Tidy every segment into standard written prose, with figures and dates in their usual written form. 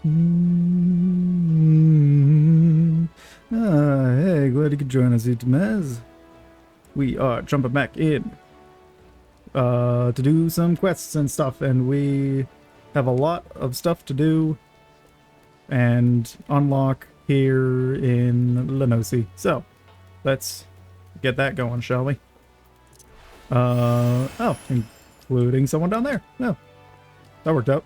Hey, glad you could join us, Itmaz. We are jumping back in to do some quests and stuff, and we have a lot of stuff to do and unlock here in Lenosi. So, let's get that going, shall we? Oh, including someone down there. No, that worked out.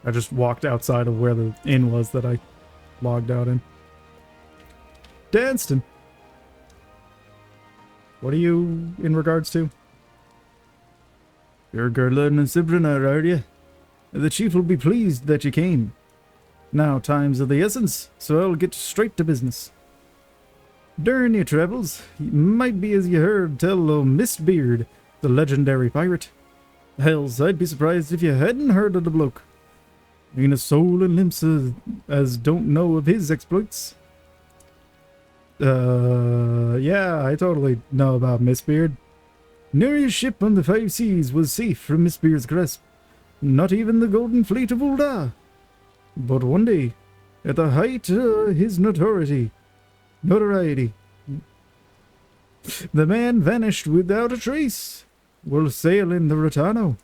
I just walked outside of where the inn was that I logged out in. Danston, what are you in regards to? You're Gerlin and Sibrina, are you? The chief will be pleased that you came. Now time's of the essence, so I'll get straight to business. During your travels, you might be as you heard tell of Mistbeard, the legendary pirate. Hells, I'd be surprised if you hadn't heard of the bloke. Ain't a soul in Limsa as don't know of his exploits. Yeah, I totally know about Mistbeard. Nary a ship on the five seas was safe from Mistbeard's grasp. Not even the Golden Fleet of Ulda. But one day, at the height of his notoriety, the man vanished without a trace while sailing the Rotano.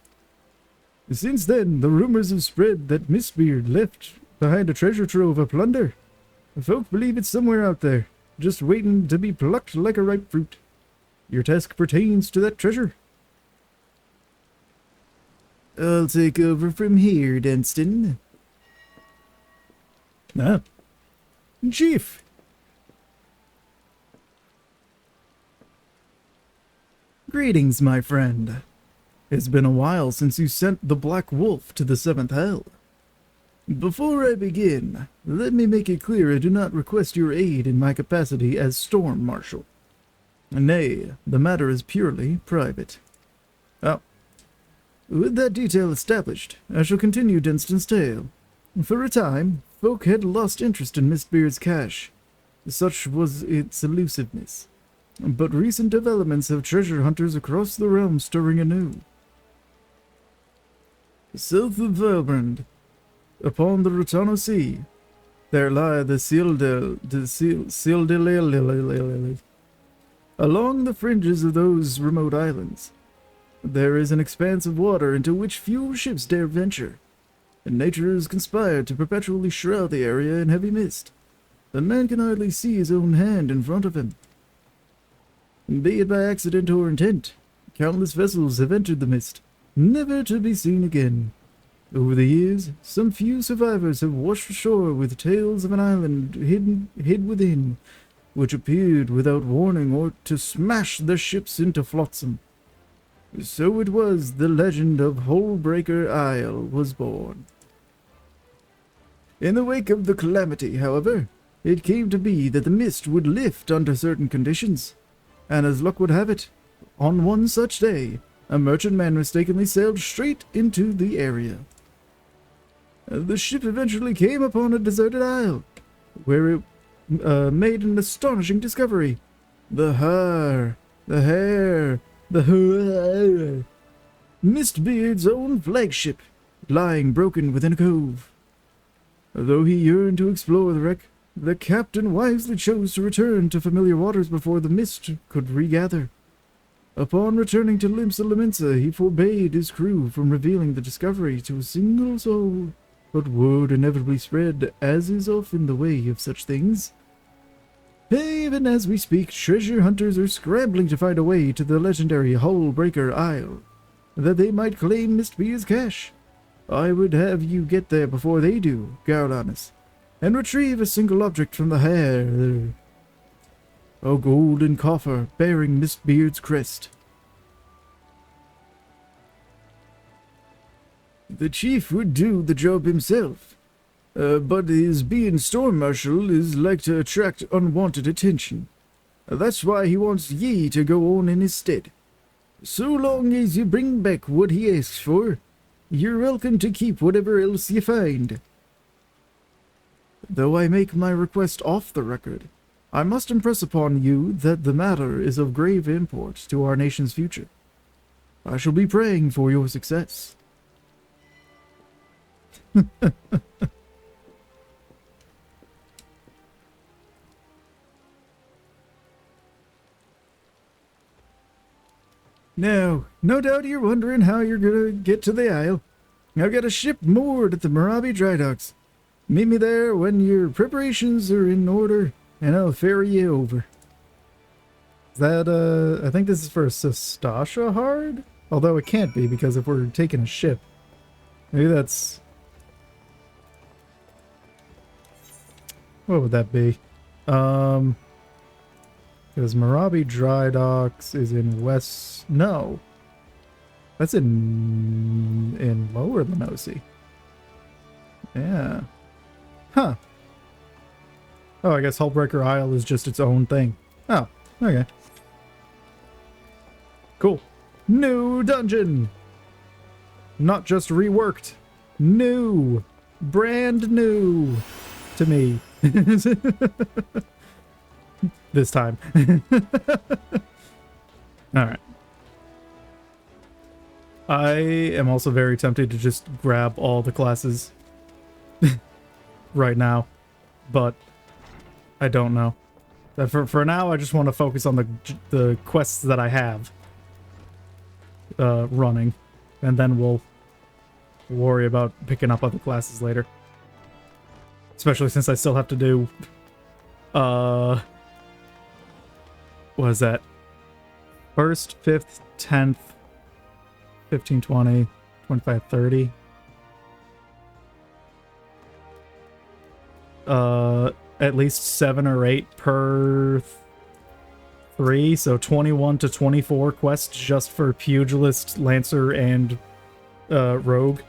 Since then, the rumors have spread that Mistbeard left behind a treasure trove of plunder. Folk believe it's somewhere out there, just waiting to be plucked like a ripe fruit. Your task pertains to that treasure. I'll take over from here, Dunstan. Ah. Chief! Greetings, my friend. It's been a while since you sent the Black Wolf to the Seventh Hell. Before I begin, let me make it clear I do not request your aid in my capacity as Storm Marshal. Nay, the matter is purely private. Oh. With that detail established, I shall continue Dunstan's tale. For a time, folk had lost interest in Mistbeard's cache. Such was its elusiveness. But recent developments have treasure hunters across the realm stirring anew. South of Valbrand, upon the Rotano Sea, there lie the Sildel. Along the fringes of those remote islands, there is an expanse of water into which few ships dare venture, and nature has conspired to perpetually shroud the area in heavy mist. The man can hardly see his own hand in front of him. Be it by accident or intent, countless vessels have entered the mist, never to be seen again. Over the years, some few survivors have washed ashore with tales of an island hid within, which appeared without warning or to smash their ships into flotsam. So it was the legend of Hullbreaker Isle was born. In the wake of the calamity, however, it came to be that the mist would lift under certain conditions, and as luck would have it, on one such day, a merchantman mistakenly sailed straight into the area. The ship eventually came upon a deserted isle, where it made an astonishing discovery. The Mistbeard's own flagship, lying broken within a cove. Though he yearned to explore the wreck, the captain wisely chose to return to familiar waters before the mist could regather. Upon returning to Limsa Laminsa, he forbade his crew from revealing the discovery to a single soul, but word inevitably spread, as is often the way of such things. Even as we speak, treasure hunters are scrambling to find a way to the legendary Hullbreaker Isle, that they might claim Mistbeard's cache. I would have you get there before they do, Garlanus, and retrieve a single object from the hair. A golden coffer bearing Mistbeard's crest. The chief would do the job himself, but his being Storm Marshal is like to attract unwanted attention. That's why he wants ye to go on in his stead. So long as you bring back what he asks for, you're welcome to keep whatever else you find. Though I make my request off the record, I must impress upon you that the matter is of grave import to our nation's future. I shall be praying for your success. Now, no doubt you're wondering how you're gonna get to the Isle. I've got a ship moored at the Marabi dry docks. Meet me there when your preparations are in order, and I'll ferry you over. Is that, I think this is for Sestasha Hard? Although it can't be, because if we're taking a ship. Maybe that's... What would that be? Because Marabi Dry Docks is in West... No. That's in Lower Lenosi. Yeah. Huh. Oh, I guess Hullbreaker Isle is just its own thing. Oh, okay. Cool. New dungeon! Not just reworked. New. Brand new. To me. This time. Alright. I am also very tempted to just grab all the classes right now, but I don't know. For now, I just want to focus on the quests that I have running, and then we'll worry about picking up other classes later. Especially since I still have to do, what is that? 1st, 5th, 10th, 15, 20, 25, 30. At least 7 or 8 per 3, so 21 to 24 quests just for Pugilist, Lancer, and Rogue.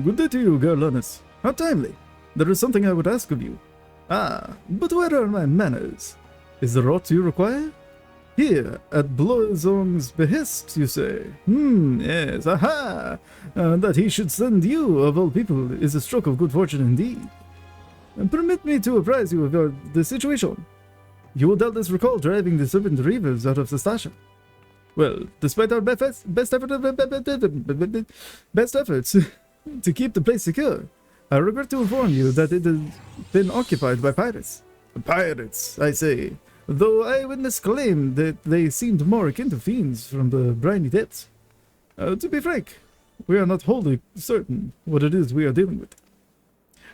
Good day to you, Garlanus. How timely. There is something I would ask of you. Ah, but where are my manners? Is there aught you require? Here, at Bloizong's behest, you say? Yes, aha! That he should send you, of all people, is a stroke of good fortune indeed. Permit me to apprise you of the situation. You will doubtless recall driving the Serpent Reavers out of Sestasha. Well, despite our best efforts to keep the place secure, I regret to inform you that it has been occupied by pirates. Pirates, I say, though eyewitness claim that they seemed more akin to fiends from the briny depths. To be frank, we are not wholly certain what it is we are dealing with.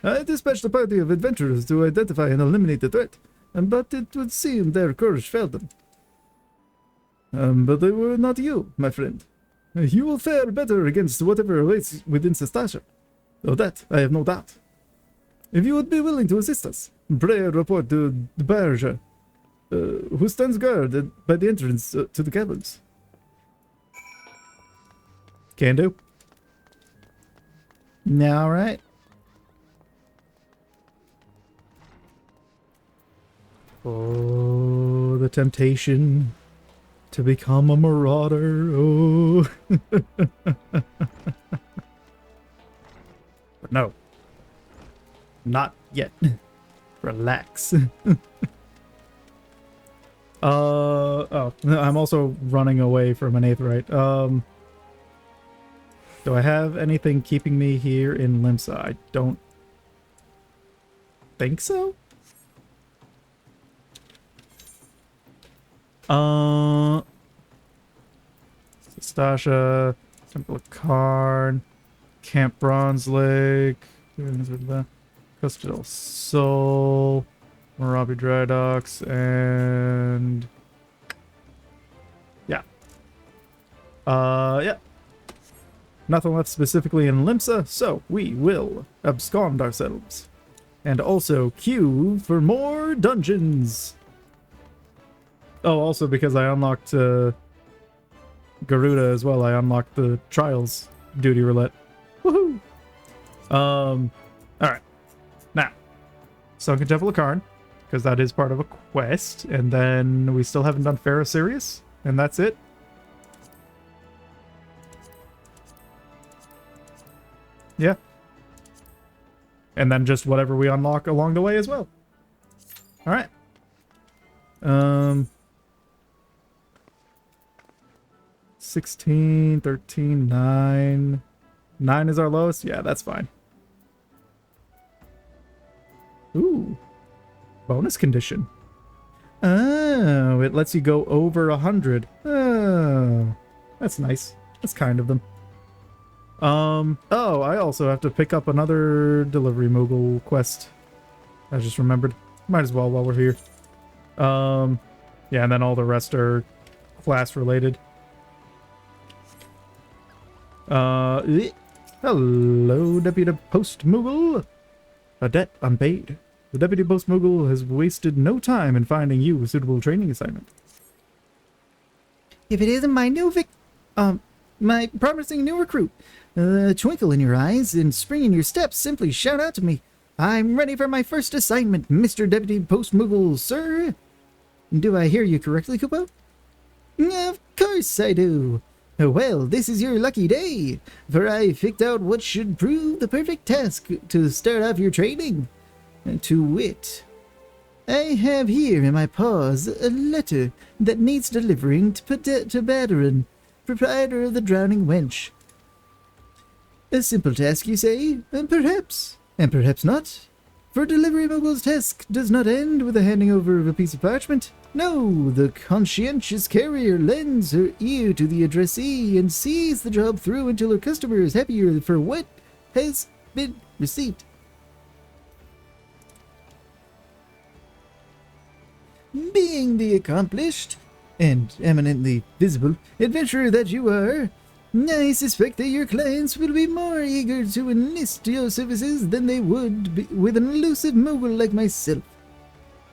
I dispatched a party of adventurers to identify and eliminate the threat, but it would seem their courage failed them. But they were not you, my friend. You will fare better against whatever awaits within Sestasha. Of that, I have no doubt. If you would be willing to assist us, pray report to the Barja, who stands guard by the entrance to the caverns. Can do. Alright. Oh, the temptation to become a marauder. Oh. But no. Not yet. Relax. Oh, I'm also running away from an Aetheryte. Do I have anything keeping me here in Limsa? I don't think so. Sestasha, Temple of Karn, Camp Bronze Lake, Costa del Sol, Marabi Dry Docks, and yeah. Yeah. Nothing left specifically in Limsa, so we will abscond ourselves. And also queue for more dungeons. Oh, also because I unlocked Garuda as well, I unlocked the Trials duty roulette. Woohoo! Alright. Now, Sunken Temple of Karn, because that is part of a quest, and then we still haven't done Pharaoh Sirius, and that's it. Yeah. And then just whatever we unlock along the way as well. Alright. 16, 13, 9. 9 is our lowest? Yeah, that's fine. Ooh. Bonus condition. Oh, it lets you go over 100. Oh, that's nice. That's kind of them. Oh, I also have to pick up another delivery mogul quest. I just remembered. Might as well while we're here. Yeah, and then all the rest are class related. Hello, Deputy Post Mogul. A debt unpaid. The Deputy Post Mogul has wasted no time in finding you a suitable training assignment. If it isn't my new my promising new recruit, twinkle in your eyes and spring in your steps, simply shout out to me. I'm ready for my first assignment, Mr. Deputy Post Mogul, sir. Do I hear you correctly, Kupo? Of course I do. Well, this is your lucky day, for I picked out what should prove the perfect task to start off your training. To wit, I have here in my paws a letter that needs delivering to Badarin, proprietor of the Drowning Wench. A simple task, you say? Perhaps. And perhaps not. For delivery mogul's task does not end with the handing over of a piece of parchment. No, the conscientious carrier lends her ear to the addressee and sees the job through until her customer is happier for what has been received. Being the accomplished and eminently visible adventurer that you are, I suspect that your clients will be more eager to enlist your services than they would be with an elusive mogul like myself.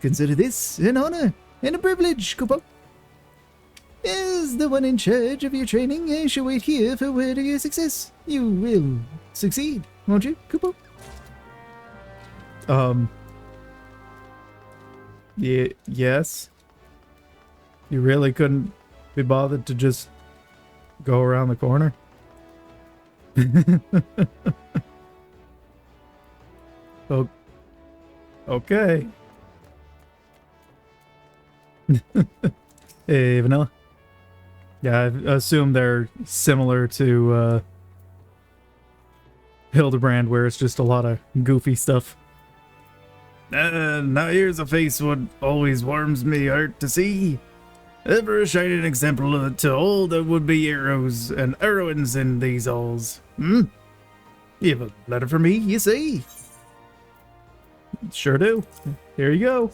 Consider this an honor and a privilege, Kupo. As the one in charge of your training, I shall wait here for word of your success. You will succeed, won't you, Kupo? Yeah, yes. You really couldn't be bothered to just go around the corner? Oh, okay. Hey, Vanilla. Yeah, I assume they're similar to Hildebrand, where it's just a lot of goofy stuff. Now here's a face what always warms me heart to see. Ever a shining example to all the would-be heroes and heroines in these halls. You have a letter for me, you see? Sure do. Here you go.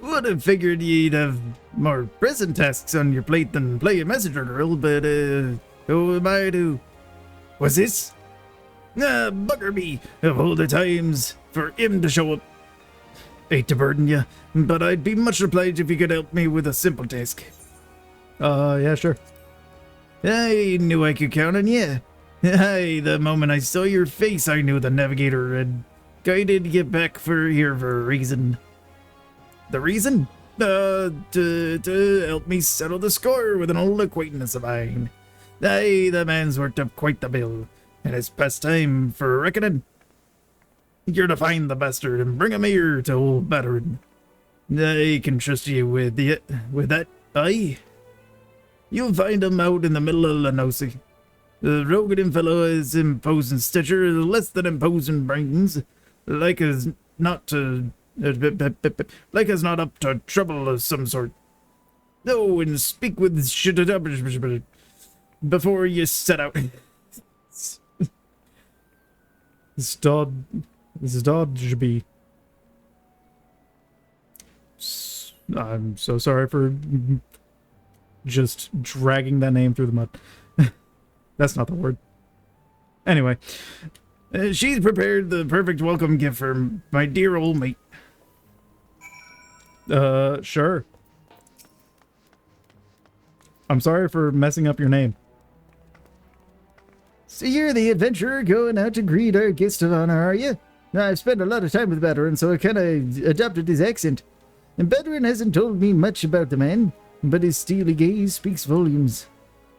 Would have figured you'd have more pressing tasks on your plate than play a messenger girl, but who am I to... What's this? Bugger me of all the times for him to show up. Hate to burden you, but I'd be much obliged if you could help me with a simple task. Yeah, sure. I knew I could count on you. The moment I saw your face, I knew the navigator had guided you back here for a reason. The reason? To help me settle the score with an old acquaintance of mine. The man's worked up quite the bill, and it's past time for a reckoning. You're to find the bastard and bring him here to old Badarin. I can trust you with that, aye? You'll find him out in the middle of Lenosi. The rugged fellow is imposing stature, less than imposing brains, like as not up to trouble of some sort. Oh, and speak with shit before you set out. This is Dodgeby. I'm so sorry for just dragging that name through the mud. That's not the word. Anyway, she's prepared the perfect welcome gift for my dear old mate. Sure. I'm sorry for messing up your name. So you're the adventurer going out to greet our guest of honor, are you? I've spent a lot of time with Badarin, so I kind of adopted his accent. And Badarin hasn't told me much about the man, but his steely gaze speaks volumes.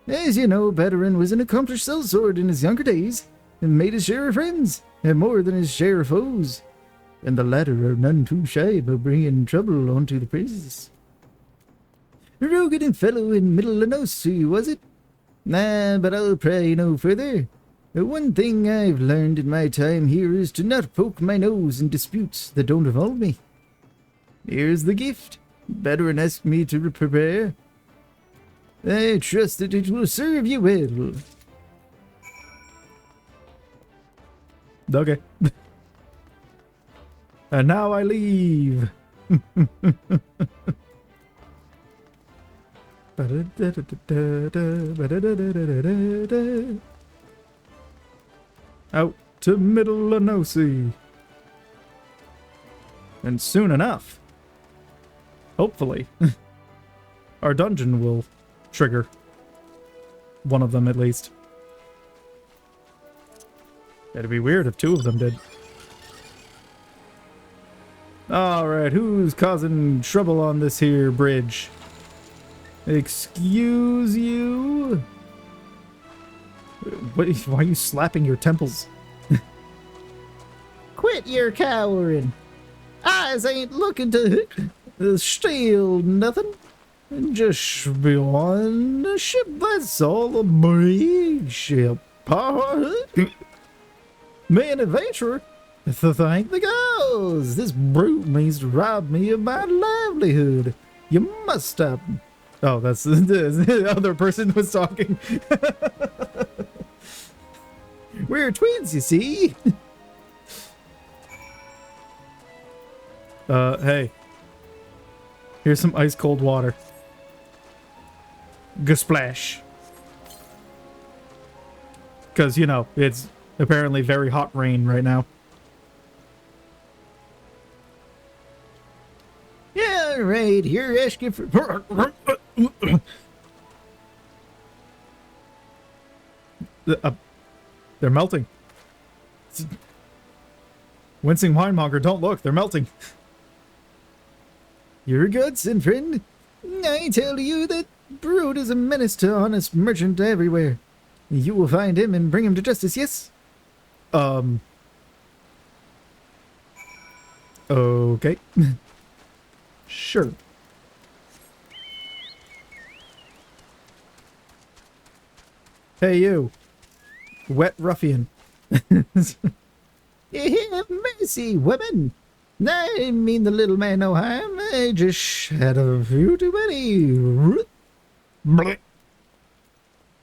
As you know, Badarin was an accomplished sellsword in his younger days, and made his share of friends, and more than his share of foes. And the latter are none too shy about bringing trouble onto the princess. Rogan and fellow in Middle Lenosi, was it? Nah, but I'll pray no further. One thing I've learned in my time here is to not poke my nose in disputes that don't involve me. Here's the gift. Better ask me to prepare. I trust that it will serve you well. Okay. And now I leave. Out to Middle Enosi. And soon enough, hopefully, our dungeon will trigger. One of them, at least. It'd be weird if two of them did. Alright, who's causing trouble on this here bridge? Excuse you? Why are you slapping your temples? Quit your cowering. Eyes ain't looking to steal nothing. Just be on the ship, that's all. A big ship. Man, adventurer. Thank the gods. This brute means to rob me of my livelihood. You must stop. Oh, that's the other person was talking. We're twins, you see. Hey. Here's some ice cold water. Gasplash. Because, you know, it's apparently very hot rain right now. Yeah, right. Here, asking for... They're melting. Wincing winemonger, don't look. They're melting. You're good, sin friend. I tell you that brute is a menace to honest merchant everywhere. You will find him and bring him to justice, yes? Okay. Sure. Hey, you. Wet ruffian. Have mercy, women. I mean the little man no harm. I just had a few too many.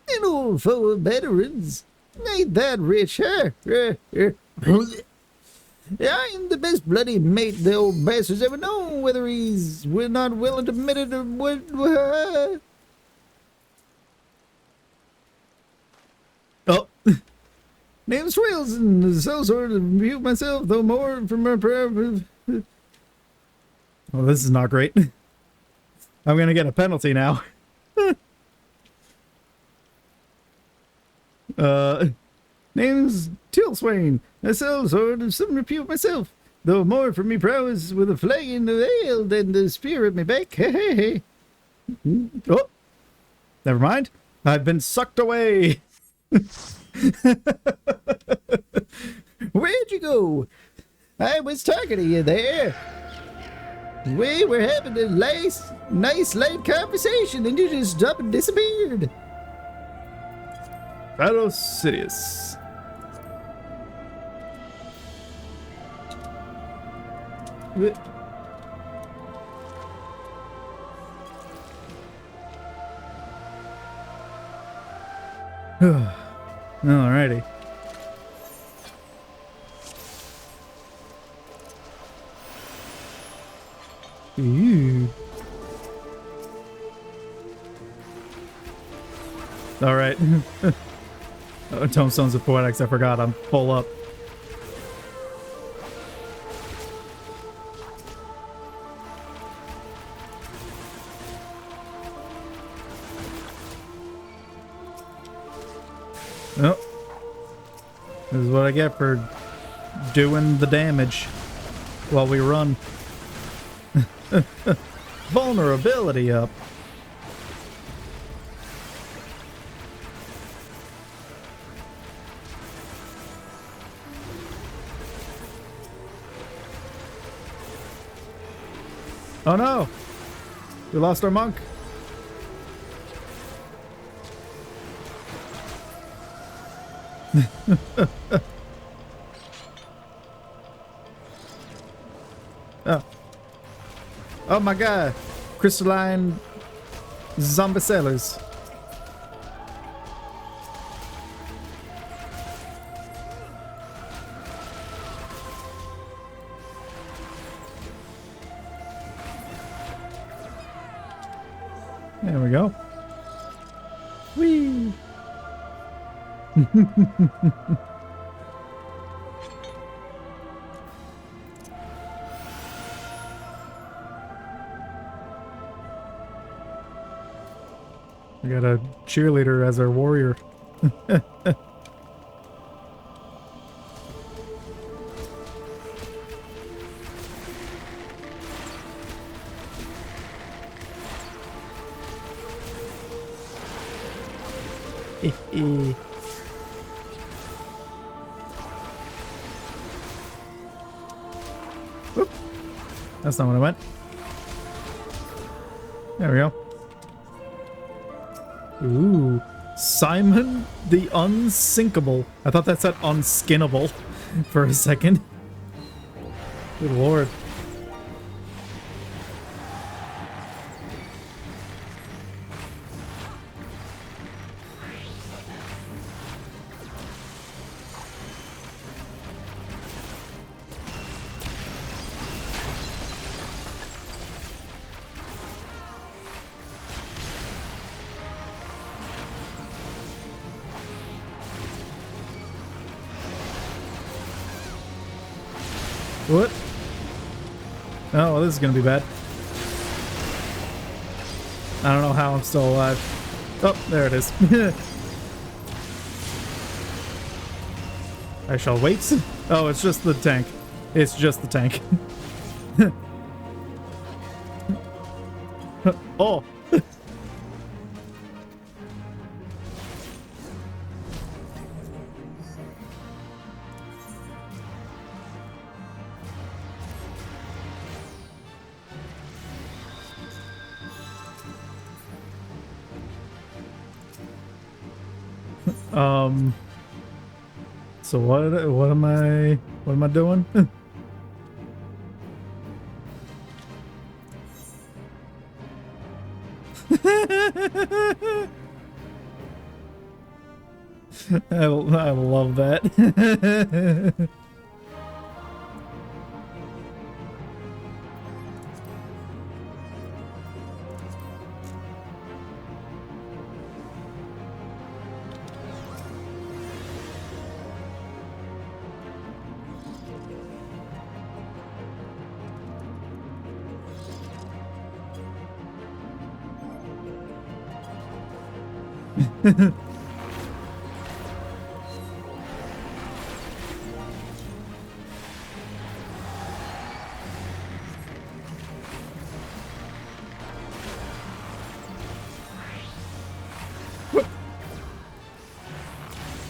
And old foe of veterans. Ain't that rich, huh? I'm the best bloody mate the old bastard's ever known, whether we're not willing to admit it or what. Oh. Name's Swales, and so sort of view myself, though more from my prayer. Well, this is not great. I'm gonna get a penalty now. Name's Tilswain. I sell sort of some repute myself, though more from me prowess with a flagon of ale than the spear at me back. Oh, never mind. I've been sucked away. Where'd you go? I was talking to you there. We were having a nice light conversation and you just up and disappeared. Sidious. Alrighty. Ooh. Alright. Tombstones of Poetics, I forgot, I'm full up. Oh. This is what I get for doing the damage while we run. Vulnerability up. Oh no! We lost our monk. Oh. Oh my god. Crystalline zombie sailors. There we go. Whee! We got a cheerleader as our warrior. Whoop. That's not what I meant. There we go. Ooh. Simon the Unsinkable. I thought that said unskinnable for a second. Good lord. What? Oh, well, this is gonna be bad. I don't know how I'm still alive. Oh, there it is. I shall wait. Oh, it's just the tank. It's just the tank. Oh! So what am I doing? I love that.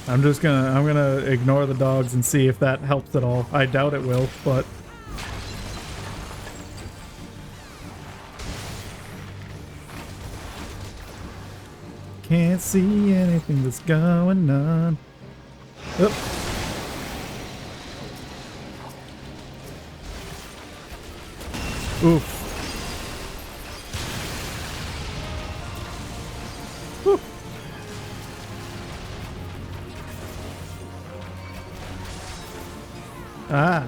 I'm gonna ignore the dogs and see if that helps at all. I doubt it will, but can't see anything that's going on. Oop. Oof. Whew. Ah.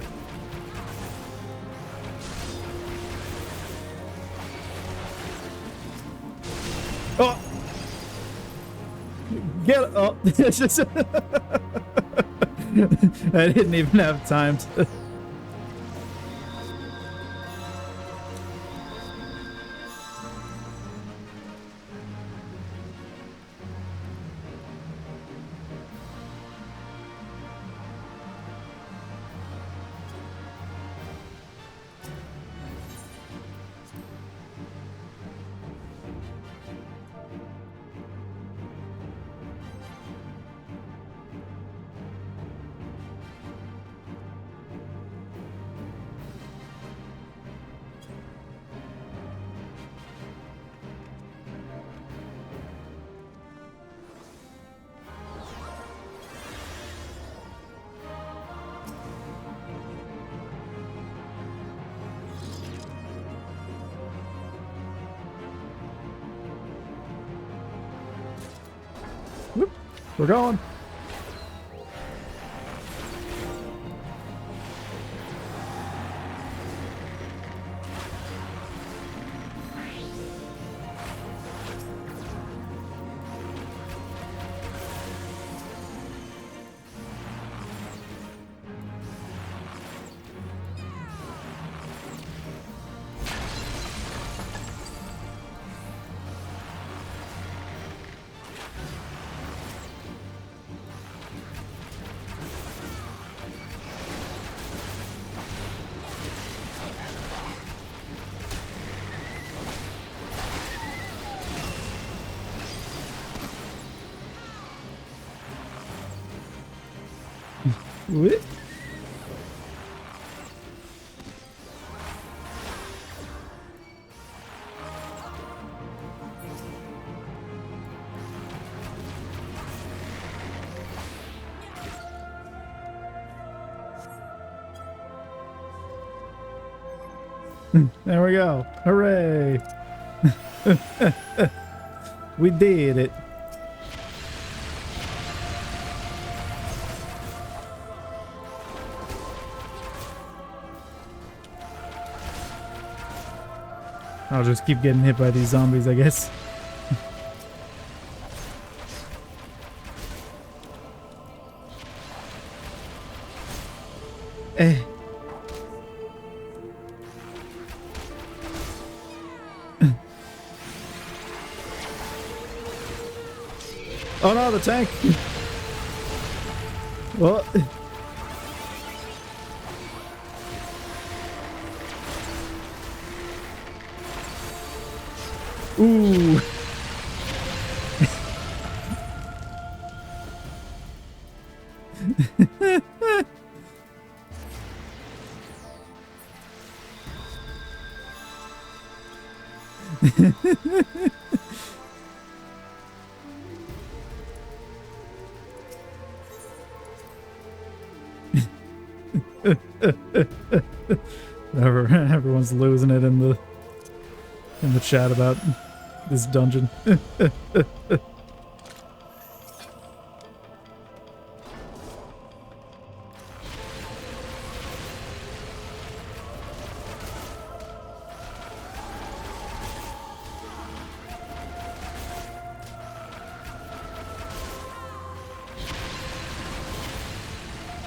Oh. Get up. It's just I didn't even have time to We're going. What? There we go. Hooray! We did it. I'll just keep getting hit by these zombies, I guess. Eh. Oh no, the tank! What? Ooh. Everyone's losing it in the chat about this dungeon.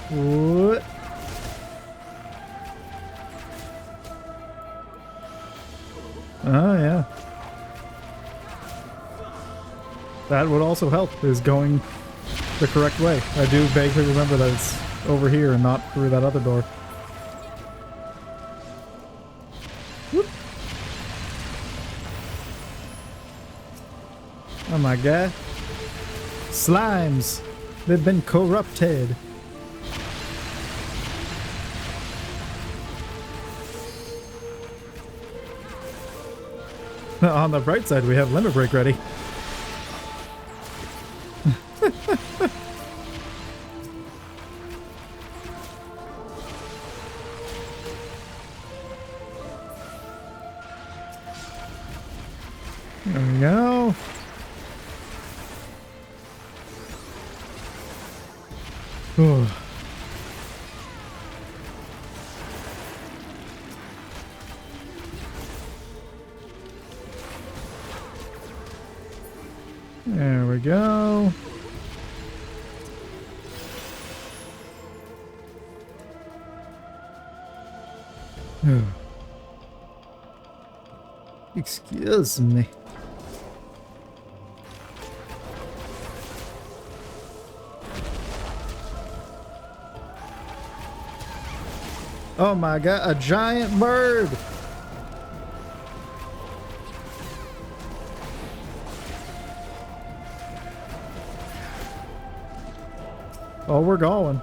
What? Oh, yeah. That would also help, is going the correct way. I do vaguely remember that it's over here and not through that other door. Whoop. Oh my god. Slimes! They've been corrupted. On the bright side, we have limit break ready. There we go. Ooh. There we go. Excuse me. Oh my god, a giant bird! Oh, we're going.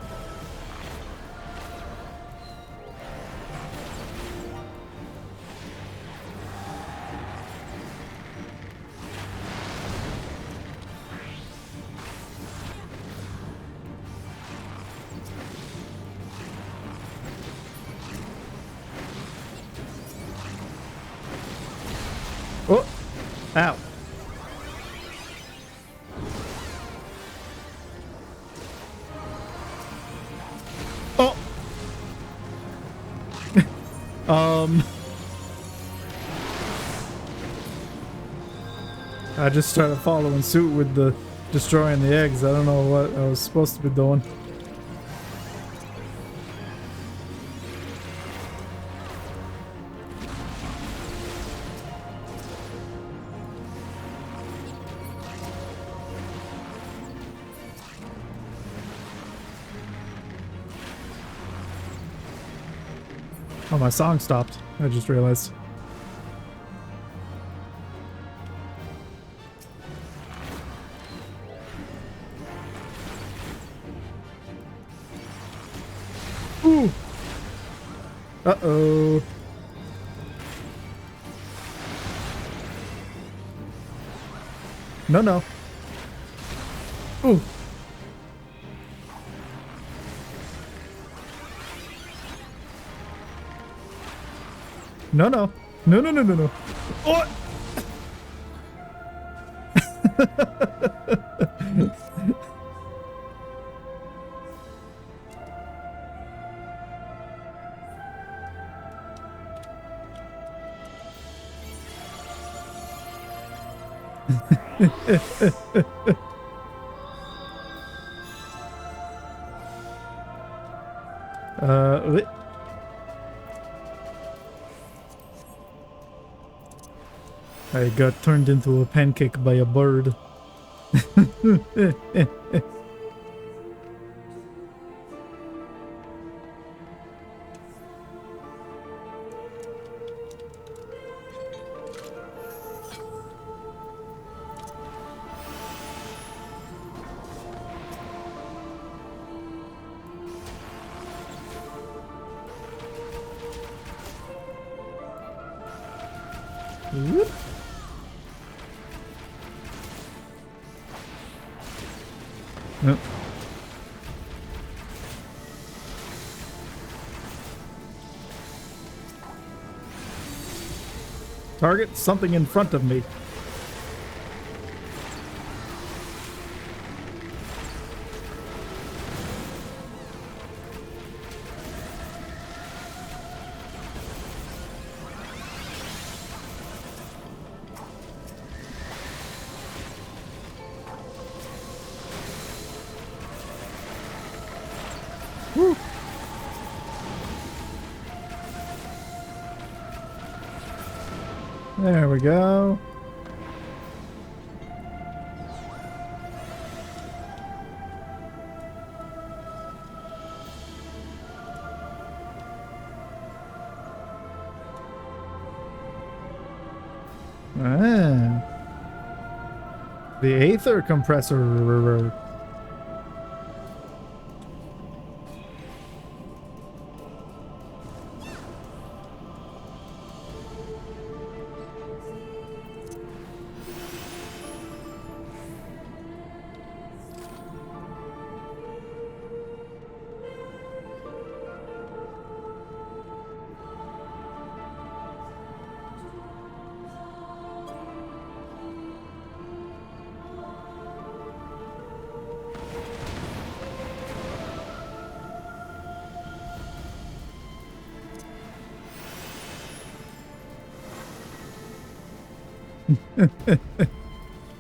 Oh! Ow. I just started following suit with the destroying the eggs. I don't know what I was supposed to be doing. Oh, my song stopped. I just realized. Ooh! Uh-oh. No, no. Ooh. No, no. No, no, no, no, no. Oh! Wait. I got turned into a pancake by a bird. Whoop. Nope. Target something in front of me. Woo. There we go. Ah. The Aether compressor.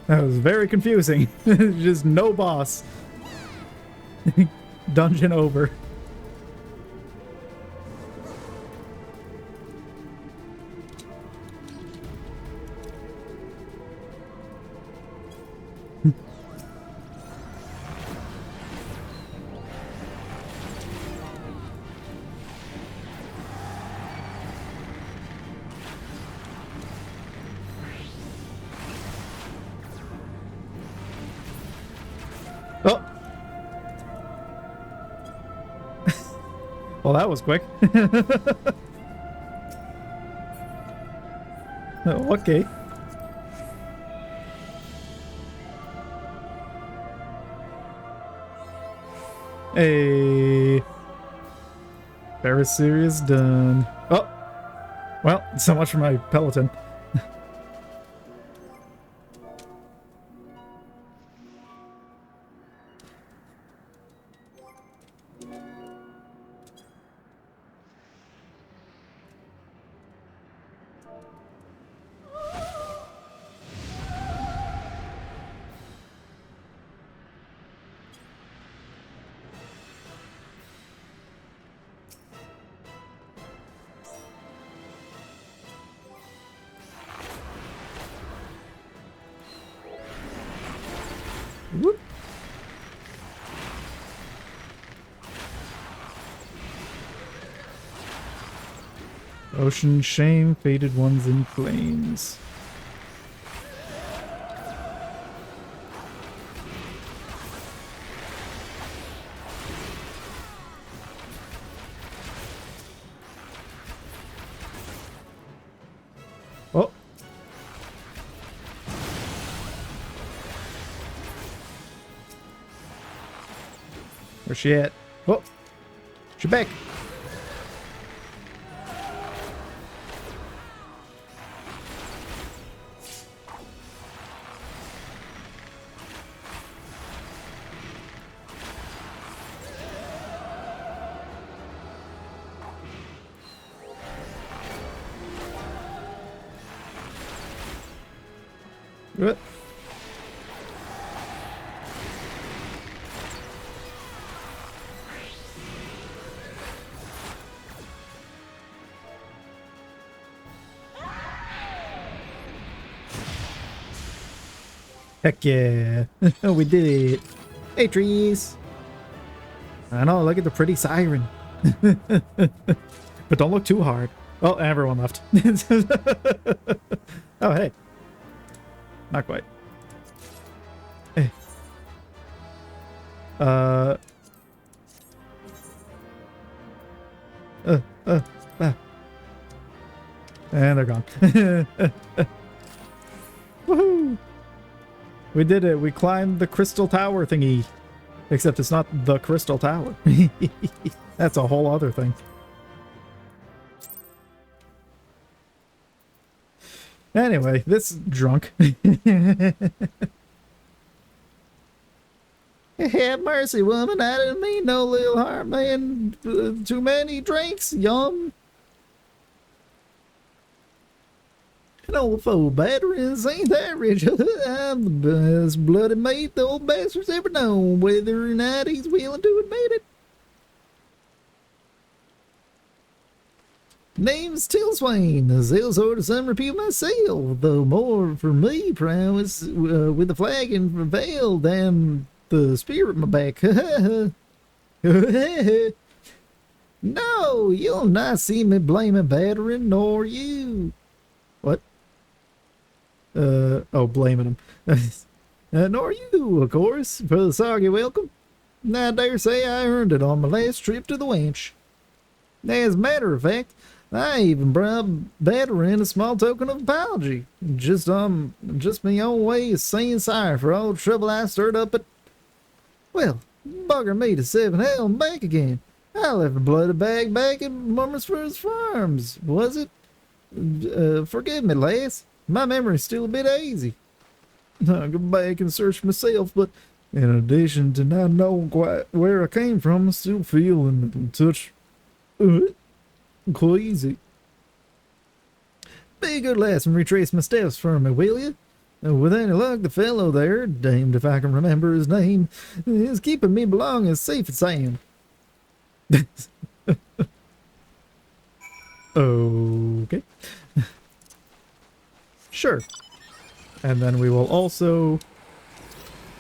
That was very confusing. Just no boss. Dungeon over. Oh! Well, that was quick. Oh, okay. Hey. Very serious done. Oh! Well, so much for my Peloton. Ocean shame, faded ones in flames. Oh. Where's she at? Oh. She's back. What? Heck yeah. We did it. Hey, trees. I know, look at the pretty siren. But don't look too hard. Oh, everyone left. Oh, hey. Not quite. Hey. Ah. And they're gone. Woohoo! We did it. We climbed the crystal tower thingy. Except it's not the crystal tower. That's a whole other thing. Anyway, this drunk. Have mercy, woman. I didn't mean no little harm, man. Too many drinks. Yum. No foe batteries ain't that rich. I'm the best bloody mate the old bastard's ever known, whether or not he's willing to admit it. Name's Till Swain, a sales order some repute myself, though more for me prowess with the flagon from veil than the spirit in my back. No, you'll not see me blaming battering, nor you. What? Oh, blaming him. Nor you, of course, for the soggy welcome. I dare say I earned it on my last trip to the wench. As a matter of fact, I even brought battering a small token of apology. Just my own way of saying sorry for all the trouble I stirred up at... Well, bugger me to 7 hell and back again. I left a bloody bag back at Mummersford's Farms, was it? Forgive me, lass. My memory's still a bit hazy. I'll go back and search myself, but in addition to not knowing quite where I came from, I still feel in touch... queasy. Be a good lass and retrace my steps for me, will you? With any luck, the fellow there, damned if I can remember his name, is keeping me belongings safe and sound. Okay. Sure. And then we will also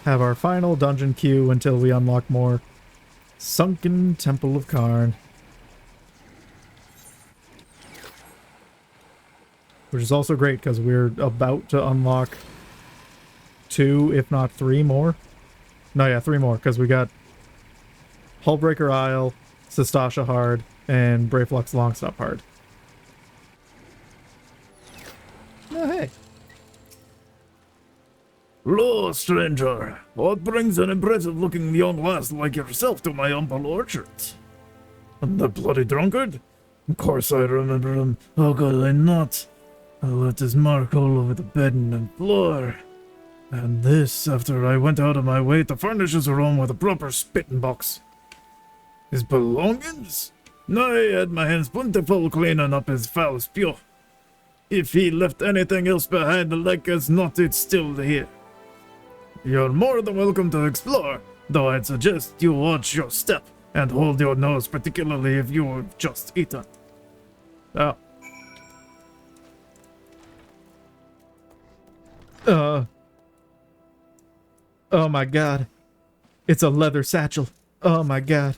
have our final dungeon queue until we unlock more Sunken Temple of Karn. Which is also great because we're about to unlock 2, if not 3 more. No, yeah, 3 more because we got Hullbreaker Isle, Sestasha Hard, and Brayflux Longstop Hard. Oh, hey. Hello, stranger. What brings an impressive-looking young lass like yourself to my humble orchards? The bloody drunkard? Of course I remember him. How could I not? I left his mark all over the bedding and floor. And this after I went out of my way to furnish his room with a proper spitting box. His belongings? I had my hands plentiful cleaning up his foul spew. If he left anything else behind like as not, it's still here. You're more than welcome to explore, though I'd suggest you watch your step and hold your nose, particularly if you've just eaten. Oh. Oh my god. It's a leather satchel. Oh my god.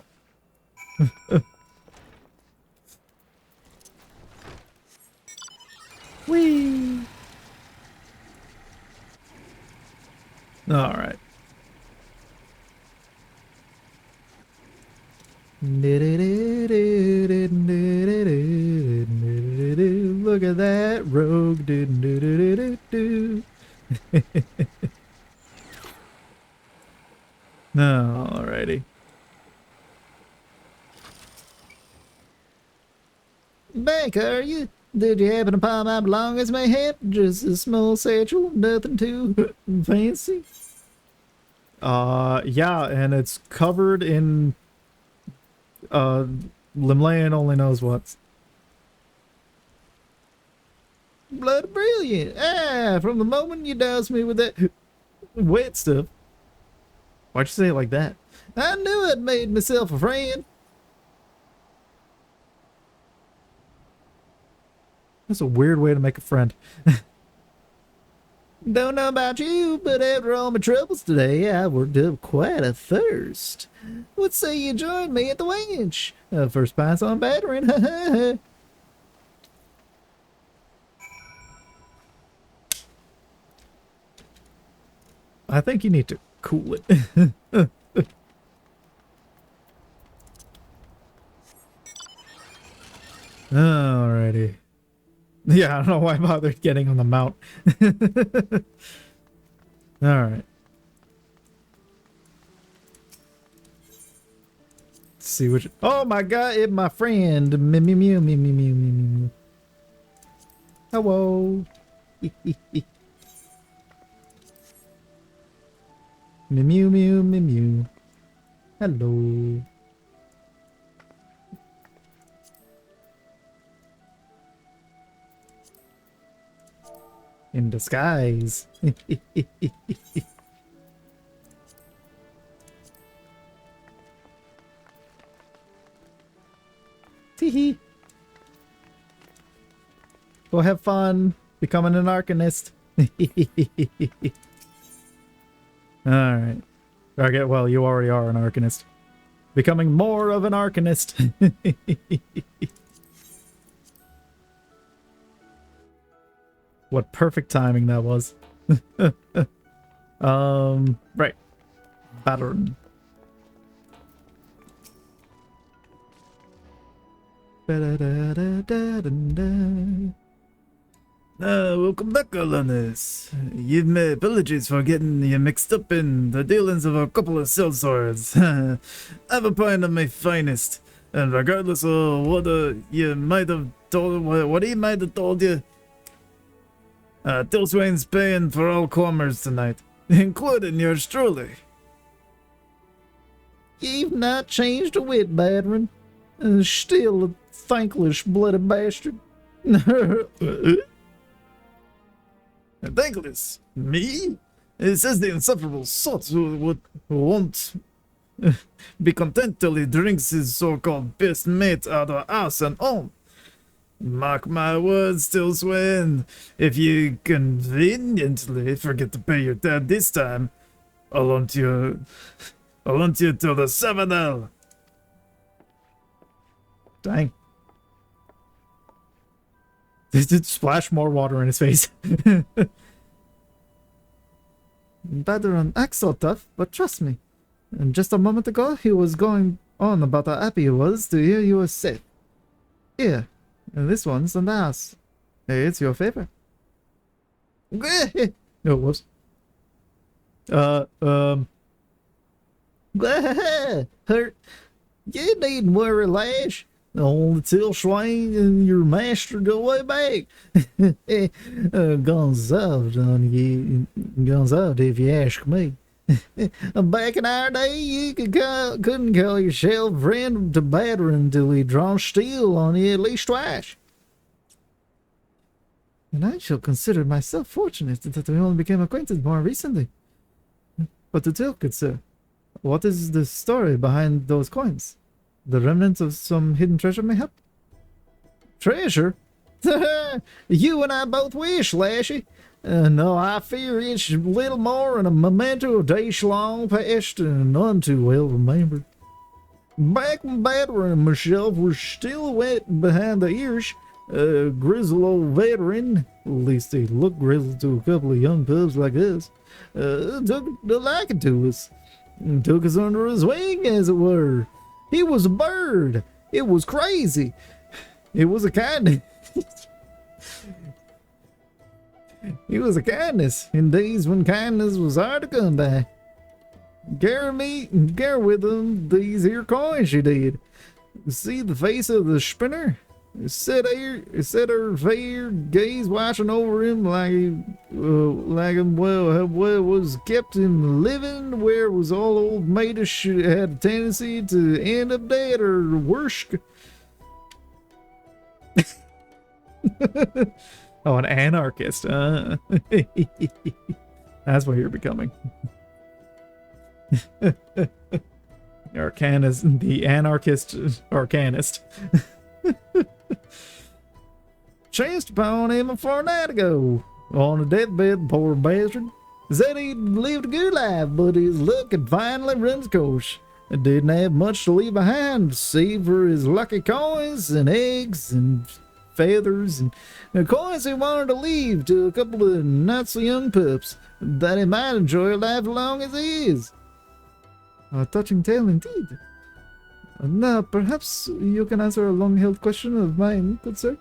Whee! Alright. Look at that rogue. Alrighty. Back, are you? Did you happen upon my belongings, mayhap? Just a small satchel, nothing too fancy. Yeah, and it's covered in Limlayan only knows what. Blood brilliant. Ah, from the moment you doused me with that wet stuff. Why'd you say it like that? I knew I'd made myself a friend. That's a weird way to make a friend. Don't know about you, but after all my troubles today, I worked up quite a thirst. What say you join me at the winch? First pass on battering. I think you need to cool it. Alrighty. Yeah, I don't know why I bothered getting on the mount. Alright. Let's see which. Oh my god, it's my friend. Mew mew mew mew mew mew mew mew. Hello. Mew mew mew mew mew. Hello. In disguise. Teehee. Go have fun becoming an arcanist. Alright. Okay, well, you already are an arcanist. Becoming more of an arcanist. What perfect timing that was. Right. Battering. Welcome back, Alanis. You've made apologies for getting you mixed up in the dealings of a couple of sellswords. Have a pint of my finest, and regardless of what you might have told, what he might have told you, Tilswain's paying for all comers tonight, including yours truly. You've not changed a whit, Badrin. Still a thankless bloody bastard. Thankless? Me? It says the insufferable sot who won't be content till he drinks his so-called best mate out of house and home. Mark my words, Tilswain, if you conveniently forget to pay your dad this time, I'll hunt you till the Citadel. Dang. This did splash more water in his face. Badron acts so tough, but trust me. And just a moment ago, he was going on about how happy he was to hear you were safe. Here, and this one's an ass. Hey, it's your favor. Oh, whoops. Hurt. You needn't worry, Lash. Only till Swain and your master go way back. Guns out on you. Guns out if you ask me. Back in our day, you couldn't call yourself friend to batter until he drawn steel on you at least twice. And I shall consider myself fortunate that we only became acquainted more recently. But to tell, good sir, what is the story behind those coins? The remnants of some hidden treasure, mayhap? Treasure? You and I both wish, Lashy. No, I fear it's little more than a memento of days long past and none too well remembered. Back when Badger and myself were still wet behind the ears, A grizzled old veteran, at least he looked grizzled to a couple of young pups like us, took a liking to us, and took us under his wing, as it were. He was a bird. It was crazy. It was a kindness. It was a kindness in days when kindness was hard to come by. Carry with him these here coins she did. See the face of the spinner? Set her fair gaze watching over him like him well was kept him living, where was all old maidish had a tendency to end up dead or worse. Oh, an anarchist. That's what you're becoming. Arcanist, the anarchist arcanist. Chanced upon him a fortnight ago on a deathbed, poor bastard. Said he'd lived a good life, but his luck had finally run its course. And didn't have much to leave behind, save for his lucky coins and eggs and feathers and the coins he wanted to leave to a couple of not so young pups, that he might enjoy life as long as he is. A touching tale indeed. Now, perhaps you can answer a long-held question of mine, good sir.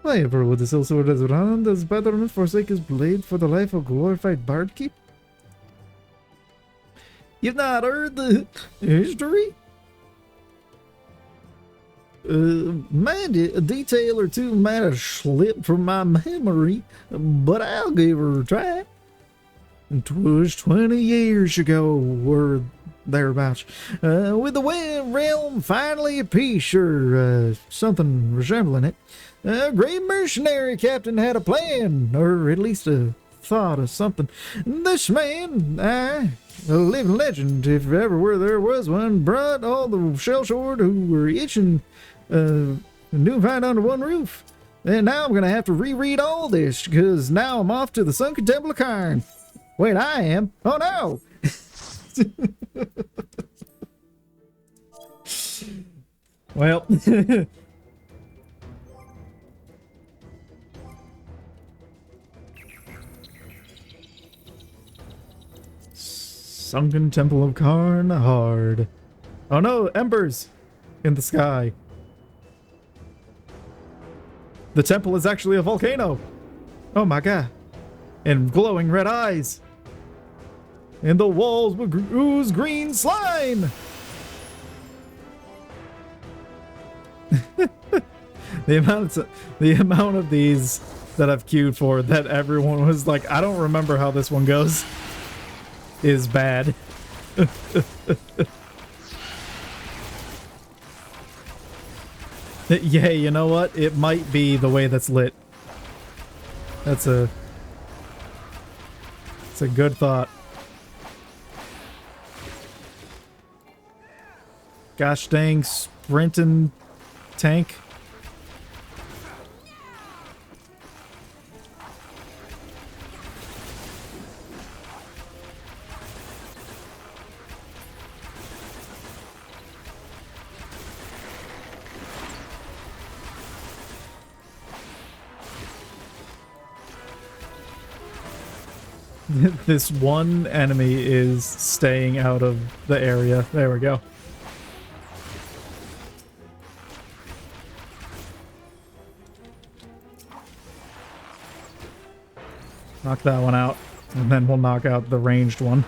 Why ever would the sellsword as round as Badron forsake his blade for the life of glorified bard keep? You've not heard the history? Mind you, a detail or two might have slipped from my memory, but I'll give her a try. 'Twas 20 years ago, or thereabouts, with the realm finally at peace, or something resembling it. A great mercenary captain had a plan, or at least a thought of something. This man, a living legend, if ever where there was one, brought all the shellshored who were itching new find under one roof. And now I'm gonna have to reread all this, because now I'm off to the sunken temple of Karn. Wait, I am? Oh no! Well, sunken temple of Karn hard. Oh no, embers in the sky. The temple is actually a volcano. Oh my god. And glowing red eyes. And the walls will ooze green slime. The amount of these that I've queued for that everyone was like, I don't remember how this one goes, is bad. Yeah, you know what? It might be the way that's lit. It's a good thought. Gosh dang sprinting tank. This one enemy is staying out of the area. There we go. Knock that one out, and then we'll knock out the ranged one.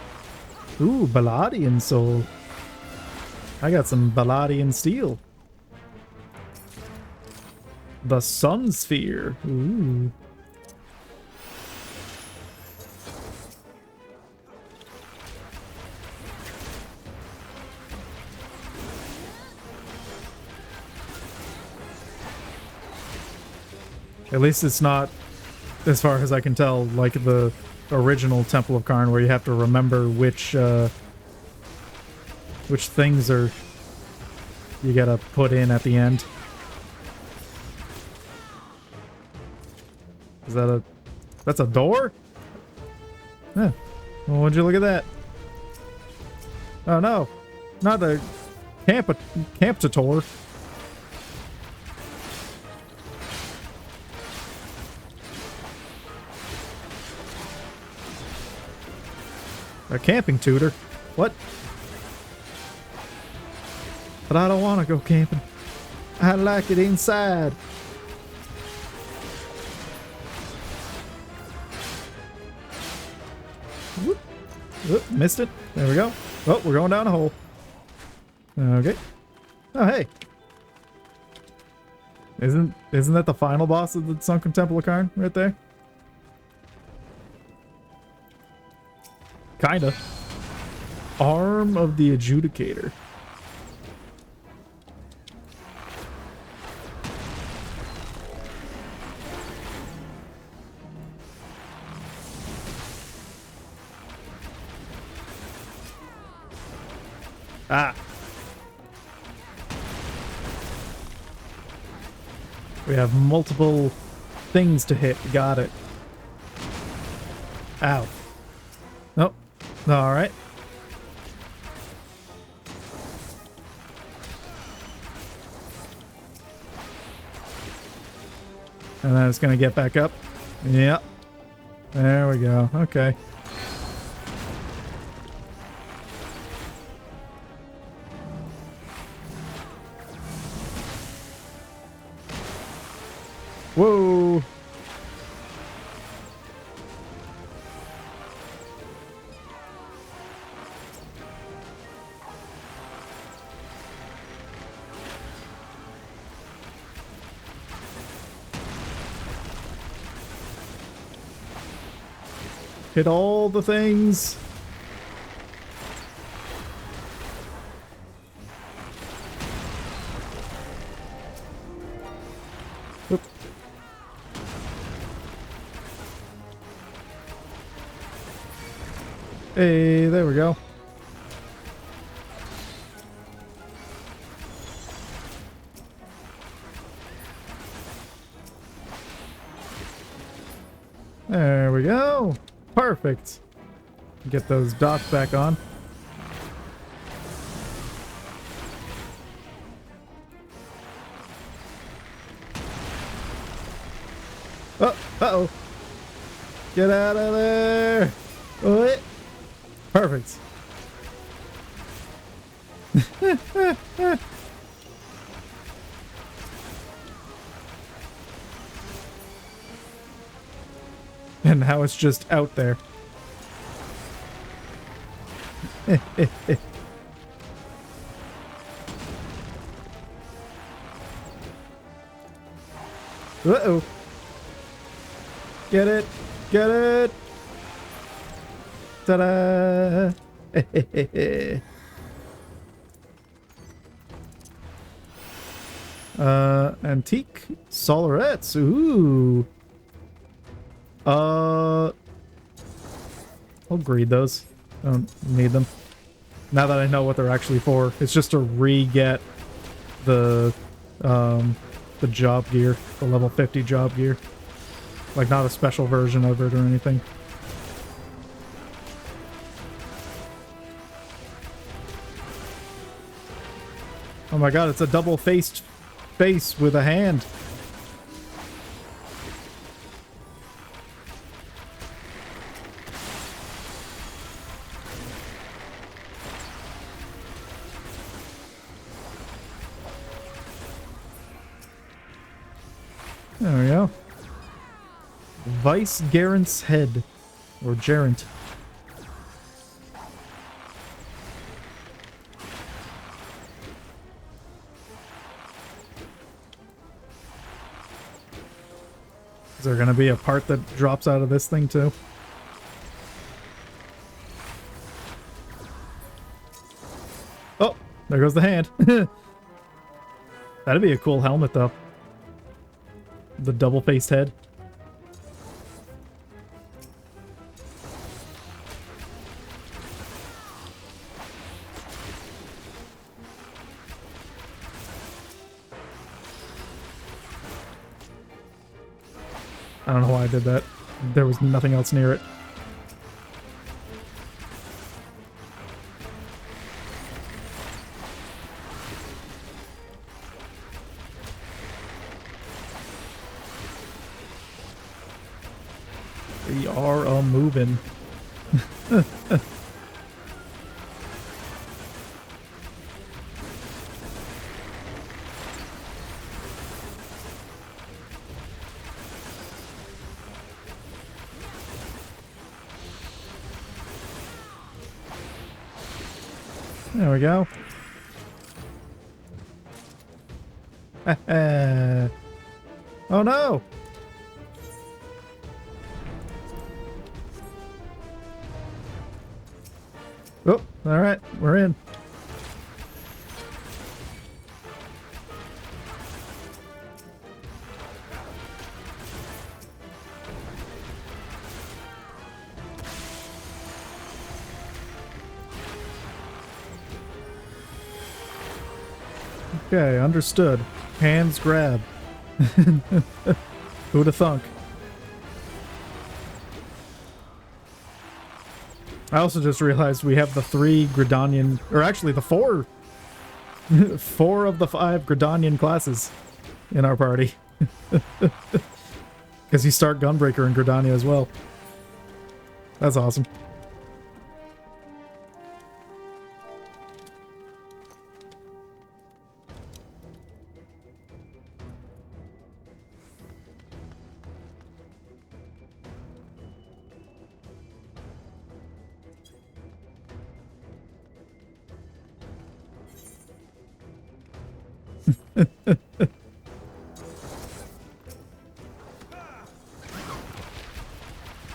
Ooh, Balladian soul. I got some Balladian steel. The Sun Sphere. Ooh. At least it's not, as far as I can tell, like the original Temple of Karn, where you have to remember which things are you gotta put in at the end. Is that that's a door? Huh. Well, would you look at that? Oh no, not the Camptator. A camping tutor? What? But I don't want to go camping. I like it inside. Whoop. Whoop, missed it. There we go. Oh, we're going down a hole. Okay. Oh, hey. Isn't that the final boss of the Sunken Temple of Karn right there? Kinda. Arm of the Adjudicator. Ah. We have multiple things to hit. Got it. Ow. Nope. Alright. And then it's gonna get back up. Yep. There we go. Okay. Whoa! Hit all the things. Oop. Hey, there we go. There we go. Perfect. Get those dots back on. Oh, uh-oh. Get out of there. Oh, perfect. And now it's just out there. Uh-oh. Get it. Get it. Ta-da. Antique solarettes. Ooh. I'll grade those. I don't need them. Now that I know what they're actually for. It's just to re-get the job gear. The level 50 job gear. Like, not a special version of it or anything. Oh my god, it's a double-faced face with a hand. There we go. Vice Gerant's head. Or Gerant. Is there gonna be a part that drops out of this thing too? Oh, there goes the hand. That'd be a cool helmet though. The double-faced head. I don't know why I did that. There was nothing else near it. We are a-moving. There we go. Oh no! Oh, alright, we're in. Okay, understood. Hands grab. Who'd have thunk? I also just realized we have the 3 Gridanian, or actually the 4 4 of the 5 Gridanian classes in our party. Because you start Gunbreaker in Gridania as well. That's awesome.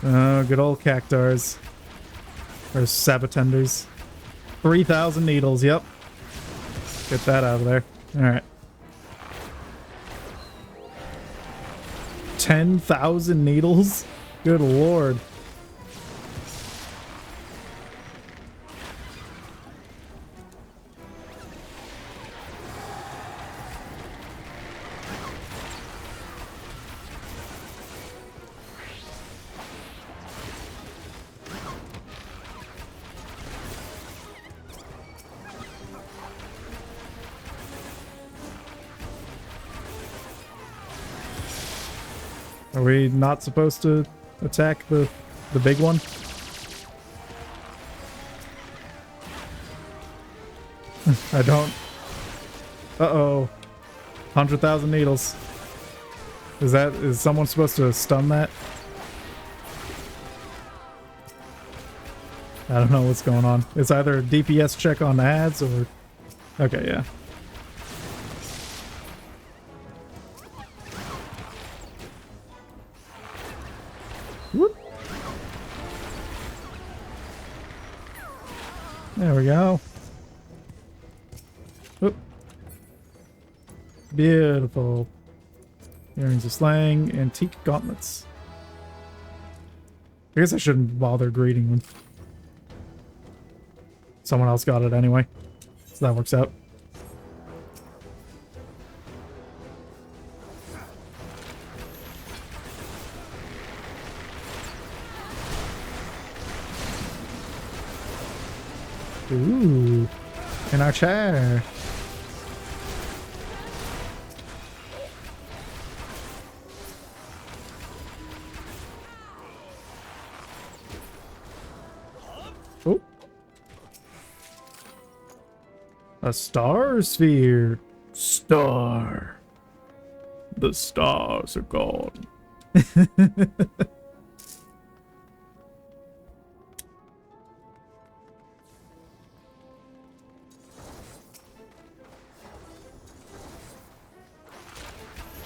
Oh, good old cactars. Or sabotenders. 3,000 needles, yep. Get that out of there. Alright. 10,000 needles? Good lord. Are we not supposed to attack the big one? I don't. Uh-oh. 100,000 needles. Is someone supposed to stun that? I don't know what's going on. It's either a DPS check on ads or... Okay, yeah. Whoop. There we go. Whoop. Beautiful. Earrings of Slang, antique gauntlets. I guess I shouldn't bother greeting them. Someone else got it anyway, so that works out. Ooh, in our chair. Oh. A star sphere. Star. The stars are gone.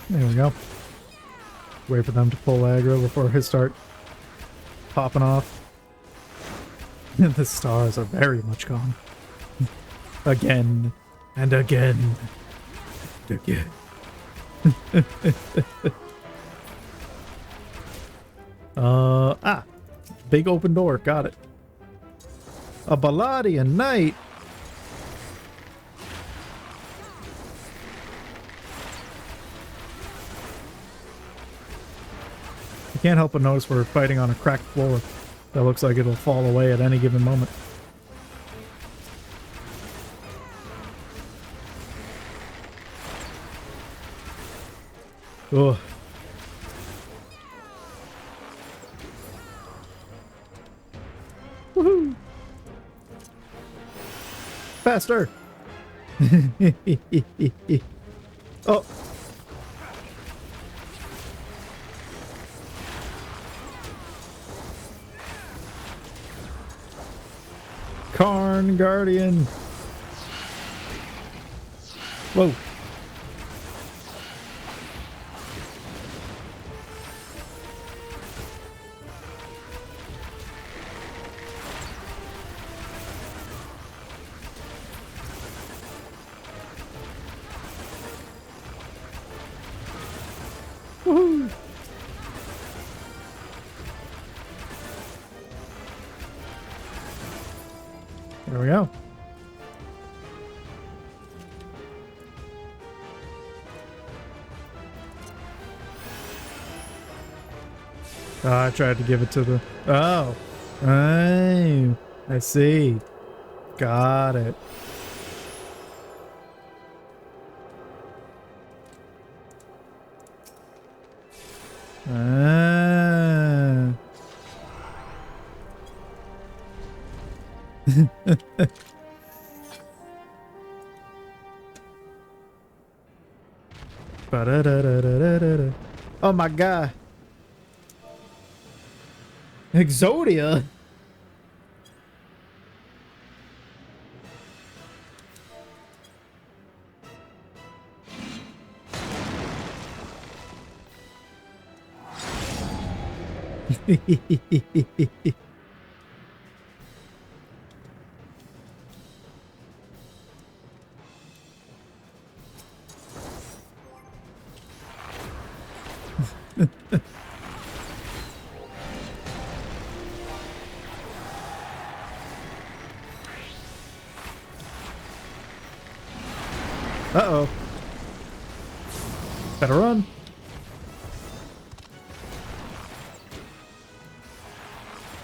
There we go. Wait for them to pull aggro before his start popping off. The stars are very much gone. Again and again and again. Big open door. Got it. A Balladian knight. I can't help but notice we're fighting on a cracked floor that looks like it'll fall away at any given moment. Ugh. Woohoo! Faster! Oh! Karn Guardian! Whoa. Woohoo! There we go. I tried to give it to the... Oh. I see. Got it. Ah. Ba-da-da-da-da-da-da. Oh my god. Exodia? Uh-oh. Better run.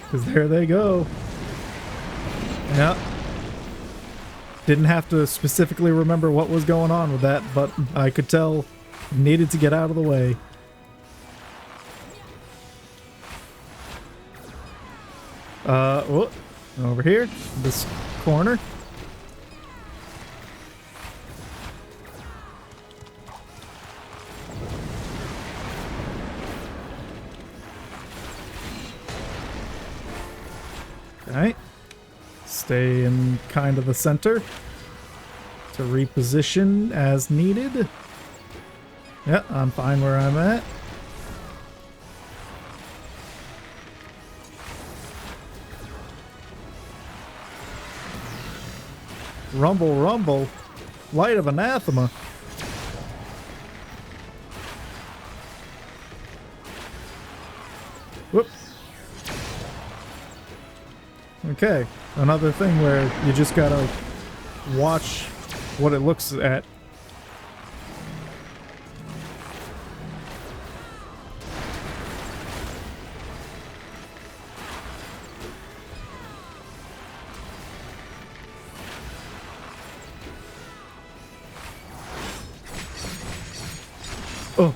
Because there they go. Yeah. Didn't have to specifically remember what was going on with that, but I could tell needed to get out of the way. Whoop. Over here. This corner. Alright. Stay in kind of the center to reposition as needed. Yeah, I'm fine where I'm at. Rumble, rumble. Light of anathema. Whoop. Okay, another thing where you just gotta watch what it looks at. Oh.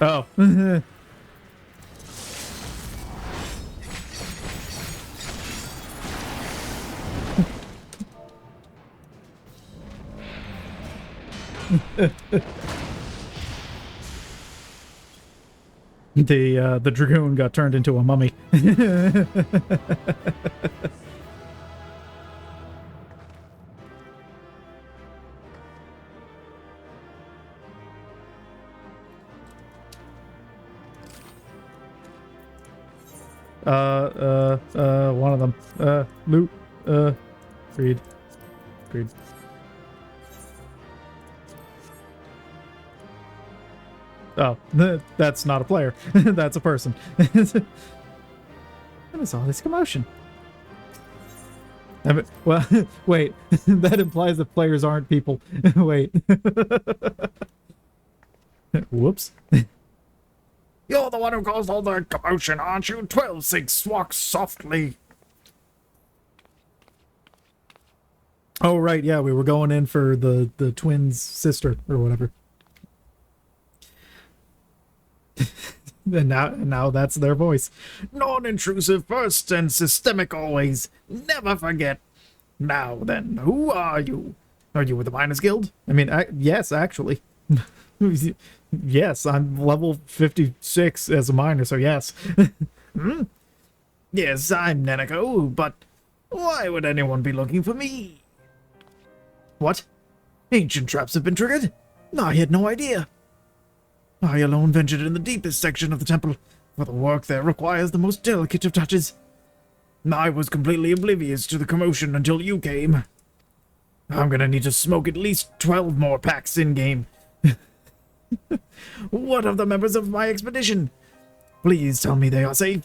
Oh. The dragoon got turned into a mummy. One of them. Loot. Greed. Greed. Oh, that's not a player. That's a person. What is all this commotion? I mean, well, wait. That implies that players aren't people. Wait. Whoops. You're the one who caused all the commotion, aren't you? 12-6, walk softly. Oh, right, yeah, we were going in for the twins' sister, or whatever. And now that's their voice. Non-intrusive first and systemic always. Never forget. Now then, who are you? Are you with the Miners Guild? I mean, yes, actually. Yes, I'm level 56 as a miner, so yes. Hmm? Yes, I'm Neneko, but why would anyone be looking for me? What? Ancient traps have been triggered? I had no idea. I alone ventured in the deepest section of the temple, for the work there requires the most delicate of touches. I was completely oblivious to the commotion until you came. I'm gonna need to smoke at least 12 more packs in-game. What of the members of my expedition? Please tell me they are safe.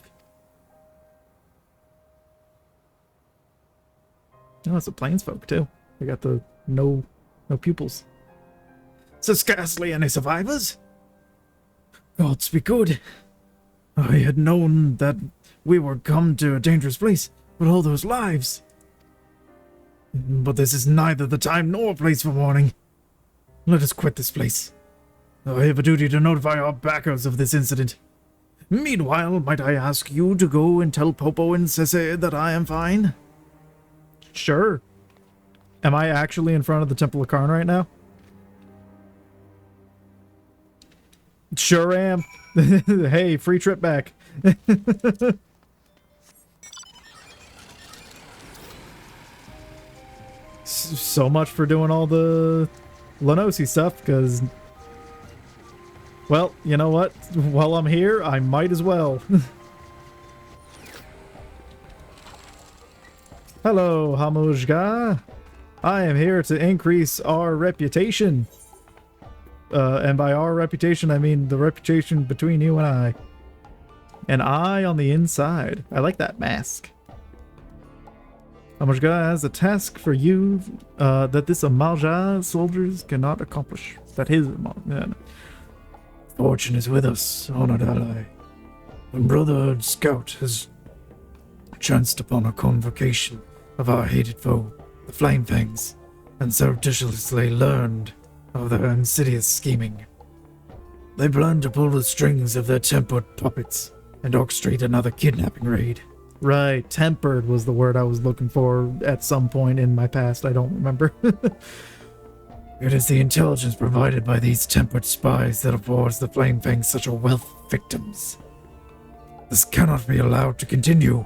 Oh, it's the plainsfolk, too. They got the no pupils. So scarcely any survivors? Gods be good. I had known that we were come to a dangerous place, but all those lives. But this is neither the time nor place for mourning. Let us quit this place. I have a duty to notify our backers of this incident. Meanwhile, might I ask you to go and tell Popo and Sese that I am fine? Sure. Am I actually in front of the Temple of Karn right now? Sure am. Hey, free trip back. So much for doing all the Lenosi stuff, because, well, you know what? While I'm here, I might as well. Hello, Hamujga. I am here to increase our reputation. And by our reputation, I mean the reputation between you and I. An eye on the inside. I like that mask. Hamujga has a task for you that this Amalja soldiers cannot accomplish. That his fortune is with us, honored ally. When Brother Scout has chanced upon a convocation of our hated foe, the Flamefangs, and surreptitiously learned of their insidious scheming. They plan to pull the strings of their tempered puppets and orchestrate another kidnapping raid. Right, tempered was the word I was looking for at some point in my past, I don't remember. It is the intelligence provided by these tempered spies that affords the Flamefangs such a wealth of victims. This cannot be allowed to continue.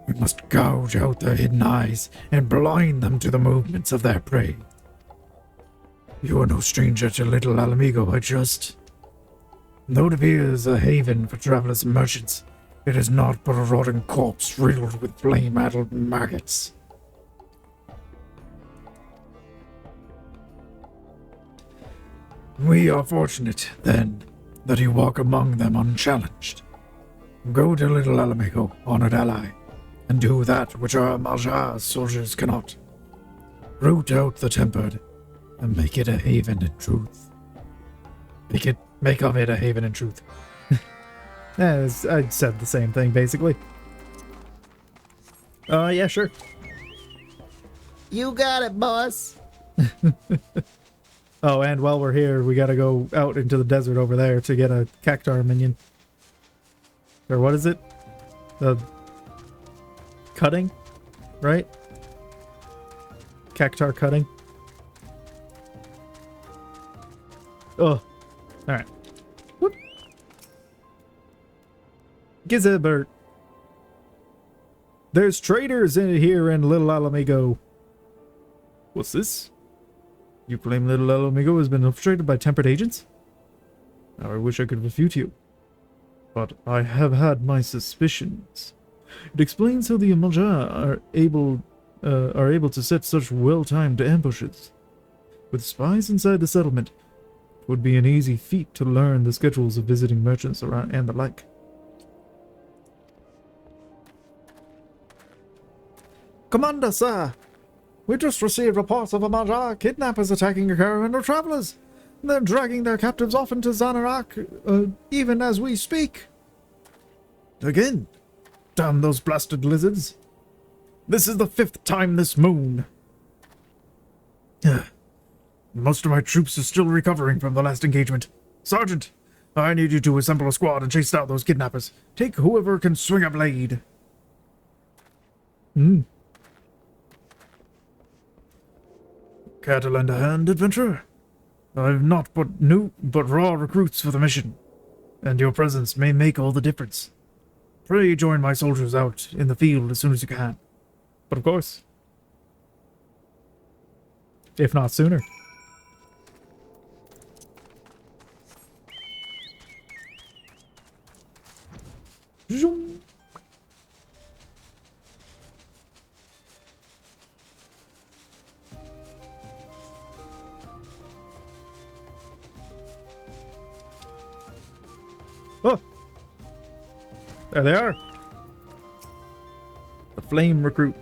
We must gouge out their hidden eyes and blind them to the movements of their prey. You are no stranger to Little Alamigo, I trust. Though it appears a haven for travelers and merchants, it is not but a rotting corpse riddled with flame-addled maggots. We are fortunate, then, that you walk among them unchallenged. Go to Little Alamigo, honored ally, and do that which our Malja soldiers cannot. Root out the tempered, and make it a haven in truth. Make of it a haven in truth. I said the same thing, basically. Yeah, sure. You got it, boss. Oh, and while we're here, we gotta go out into the desert over there to get a Cactar minion. Or what is it? The cutting? Right? Cactar cutting. Oh. Alright. Whoop. Gizabert. There's traitors in here in Little Alamigo. What's this? You claim Little Alamigo has been infiltrated by tempered agents? Now I wish I could refute you, but I have had my suspicions. It explains how the Amalja are able to set such well-timed ambushes. With spies inside the settlement, it would be an easy feat to learn the schedules of visiting merchants around and the like. Commander, sir! We just received reports of Amalja kidnappers attacking a caravan of travelers. They're dragging their captives off into Zanarak, even as we speak. Again? Damn those blasted lizards. This is the 5th time this moon. Most of my troops are still recovering from the last engagement. Sergeant, I need you to assemble a squad and chase down those kidnappers. Take whoever can swing a blade. Care to lend a hand, adventurer? I've not but raw recruits for the mission, and your presence may make all the difference. Pray join my soldiers out in the field as soon as you can. But of course. If not sooner. Zoom. Oh! There they are! The flame recruit.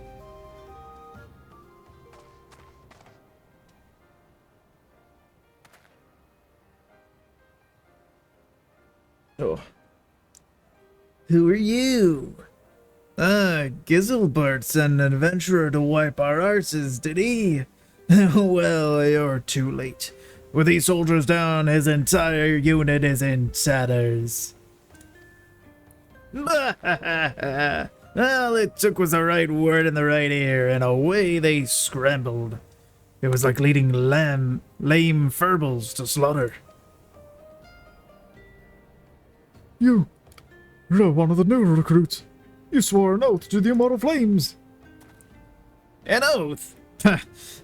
Oh. Who are you? Gizelbert sent an adventurer to wipe our arses, did he? Well, you're too late. With these soldiers down, his entire unit is in tatters. Well, it took was the right word in the right ear, and away they scrambled. It was like leading lame furbles to slaughter. You're one of the new recruits. You swore an oath to the immortal flames. An oath?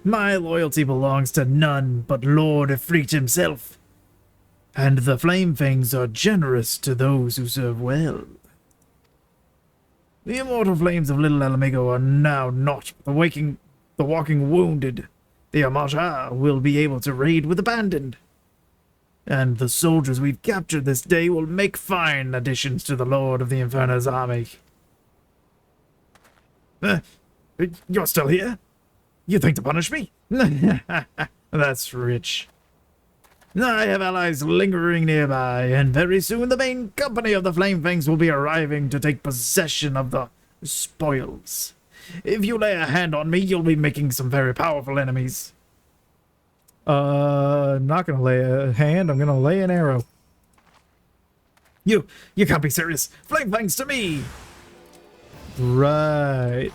My loyalty belongs to none but Lord Ifrit himself. And the Flame Fangs are generous to those who serve well. The immortal flames of Little Alamigo are now not the walking wounded. The Amaja will be able to raid with abandon. And the soldiers we've captured this day will make fine additions to the Lord of the Inferno's army. You're still here? You think to punish me? That's rich. I have allies lingering nearby, and very soon the main company of the Flame Fangs will be arriving to take possession of the spoils. If you lay a hand on me, you'll be making some very powerful enemies. I'm not gonna lay a hand, I'm gonna lay an arrow. You can't be serious. Flame Fangs to me! Right.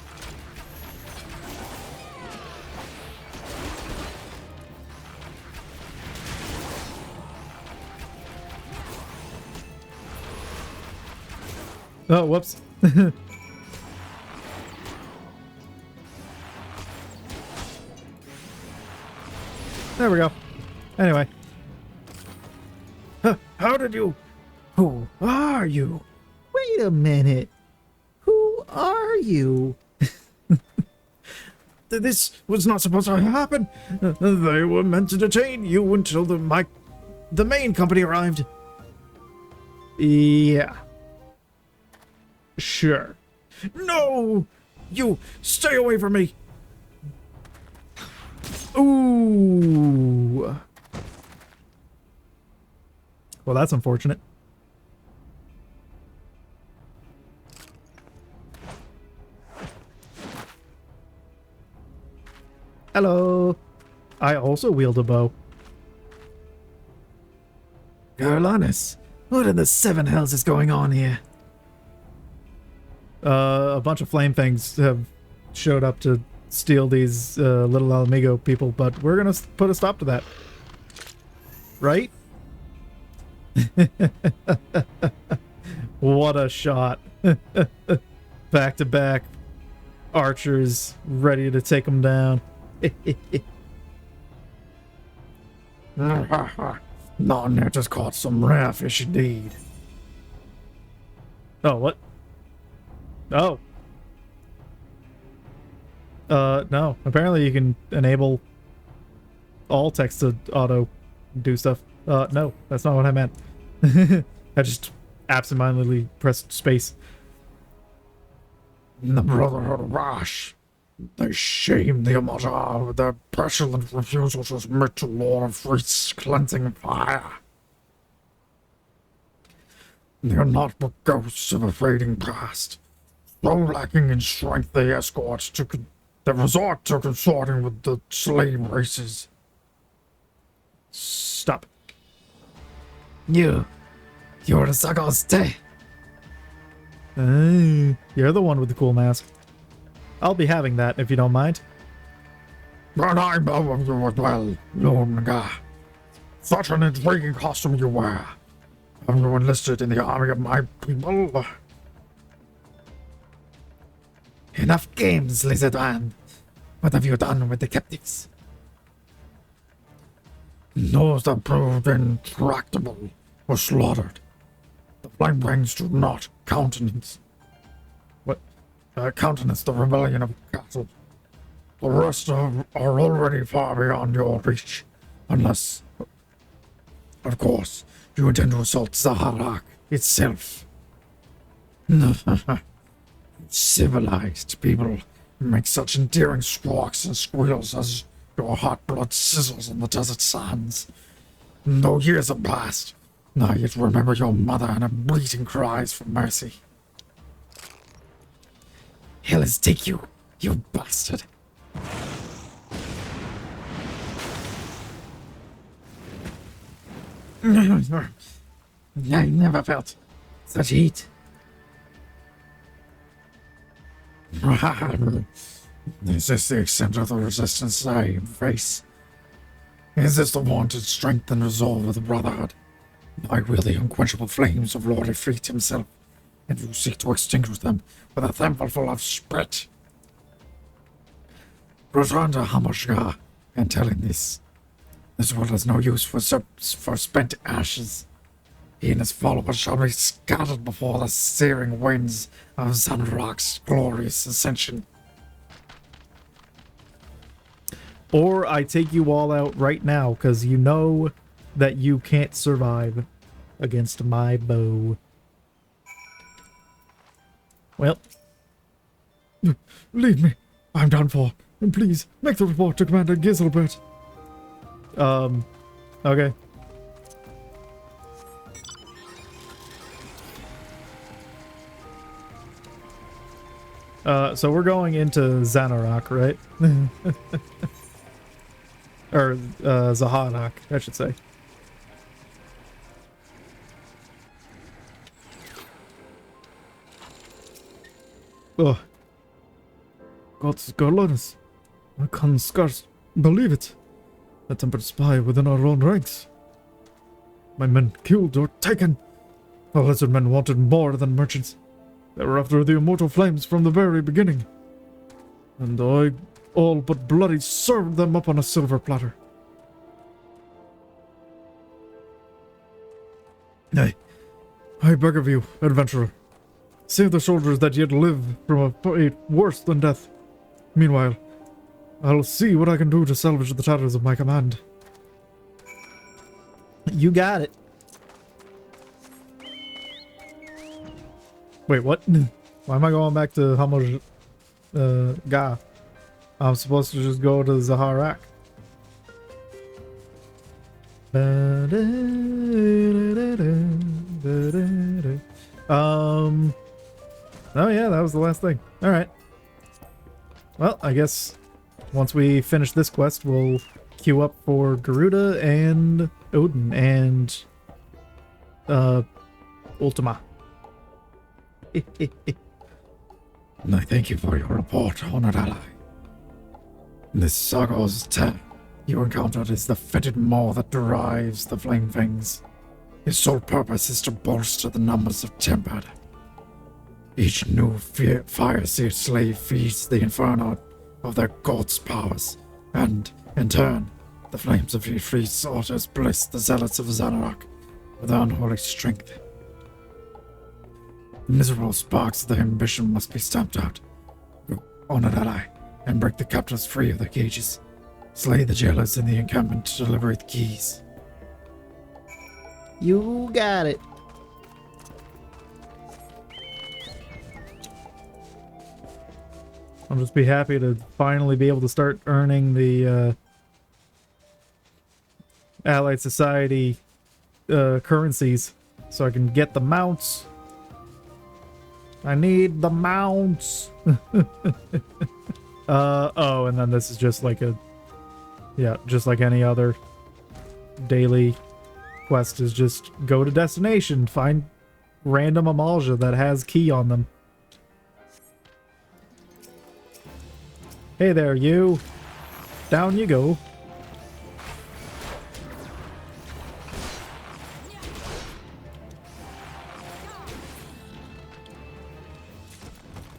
Oh, whoops. There we go. Anyway. How did you... Who are you? Wait a minute. Who are you? This was not supposed to happen. They were meant to detain you until the main company arrived. Yeah. Sure. No! You stay away from me! Ooh. Well, that's unfortunate. Hello. I also wield a bow. Garlanus, what in the seven hells is going on here? A bunch of flame things have showed up to steal these Little Alamigo people, but we're gonna put a stop to that. Right? What a shot. Back to back archers ready to take them down. None just caught some rare fish indeed. Oh, what? Oh. No. Apparently you can enable all text to auto do stuff. No, that's not what I meant. I just absentmindedly pressed space. The Brotherhood of Rash. They shame the Amaja with their pestilent refusal to submit to Lord of Freet's cleansing fire. They are not but ghosts of a fading past. So lacking in strength, they resort to consorting with the slave races. Stop. You're the Sagaste. You're the one with the cool mask. I'll be having that if you don't mind. But I know of you as well, Lord Naga. Such an intriguing costume you wear. Have you enlisted in the army of my people? Enough games, lizard man. What have you done with the captives? Those that proved intractable were slaughtered. The Flame Wings do not countenance the rebellion of cattle. The rest are already far beyond your reach, unless, of course, you intend to assault Zaharak itself. Civilized people make such endearing squawks and squeals as your hot blood sizzles in the desert sands. Though years have passed, I yet remember your mother and her bleating cries for mercy. Hell is take you, you bastard. I never felt such heat. Is this the extent of the resistance I face? Is this the wanted strength and resolve of the Brotherhood? I will the unquenchable flames of Lord Ifrit himself, and you seek to extinguish them with a thimbleful of spit. Return to Hamashgar and tell him this. This world has no use for spent ashes. He and his followers shall be scattered before the searing winds of Zanrak's glorious ascension. Or I take you all out right now, because you know that you can't survive against my bow. Well. Leave me. I'm done for. And please, make the report to Commander Giselbert. Okay. So we're going into Xanarak, right? Or, Zaharak, I should say. Ugh. God's goodness. I can scarce believe it. A tempered spy within our own ranks. My men killed or taken. The lizard men wanted more than merchants. They were after the immortal flames from the very beginning. And I all but bloody served them up on a silver platter. I beg of you, adventurer. Save the soldiers that yet live from a fate worse than death. Meanwhile, I'll see what I can do to salvage the tatters of my command. You got it. Wait, what? Why am I going back to Hamaj Ga? I'm supposed to just go to Zaharak. Oh yeah, that was the last thing. Alright. Well, I guess once we finish this quest, we'll queue up for Garuda and Odin and Ultima. I thank you for your report, honored ally. This Sargos tale you encountered is the fetid maw that derives the Flame Fangs. His sole purpose is to bolster the numbers of Tempered. Each new fire-seared slave feeds the inferno of their god's powers, and, in turn, the flames of Ifrit's altars bless the zealots of Xanarak with unholy strength. The miserable sparks of their ambition must be stamped out. Go, honored ally, and break the captives free of their cages. Slay the jailers in the encampment to deliver the keys. You got it. I'll just be happy to finally be able to start earning the Allied Society currencies so I can get the mounts. I need the mounts. Oh, and then this is just like just like any other daily quest, is just go to destination, find random Amalja that has key on them. Hey there, you. Down you go.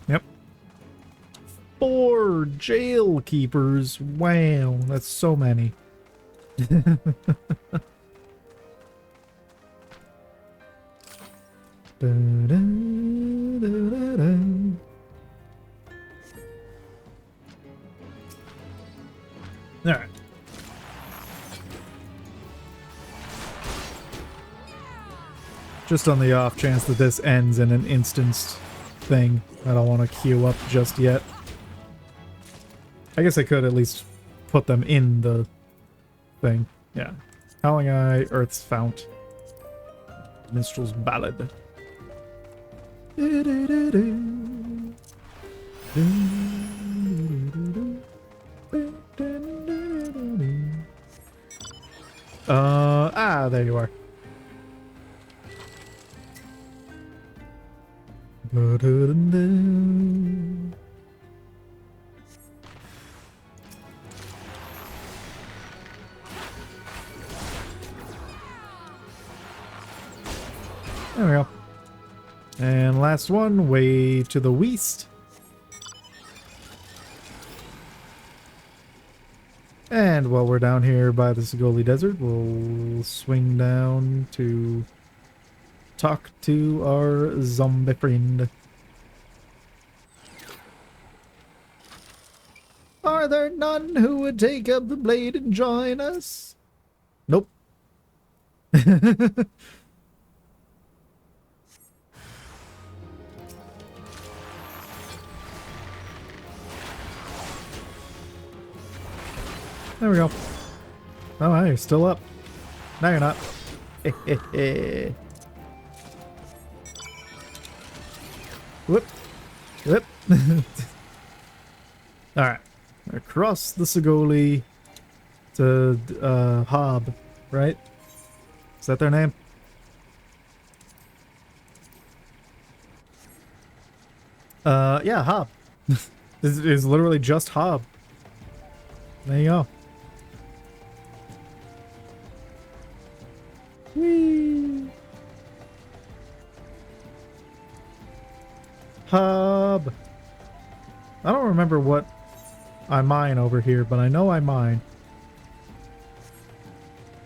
Yep. 4 jail keepers. Wow, that's so many. Alright. Just on the off chance that this ends in an instanced thing, I don't want to queue up just yet. I guess I could at least put them in the thing. Yeah. Howling Eye, Earth's Fount. Minstrel's Ballad. There you are. There we go. And last one, way to the west. And while we're down here by the Segoli Desert, we'll swing down to talk to our zombie friend. Are there none who would take up the blade and join us? Nope. There we go. Oh, hey, you're still up. No, you're not. Whoop. Whoop. Alright. Across the Segoli to Hob, right? Is that their name? Yeah, Hob. This is literally just Hob. There you go. Whee! Hub. I don't remember what I mine over here, but I know I mine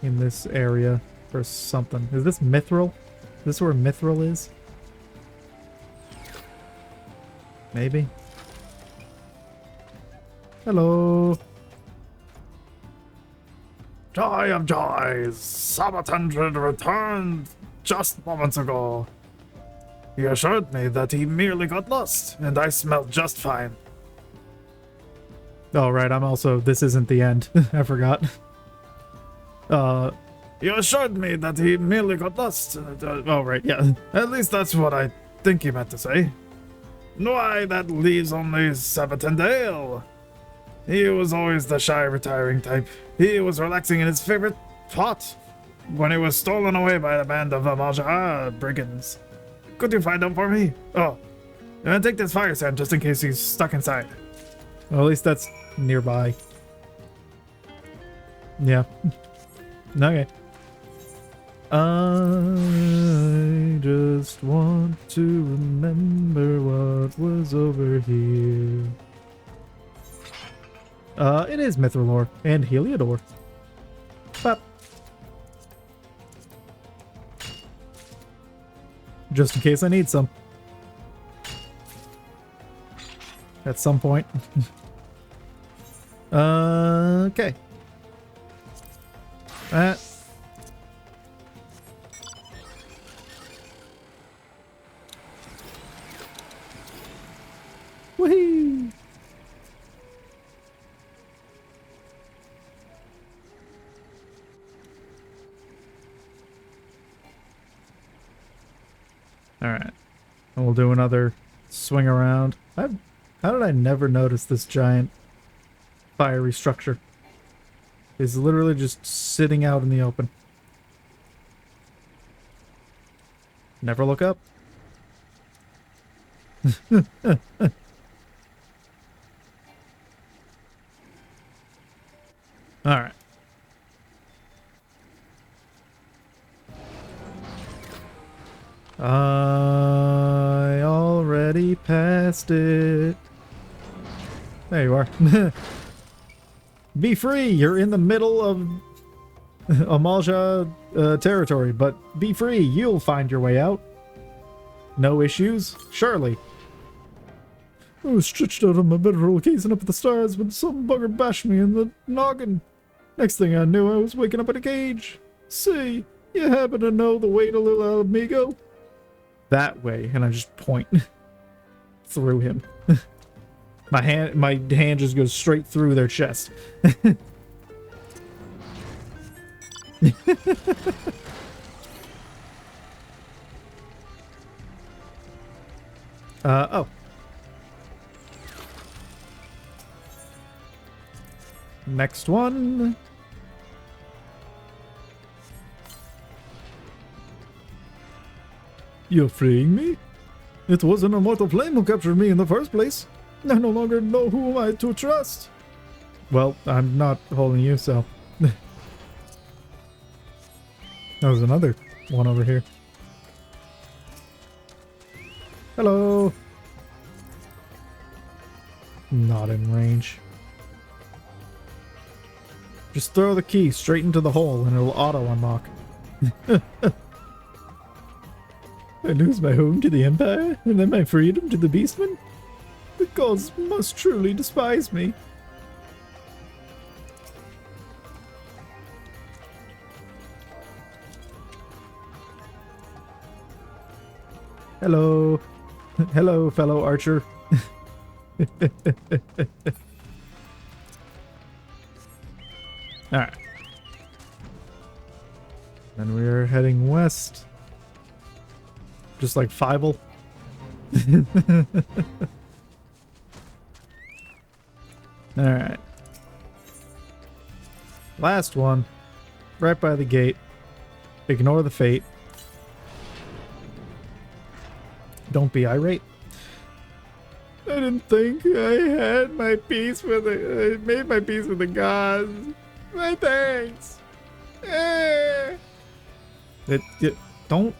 in this area for something. Is this Mithril? Is this where Mithril is? Maybe. Hello. Joy of joys! Sabaton returned just moments ago. He assured me that he merely got lost, and I smelled just fine. Oh, right, I'm also... This isn't the end. I forgot. He assured me that he merely got lost. Oh, right, yeah. At least that's what I think he meant to say. Why, that leaves only Sabaton Dale. He was always the shy, retiring type. He was relaxing in his favorite spot when he was stolen away by a band of Amaja brigands. Could you find him for me? Oh, and take this fire sand just in case he's stuck inside. Well, at least that's nearby. Yeah. Okay. I just want to remember what was over here. It is Mithril and Heliodor. But just in case I need some. At some point. Okay. Woohoo! Alright. And we'll do another swing around. How did I never notice this giant fiery structure? It's literally just sitting out in the open. Never look up. Alright. I already passed it. There you are. Be free! You're in the middle of Amalja territory, but be free. You'll find your way out. No issues? Surely. I was stretched out on my bedroll gazing up at the stars when some bugger bashed me in the noggin. Next thing I knew, I was waking up in a cage. Say, you happen to know the way to Little Amigo? That way, and I just point through him. My hand just goes straight through their chest. Oh. Next one. You're freeing me? It wasn't a mortal flame who captured me in the first place. I no longer know who am I to trust. Well, I'm not holding you, so... There's another one over here. Hello. Not in range. Just throw the key straight into the hole and it'll auto-unlock. I lose my home to the Empire, and then my freedom to the Beastmen? The gods must truly despise me. Hello. Hello, fellow archer. Alright. And we're heading west. Just like Fievel. Alright. Last one. Right by the gate. Ignore the fate. Don't be irate. I didn't think I had my peace with it. I made my peace with the gods. My thanks. Don't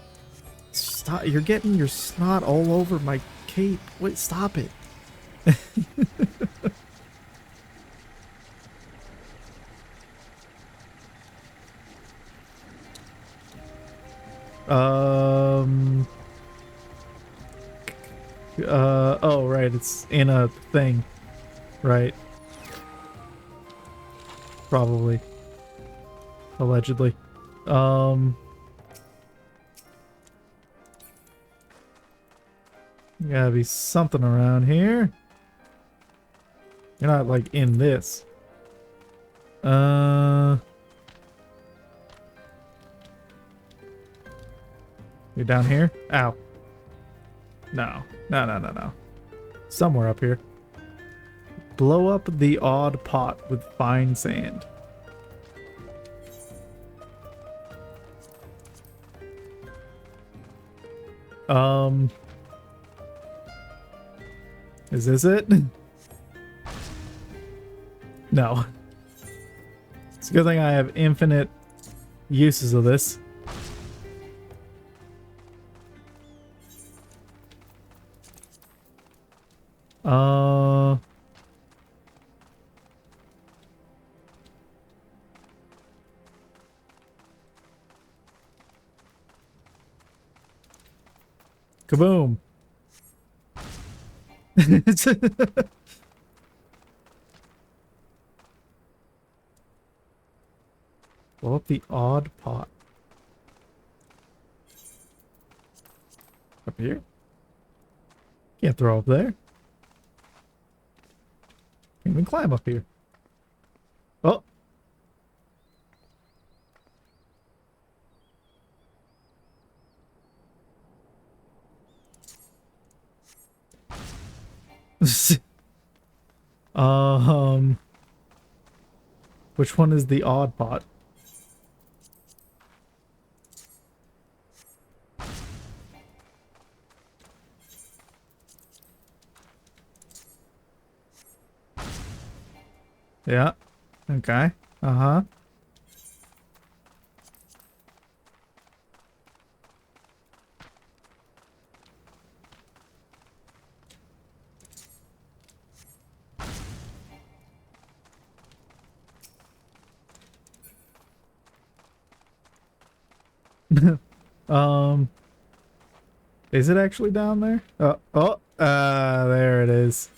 stop. You're getting your snot all over my cape. Wait, stop it. Oh, right, it's in a thing. Right. Probably. Allegedly. Gotta be something around here. You're not, like, in this. You're down here? Ow. No. No. Somewhere up here. Blow up the odd pot with fine sand. Is this it? No. It's a good thing I have infinite uses of this. Kaboom. Blow up the odd pot. Up here? Can't throw up there. Can't even climb up here. Oh. Which one is the odd pot? Yeah. Okay. Uh-huh. Is it actually down there? There it is.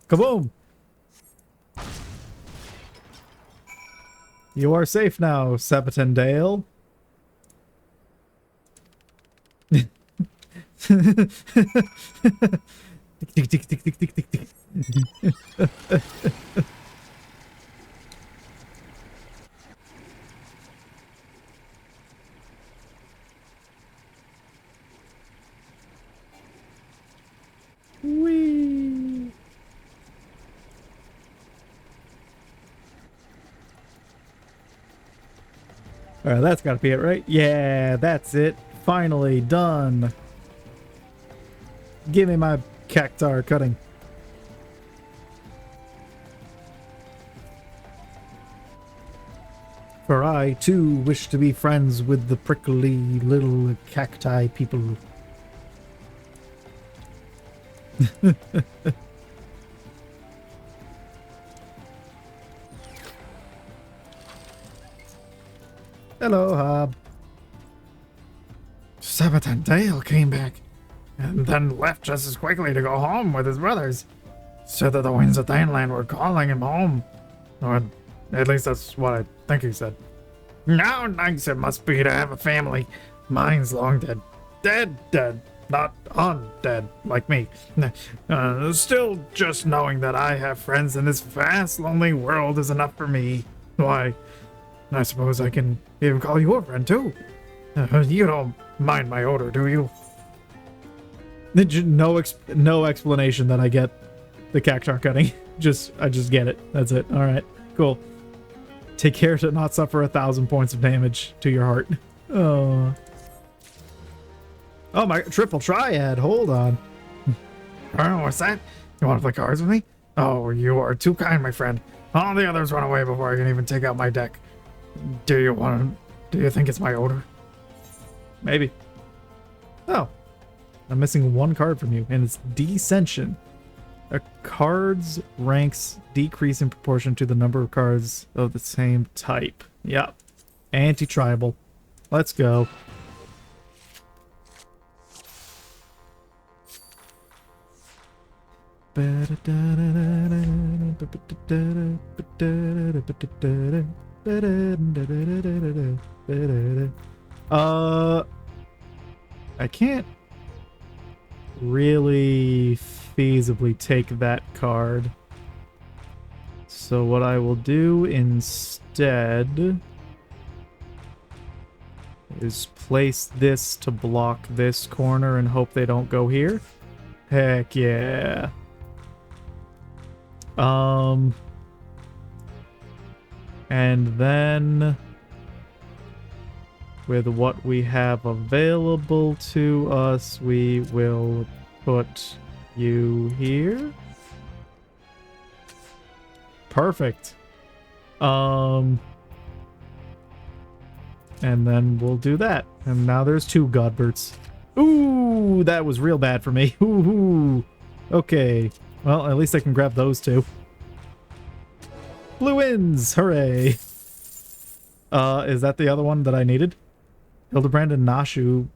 Kaboom! You are safe now, Sabatendale. Tick, tick, tick, tick, tick, tick, tick. Whee! Alright, that's gotta be it, right? Yeah, that's it. Finally done. Give me my cactar cutting. For I, too, wish to be friends with the prickly little cacti people. Hello, Hob. Sabatendale came back and then left just as quickly to go home with his brothers. Said that the winds of Daneland were calling him home. Or at least that's what I think he said. How nice it must be to have a family. Mine's long dead. Dead. Not undead, like me. Still, just knowing that I have friends in this vast, lonely world is enough for me. Why, I suppose I can even call you a friend, too. You don't mind my odor, do you? No explanation that I get the cactar cutting. I just get it. That's it. All right, cool. Take care to not suffer 1,000 points of damage to your heart. Oh my, triple triad. Hold on. Oh, what's that? You want to play cards with me? Oh, you are too kind, my friend. All the others run away before I can even take out my deck. Do you think it's my odor? Maybe. Oh. I'm missing one card from you, and it's Descension. A card's ranks decrease in proportion to the number of cards of the same type. Yep. Anti-tribal. Let's go. I can't really feasibly take that card. So what I will do instead is place this to block this corner and hope they don't go here. Heck yeah. And then with what we have available to us, we will put you here. Perfect. And then we'll do that. And now there's 2 Godberts. Ooh, that was real bad for me. Ooh. Okay. Well, at least I can grab those 2. Blue wins! Hooray! Is that the other one that I needed? Hildebrand and Nashu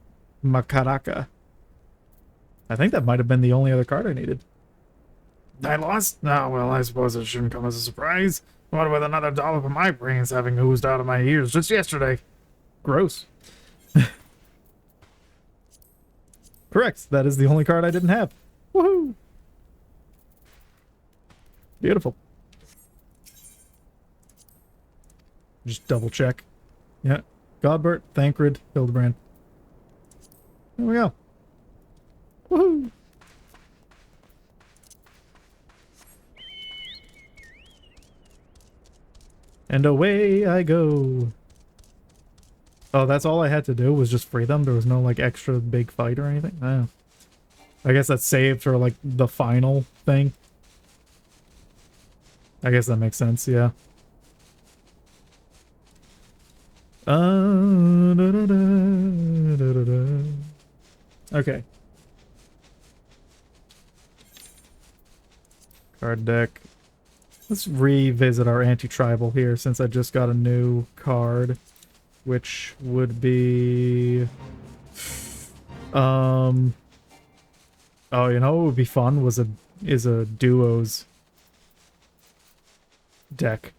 Makaraka. I think that might have been the only other card I needed. I lost? Oh, well, I suppose it shouldn't come as a surprise. What with another dollop of my brains having oozed out of my ears just yesterday. Gross. Correct. That is the only card I didn't have. Woohoo! Beautiful. Just double check. Yeah. Godbert, Thancred, Hildebrand. There we go. Woohoo! And away I go. Oh, that's all I had to do was just free them? There was no, like, extra big fight or anything? Oh. I guess that's saved for, like, the final thing. I guess that makes sense, yeah. Okay. Card deck. Let's revisit our anti-tribal here since I just got a new card, which would be oh, you know what would be fun was a duos deck,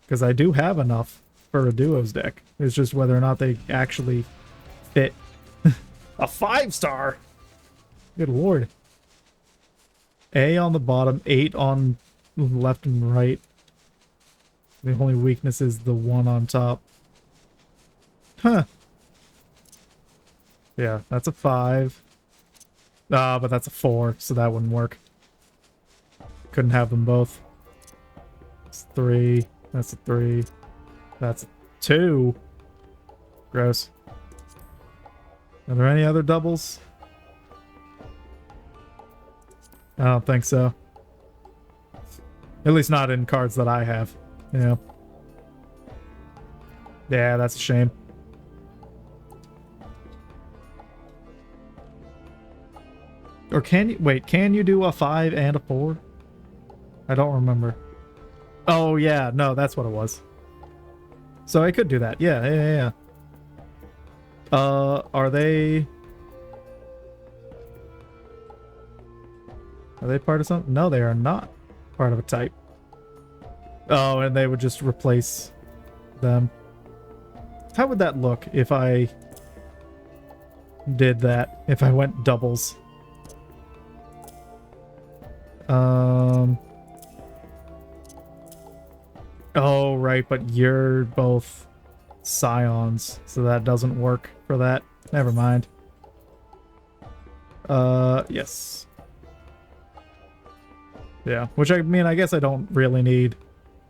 because I do have enough for a duos deck. It's just whether or not they actually fit. A 5-star. Good lord. A on the bottom, 8 on left and right. The only weakness is the 1 on top. Huh. Yeah, that's a 5. But that's a 4, so that wouldn't work. Couldn't have them both. It's 3. That's a 3. That's a 2. Gross. Are there any other doubles? I don't think so. At least not in cards that I have. Yeah. Yeah, that's a shame. Or can you... Wait, can you do a 5 and a 4? I don't remember. Oh, yeah. No, that's what it was. So I could do that. Yeah. Are they... Are they part of something? No, they are not part of a type. Oh, and they would just replace them. How would that look if I did that? If I went doubles? Oh, right, but you're both scions, so that doesn't work for that. Never mind. Yes. Yeah, which I mean, I guess I don't really need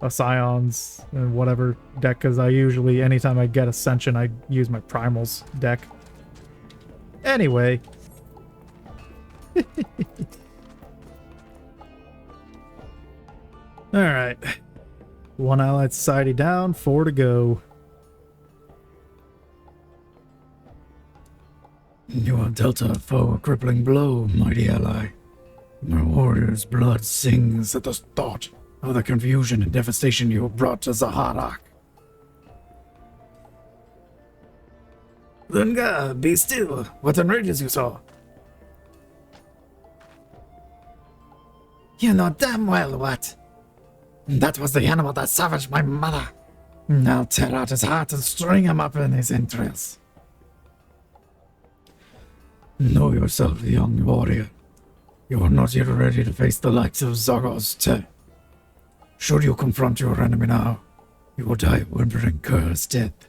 a Scions and whatever deck, because I usually, anytime I get Ascension, I use my Primals deck. Anyway. Alright. 1 Allied Society down, 4 to go. You have dealt a foe a crippling blow, mighty ally. My warrior's blood sings at the thought of the confusion and devastation you have brought to Zaharak. Lunga, be still. What enrages you so? You know damn well what. That was the animal that savaged my mother. I'll tear out his heart and string him up in his entrails. Know yourself, young warrior. You are not yet ready to face the likes of Zagos Te. Should you confront your enemy now, you will die a whimpering cursed death.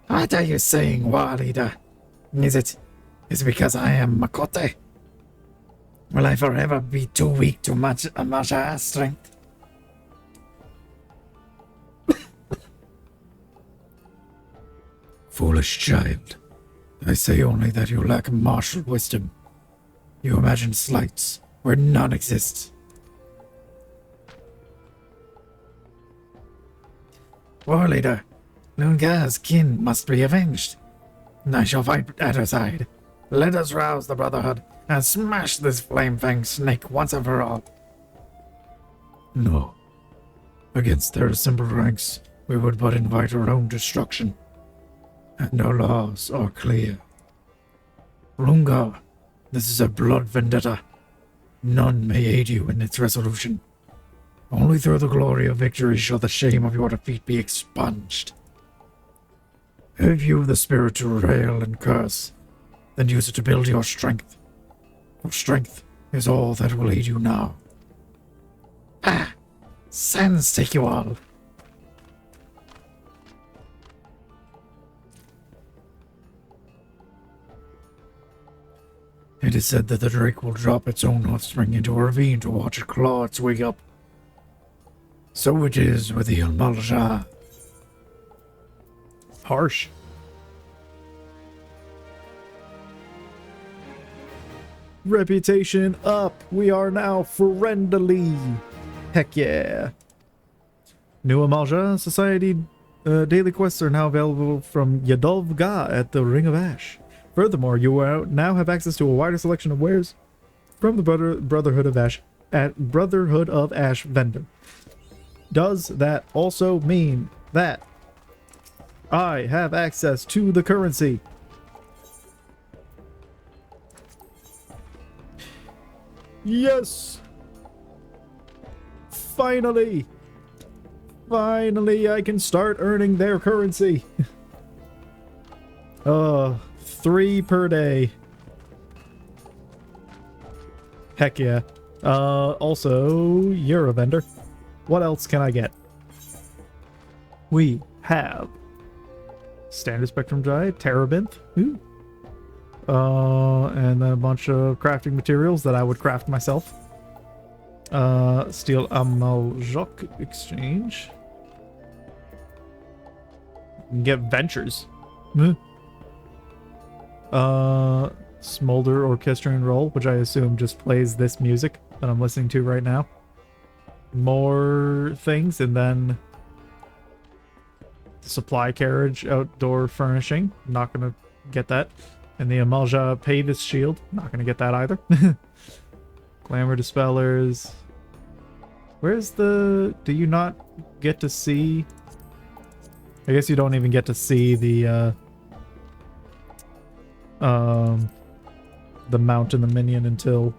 What are you saying, war leader? Is it because I am Makote? Will I forever be too weak to match our strength? Foolish child. I say only that you lack martial wisdom. You imagine slights where none exists. War leader, Lunga's kin must be avenged. I shall fight at her side. Let us rouse the Brotherhood and smash this flame-fanged snake once and for all. No. Against their assembled ranks, we would but invite our own destruction. And our laws are clear. Lunga, this is a blood vendetta. None may aid you in its resolution. Only through the glory of victory shall the shame of your defeat be expunged. Have you the spirit to rail and curse, then use it to build your strength. For strength is all that will aid you now. Ah, sands take you all. It is said that the drake will drop its own offspring into a ravine to watch it claw its way up. So it is with the Ilmalja. Harsh. Reputation up. We are now friendly. Heck yeah. New Amalja Society daily quests are now available from Yadolv at the Ring of Ash. Furthermore, you now have access to a wider selection of wares from the Brotherhood of Ash at Brotherhood of Ash vendor. Does that also mean that I have access to the currency? Yes! Finally! Finally, I can start earning their currency. 3 per day. Heck yeah. Also, you're a vendor. What else can I get? We have Standard Spectrum Dry, Terabinth. Ooh. And then a bunch of crafting materials that I would craft myself. Steel Amaljok Exchange. You can get ventures. Smolder Orchestrion Roll, which I assume just plays this music that I'm listening to right now. More things, and then supply carriage, outdoor furnishing. Not gonna get that. And the Amalja Pavis Shield. Not gonna get that either. Glamour Dispellers. Where's the... Do you not get to see... I guess you don't even get to see the mount and the minion until...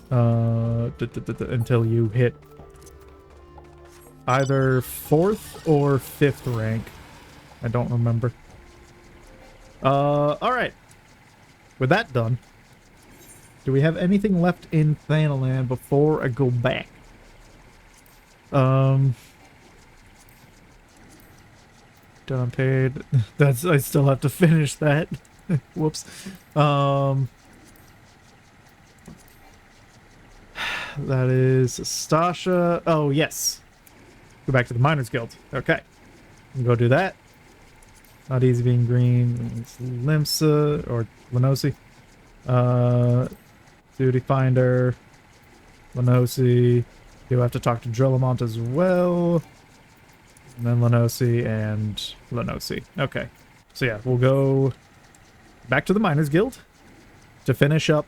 until you hit either 4th or 5th rank. I don't remember. Alright. With that done, do we have anything left in Thanalan before I go back? Done paid. That's... I still have to finish that. Whoops. That is Stasha. Oh, yes. Go back to the Miners Guild. Okay. Go do that. Not easy being green. It's Limsa or Lenosi. Duty Finder. Lenosi. You have to talk to Drillamont as well. And then Lenosi and Lenosi. Okay. So yeah, we'll go back to the Miners Guild to finish up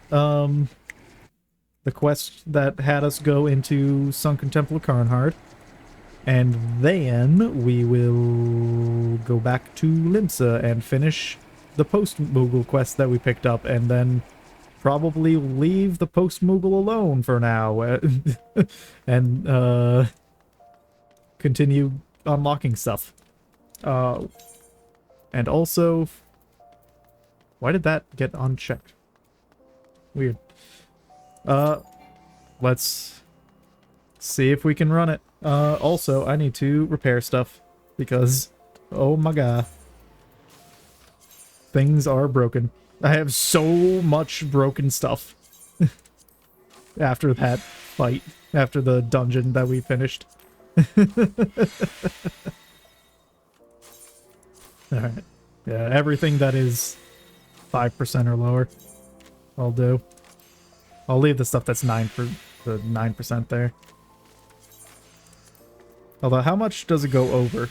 the quest that had us go into Sunken Temple of Karnhard. And then we will go back to Limsa and finish the post-Moogle quest that we picked up, and then probably leave the post-Moogle alone for now. And continue unlocking stuff. And also... Why did that get unchecked? Weird. Let's see if we can run it. Also, I need to repair stuff because, oh my god, things are broken. I have so much broken stuff after that fight, after the dungeon that we finished. Alright. Yeah, everything that is 5% or lower, I'll do. I'll leave the stuff that's 9% there. Although, how much does it go over?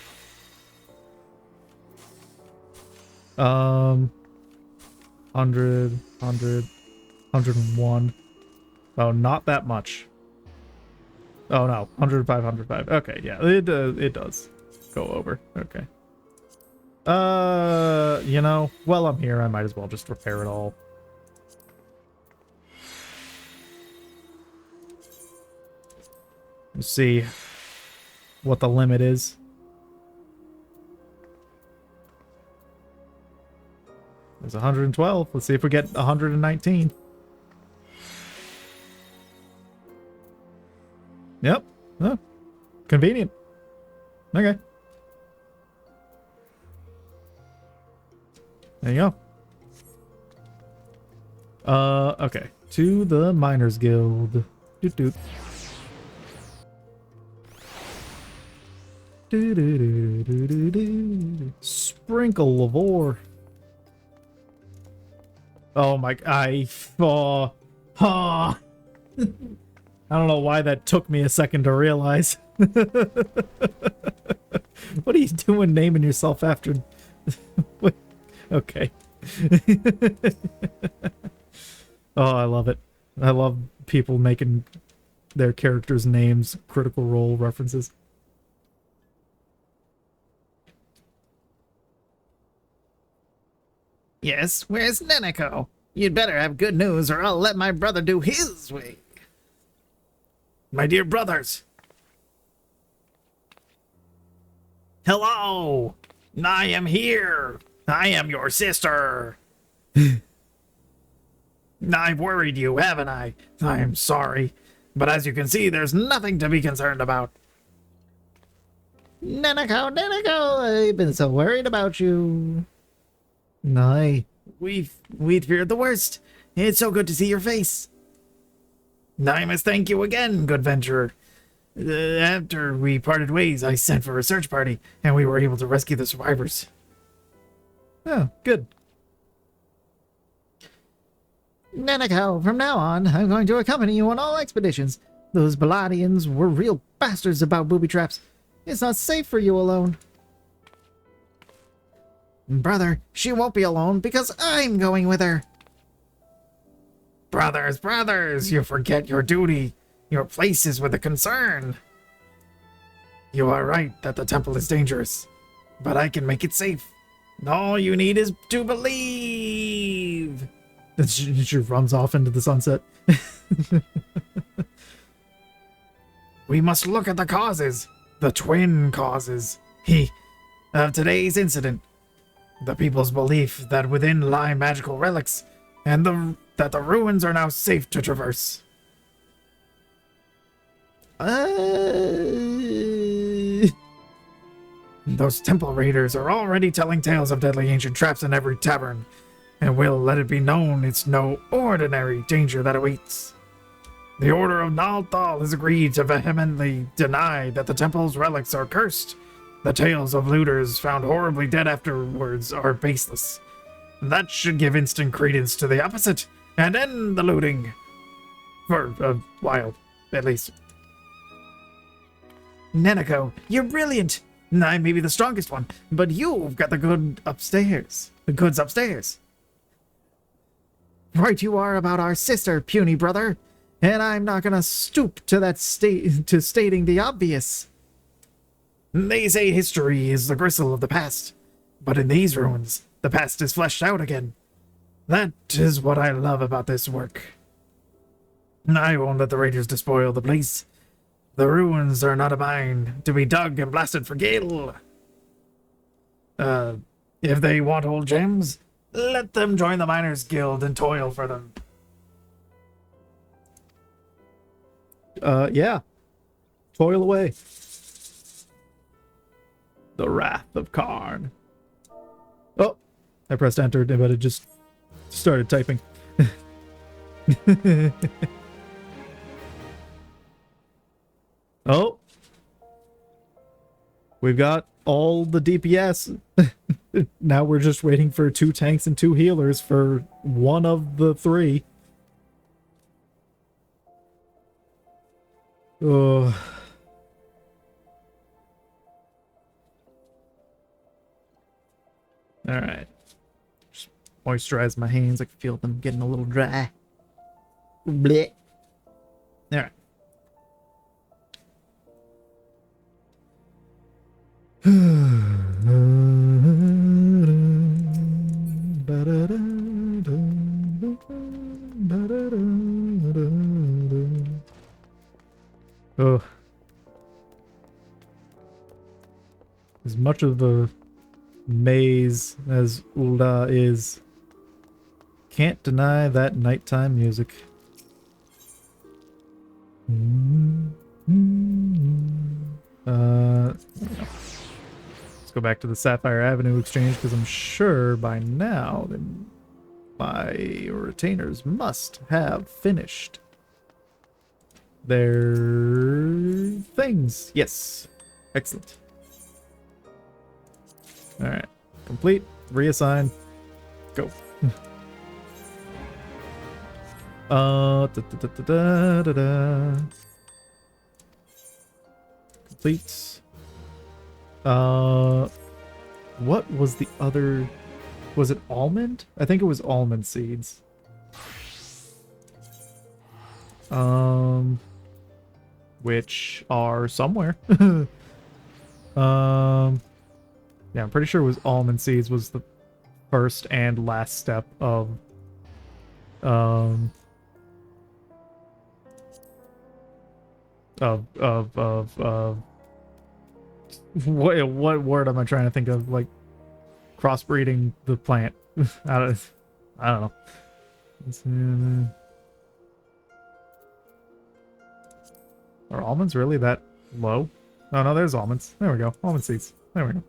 100, 101. Oh, not that much. Oh no, 105, 105. Okay, yeah, it does go over. Okay. You know, while I'm here, I might as well just repair it all. Let's see what the limit is. There's 112. Let's see if we get 119. Yep. Oh, convenient. Okay. There you go. Okay. To the Miners Guild. Doot doot. Sprinkle of ore. Oh my... I don't know why that took me a second to realize. What are you doing naming yourself after? What? Okay. Oh, I love it. I love people making their characters' names Critical Role references. Yes, where's Neneko? You'd better have good news or I'll let my brother do his way. My dear brothers. Hello. I am here. I am your sister. I've worried you, haven't I? I am sorry. But as you can see, there's nothing to be concerned about. Neneko, I've been so worried about you. Nay. We'd feared the worst. It's so good to see your face. I must thank you again, good venturer. After we parted ways, I sent for a search party, and we were able to rescue the survivors. Oh, good. Neneko, from now on, I'm going to accompany you on all expeditions. Those Balladians were real bastards about booby traps. It's not safe for you alone. Brother, she won't be alone because I'm going with her. Brothers, you forget your duty. Your place is with the concern. You are right that the temple is dangerous, but I can make it safe. All you need is to believe. She runs off into the sunset. We must look at the causes, the twin causes, of today's incident. The people's belief that within lie magical relics, and that the ruins are now safe to traverse. Those temple raiders are already telling tales of deadly ancient traps in every tavern, and we'll let it be known it's no ordinary danger that awaits. The Order of Nalthal has agreed to vehemently deny that the temple's relics are cursed. The tales of looters found horribly dead afterwards are baseless. That should give instant credence to the opposite, and end the looting. For a while, at least. Neneko, you're brilliant! I may be the strongest one, but you've got the goods upstairs. Right you are about our sister, puny brother. And I'm not gonna stoop to that stating the obvious. They say history is the gristle of the past, but in these ruins, the past is fleshed out again. That is what I love about this work. I won't let the raiders despoil the place. The ruins are not a mine to be dug and blasted for gil. If they want old gems, let them join the Miners' Guild and toil for them. Yeah. Toil away. The Wrath of Karn. Oh, I pressed enter, but it just started typing. Oh. We've got all the DPS. Now we're just waiting for 2 tanks and 2 healers for one of the 3. Oh. Alright. Just moisturize my hands. I can feel them getting a little dry. Blech. Alright. Oh. As much of the maze as Ulda is, can't deny that nighttime music. Let's go back to the Sapphire Avenue exchange because I'm sure by now that my retainers must have finished their things. Yes. Excellent. Alright. Complete. Reassign. Go. Da, da, da, da, da. Complete. What was the other? Was it almond? I think it was almond seeds. Which are somewhere. Yeah, I'm pretty sure it was almond seeds was the first and last step of what word am I trying to think of? Like crossbreeding the plant. I don't know. Are almonds really that low? Oh no, there's almonds. There we go. Almond seeds. There we go.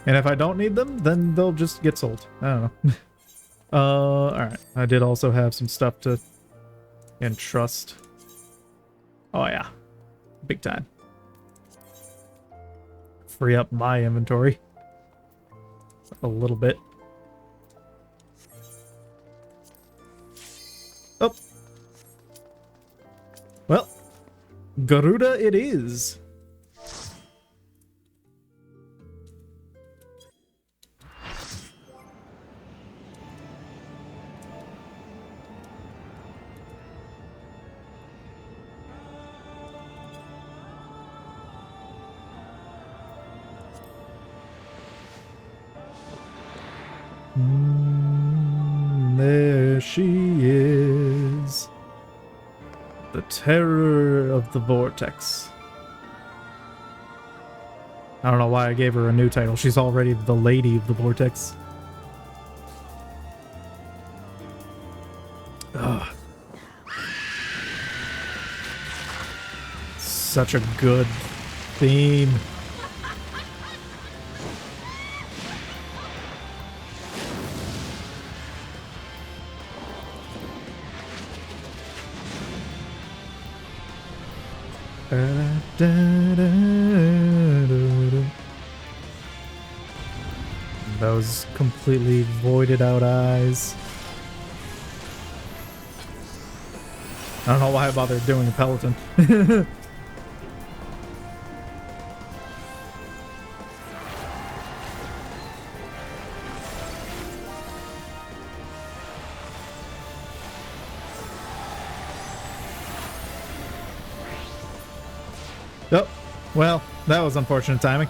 And if I don't need them, then they'll just get sold. I don't know. Alright. I did also have some stuff to entrust. Oh yeah. Big time. Free up my inventory a little bit. Oh. Well, Garuda it is. There she is. The terror of the vortex. I don't know why I gave her a new title. She's already the lady of the vortex. Ugh. Such a good theme. Those completely voided out eyes. I don't know why I bothered doing a Peloton. Oh, well, that was unfortunate timing.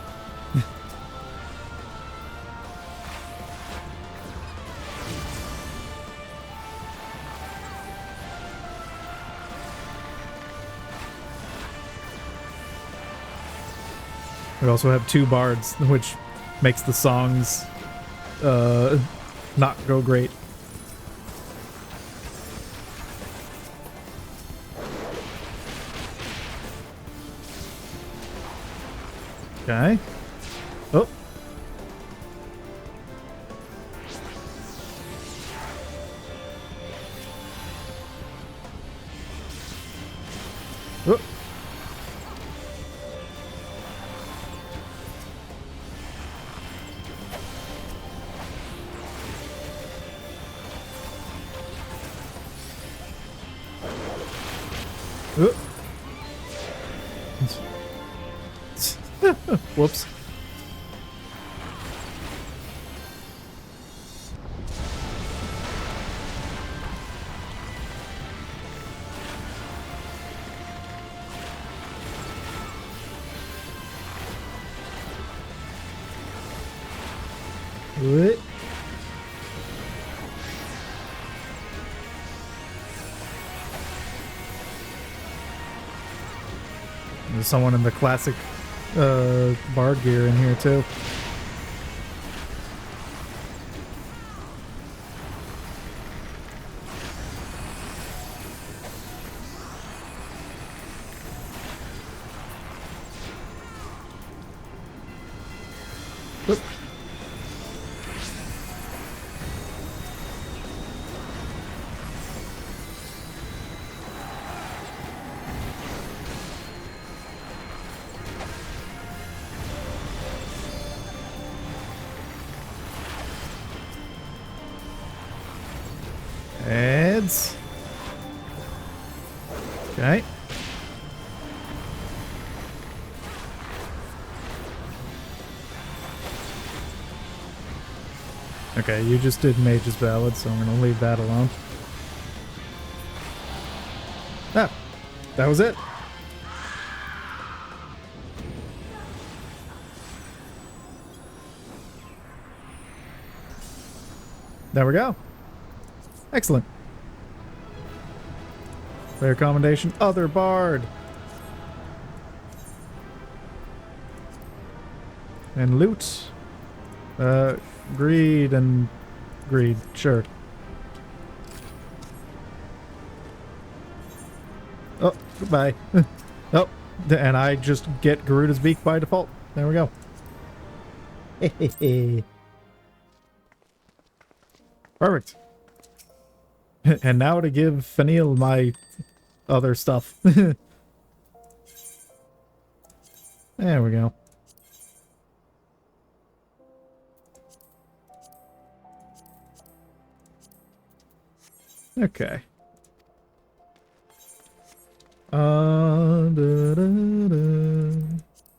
We also have two bards, which makes the songs not go great. Okay. Oh. Oh. Oh. Whoops. What? There's someone in the classic bard gear in here too. Oop. Okay. Okay, you just did Mage's Ballad, so I'm gonna leave that alone. Ah, that was it. There we go. Excellent. Rare commendation, other bard. And loot. Greed and greed, sure. Oh, goodbye. Oh, and I just get Garuda's Beak by default. There we go. Perfect. And now to give Fanil my other stuff. There we go. Okay. There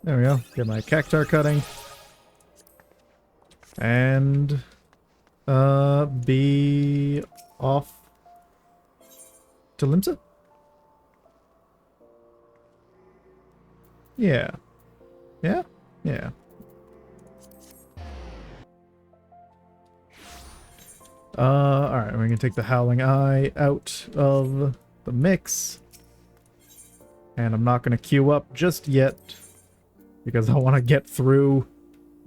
we go. Get my cactar cutting. And be off to Limsa? Yeah. Yeah? Yeah. Alright, we can take the Howling Eye out of the mix. And I'm not going to queue up just yet, because I want to get through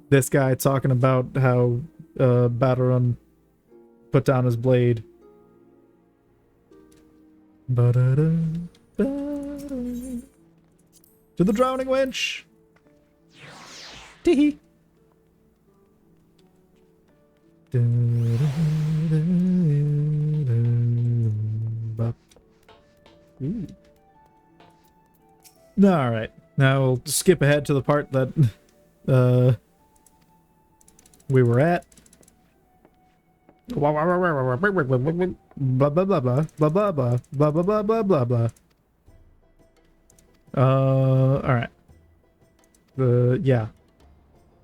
this guy talking about how Batarun put down his blade. To the drowning wench! Teehee! Alright, now we'll skip ahead to the part that we were at. Blah blah blah blah blah blah blah blah blah blah blah blah blah. Alright. Yeah.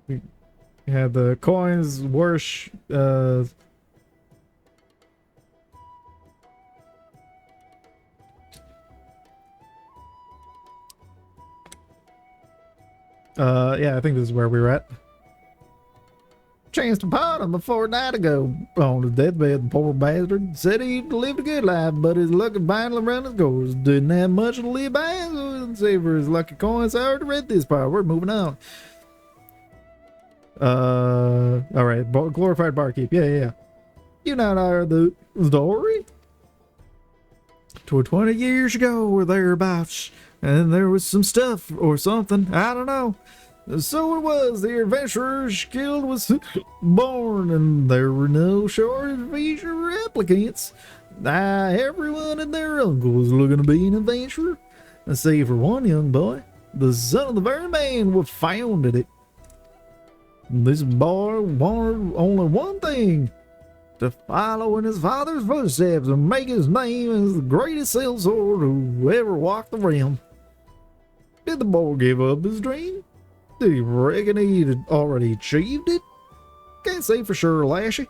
We had the coins, Worsh, yeah, I think this is where we were at. Chanced upon him a fortnight ago on his deathbed. The poor bastard said he lived a good life, but his lucky finally ran his course. Didn't have much to live by, so save for his lucky coins. I already read this part. We're moving on. Alright, glorified barkeep. Yeah. You know the story? 20 years ago or thereabouts, and there was some stuff or something. I don't know. So it was, the adventurer's guild was born, and there were no shortage of eager replicants. Everyone and their uncle was looking to be an adventurer, save for one young boy, the son of the very man who founded it. This boy wanted only one thing: to follow in his father's footsteps and make his name as the greatest sellsword who ever walked the realm. Did the boy give up his dream? Did he reckon he'd already achieved it? Can't say for sure, Lashy.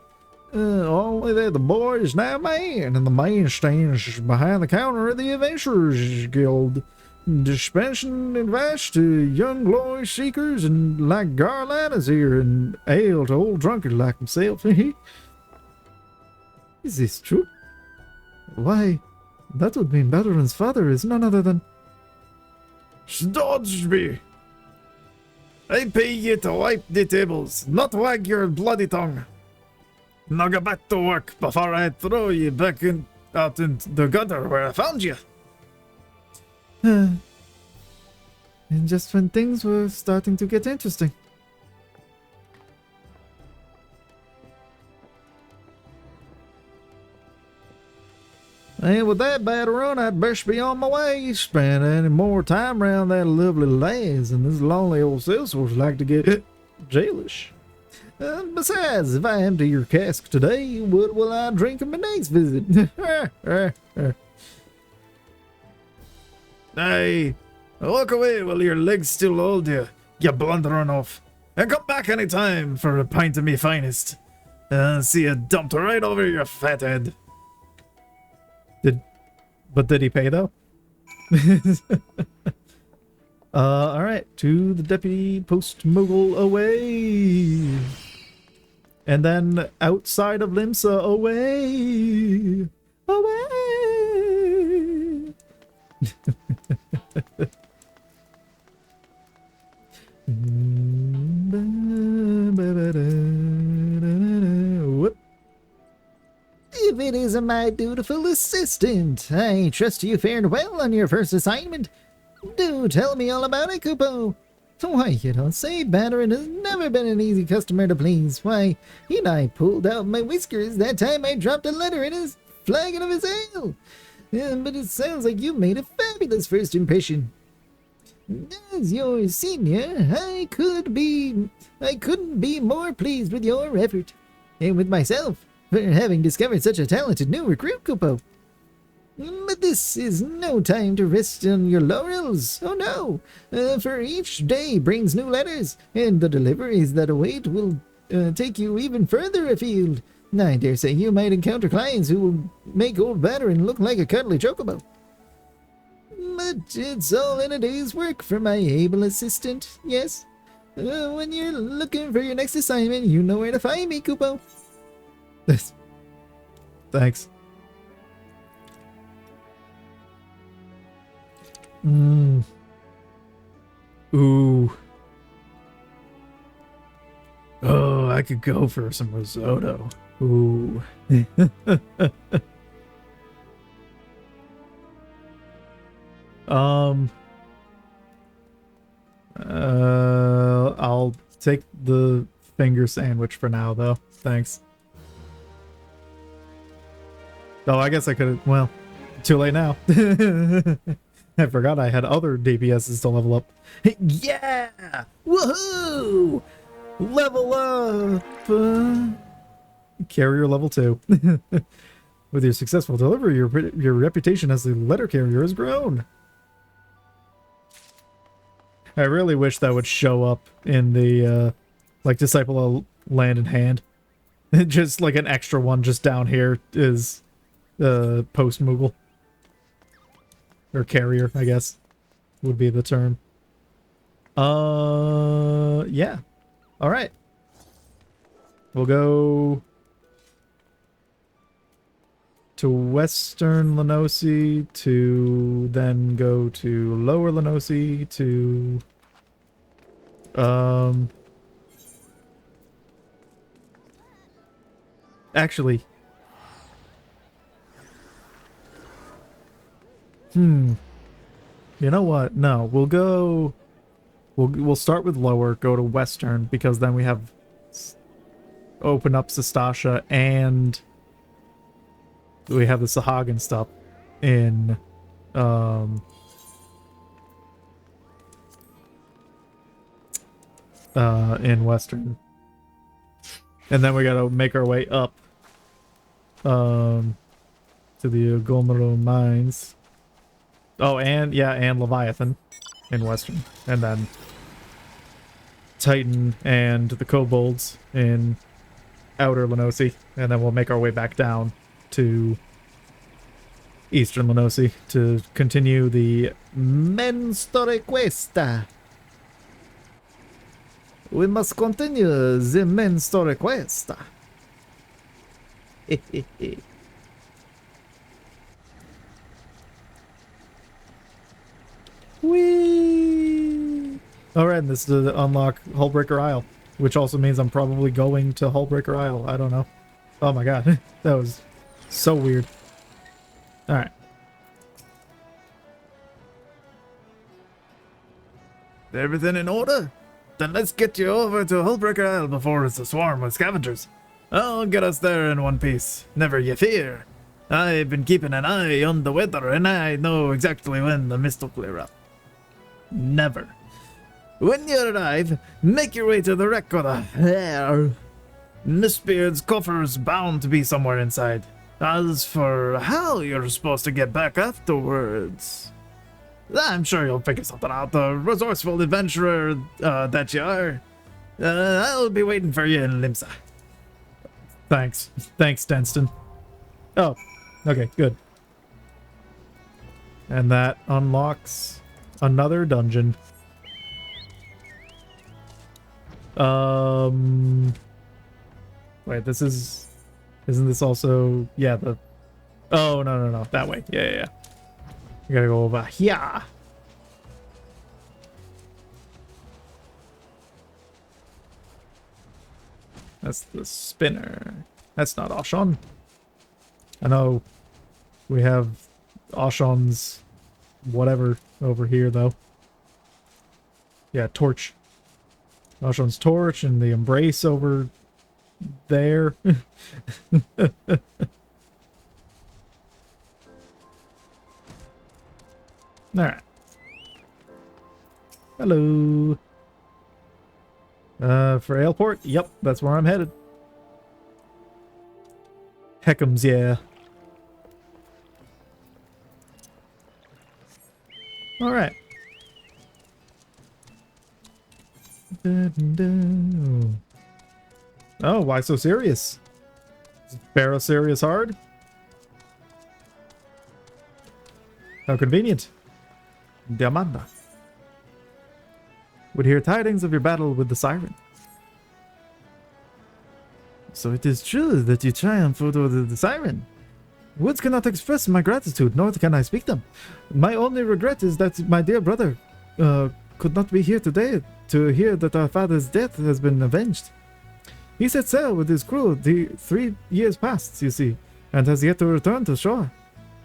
Only that the boy is now a man, and the man stands behind the counter at the Adventurers Guild, dispensing advice to young glory seekers and like Garlanda's here, and ale to old drunkards like himself. Is this true? Why, that would mean Batarun's father is none other than... Dodgeby! I pay you to wipe the tables, not wag your bloody tongue. Now get back to work before I throw you back out into the gutter where I found you. And just when things were starting to get interesting. And with that Batarun, I'd best be on my way. Spend any more time around that lovely lass, and this lonely old sellsword's like to get jailish. Besides, if I empty your cask today, what will I drink on my next visit? Aye, walk away while your legs still hold you, you blundering off. And come back any time for a pint of me finest. See you dumped right over your fat head. Did he pay though? All right, to the deputy post mogul away, and then outside of Limsa away, away. Whoop. If it isn't my dutiful assistant, I trust you fared well on your first assignment. Do tell me all about it, Kupo. Why, you don't say Bannerin has never been an easy customer to please. Why, he and I pulled out my whiskers that time I dropped a letter in his flagon of his ale. But it sounds like you made a fabulous first impression. As your senior, I couldn't be more pleased with your effort, and with myself, for having discovered such a talented new recruit, Kupo. But this is no time to rest on your laurels. Oh no, for each day brings new letters, and the deliveries that await will take you even further afield. I dare say you might encounter clients who will make old Bannerin look like a cuddly chocobo. But it's all in a day's work for my able assistant, yes? When you're looking for your next assignment, you know where to find me, Kupo. Thanks. Ooh. Oh, I could go for some risotto. Ooh. I'll take the finger sandwich for now, though. Thanks. Oh, I guess I could have. Well, too late now. I forgot I had other DPSs to level up. Yeah! Woohoo! Level up! Carrier level 2. With your successful delivery, your reputation as a letter carrier has grown. I really wish that would show up in the, like, Disciple of Land in Hand. Just like an extra one just down here is post-Moogle. Or carrier, I guess, would be the term. Yeah. Alright. We'll go to Western Lenosi, to then go to Lower Lenosi, to actually, you know what? No, we'll start with Lower, go to Western, because then we have open up Sastasha, and we have the Sahagin stuff in Western. And then we gotta make our way up to the Gomero Mines. Oh, and yeah, and Leviathan in Western. And then Titan and the Kobolds in Outer Lenosi. And then we'll make our way back down to Eastern Lenosi to continue the Menstore Questa. We must continue the Menstore Questa. Whee! Alright, and this is to unlock Hullbreaker Isle, which also means I'm probably going to Hullbreaker Isle. I don't know. Oh my god, that was so weird. Alright. Everything in order? Then let's get you over to Hullbreaker Isle before it's a swarm with scavengers. I'll get us there in one piece. Never you fear. I've been keeping an eye on the weather, and I know exactly when the mist will clear up. Never. When you arrive, make your way to the wreck of the Mistbeard's coffer's bound to be somewhere inside. As for how you're supposed to get back afterwards... I'm sure you'll figure something out, the resourceful adventurer that you are. I'll be waiting for you in Limsa. Thanks. Thanks, Denston. Oh, okay, good. And that unlocks another dungeon. Wait, this is... Isn't this also... Yeah, the... Oh, no. That way. Yeah. We gotta go over here. That's the spinner. That's not Oshon. I know we have Oshon's whatever over here, though. Yeah, torch. Oshon's torch and the embrace over there. Alright. Hello. For Ailport? Yep, that's where I'm headed. Heckums, yeah. Alright. Oh, why so serious? Is Barrow serious hard? How convenient. Diamanda. Would hear tidings of your battle with the siren. So it is true that you triumphed over the siren. Words cannot express my gratitude, nor can I speak them. My only regret is that my dear brother could not be here today to hear that our father's death has been avenged. He set sail with his crew 3 years past, you see, and has yet to return to shore.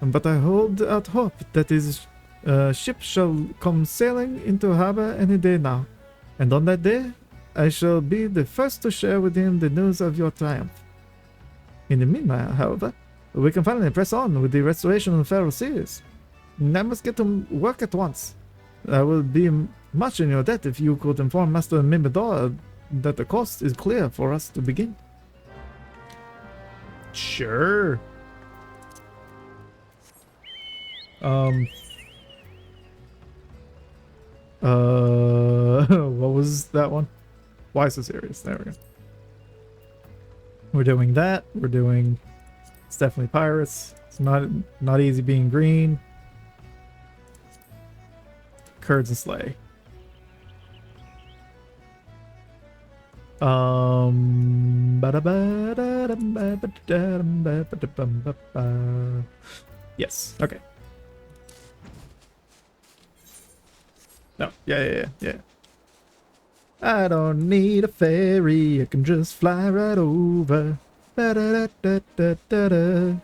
But I hold out hope that his ship shall come sailing into harbor any day now, and on that day I shall be the first to share with him the news of your triumph. In the meanwhile, however, we can finally press on with the restoration of Pharaoh Sirius. I must get to work at once. I will be much in your debt if you could inform Master Mimidor that the coast is clear for us to begin. Sure. What was that one? Why so serious? There we go. We're doing that. We're doing... It's definitely pirates. It's not easy being green. Curds and Slay. Yes. Okay. No. Yeah. I don't need a ferry. I can just fly right over. Ba-da-da-da-da-da-da.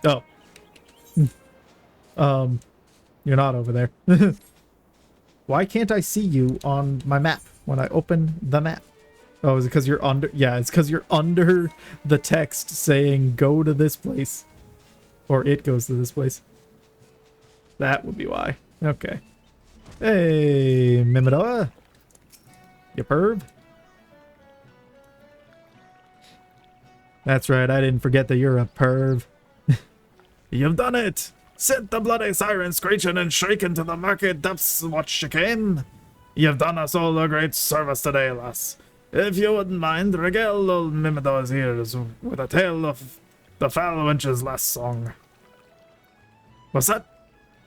Oh. You're not over there. Why can't I see you on my map when I open the map? Oh, is it because you're under? Yeah, it's because you're under the text saying go to this place. Or it goes to this place. That would be why. Okay. Hey, Mimidoa. You perv? That's right, I didn't forget that you're a perv. You've done it! Sent the bloody siren screeching and shrieking to the market depths what you came. You've done us all a great service today, lass. If you wouldn't mind, regale old Mimido's ears with a tale of the foul wench's last song. What's that?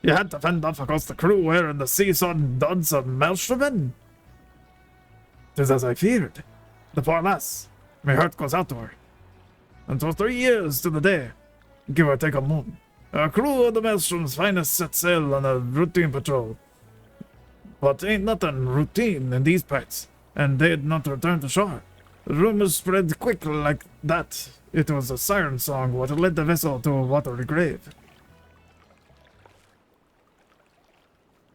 You had to fend off across the crew wearing the seesaw duds of Maelstrommen? 'Tis as I feared. The poor lass. My heart goes out to her. And for 3 years to the day, give or take a moon, a crew of the Maelstrom's finest set sail on a routine patrol. But ain't nothing routine in these parts, and they'd not return to shore. Rumors spread quick like that. It was a siren song what led the vessel to a watery grave.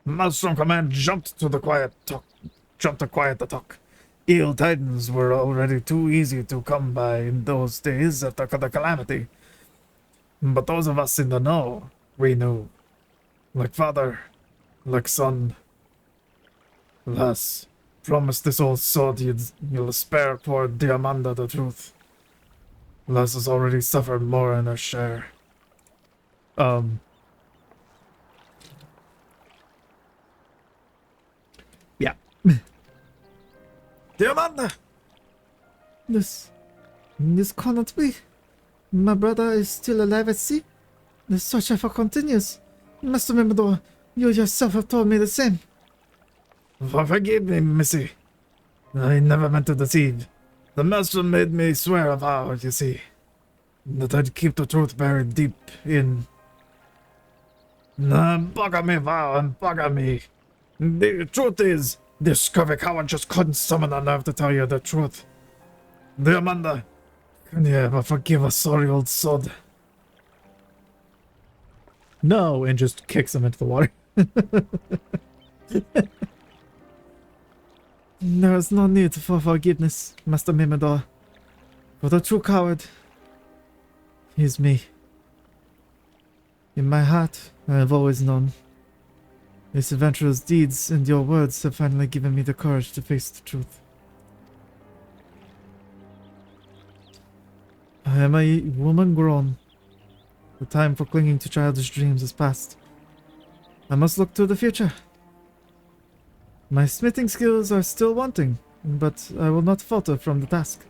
Maelstrom Command jumped to quiet the talk. Ill tidings were already too easy to come by in those days after the calamity. But those of us in the know, we knew. Like father, like son. Lass, promise this old sod you'll spare poor Diamanda the truth. Lass has already suffered more in her share. Diamanda! This cannot be. My brother is still alive at sea. The search effort continues. Master Mimador, you yourself have told me the same. Forgive me, Missy. I never meant to deceive. The master made me swear a vow, you see, that I'd keep the truth buried deep in. Bugger me, vow, and bugger me. The truth is, this scurvy coward just couldn't summon the nerve to tell you the truth. Diamanda, can you ever forgive a sorry old sod? No, and just kicks him into the water. There is no need for forgiveness, Master Mimador. For the true coward is me. In my heart, I have always known. This adventurer's deeds and your words have finally given me the courage to face the truth. I am a woman grown. The time for clinging to childish dreams is past. I must look to the future. My smithing skills are still wanting, but I will not falter from the task.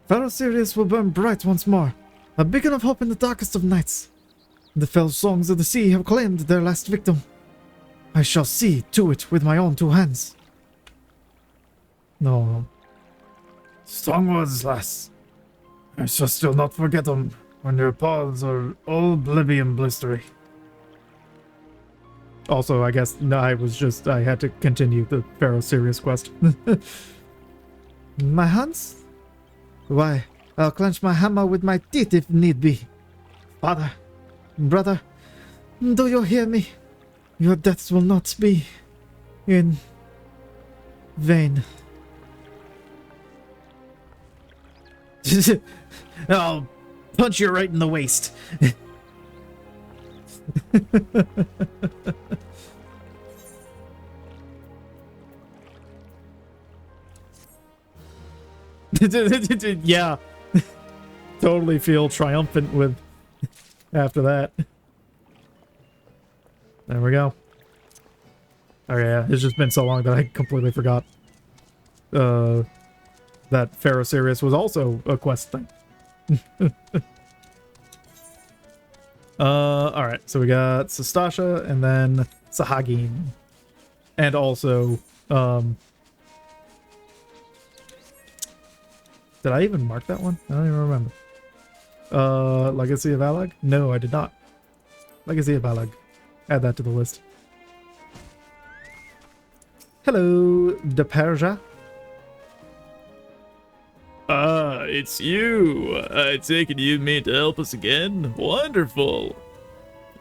Pharaoh Sirius will burn bright once more, a beacon of hope in the darkest of nights. The fell songs of the sea have claimed their last victim. I shall see to it with my own two hands. No. Strong words, lass. I shall still not forget them when your paws are all oblivion blistery. Also, I guess no, I had to continue the Pharaoh Sirius quest. My hands? Why, I'll clench my hammer with my teeth if need be. Father, brother, do you hear me? Your deaths will not be in vain. I'll punch you right in the waist. Yeah. Totally feel triumphant with after that. There we go. Okay, yeah, it's just been so long that I completely forgot that Pharaoh Sirius was also a quest thing. Alright, so we got Sastasha and then Sahagin. And also, did I even mark that one? I don't even remember. Legacy of Alag? No, I did not. Legacy of Alag. Add that to the list. Hello, De Perja. It's you. I take it you mean to help us again? Wonderful.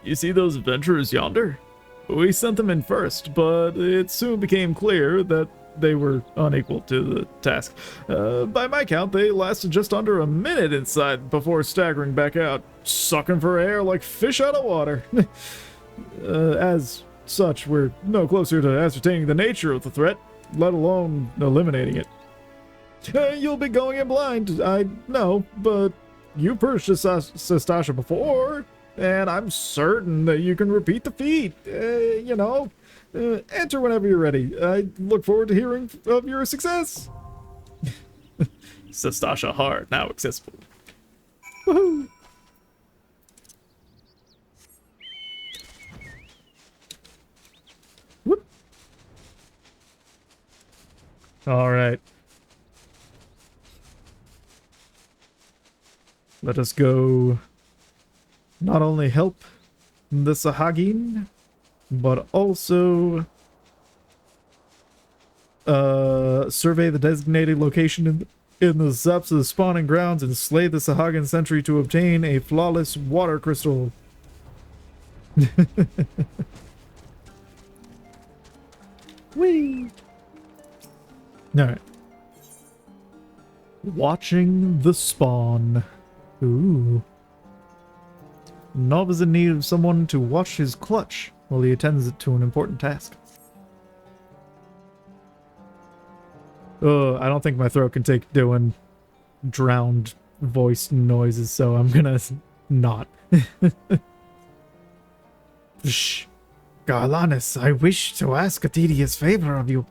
You see those adventurers yonder? We sent them in first, but it soon became clear that they were unequal to the task. By my count, they lasted just under a minute inside before staggering back out, sucking for air like fish out of water. As such, we're no closer to ascertaining the nature of the threat, let alone eliminating it. You'll be going in blind, I know, but you purchased Sastasha before, and I'm certain that you can repeat the feat. Enter whenever you're ready. I look forward to hearing of your success. Sastasha Hard, now accessible. Woohoo! Whoop. All right. Let us go not only help the Sahagin, but also survey the designated location in the Zep's spawning grounds and slay the Sahagin sentry to obtain a flawless water crystal. Whee! Alright. Watching the spawn. Ooh. Nob is in need of someone to watch his clutch while he attends to an important task. I don't think my throat can take doing drowned voice noises, so I'm gonna not. Shh. Garlanus, I wish to ask a tedious favor of you.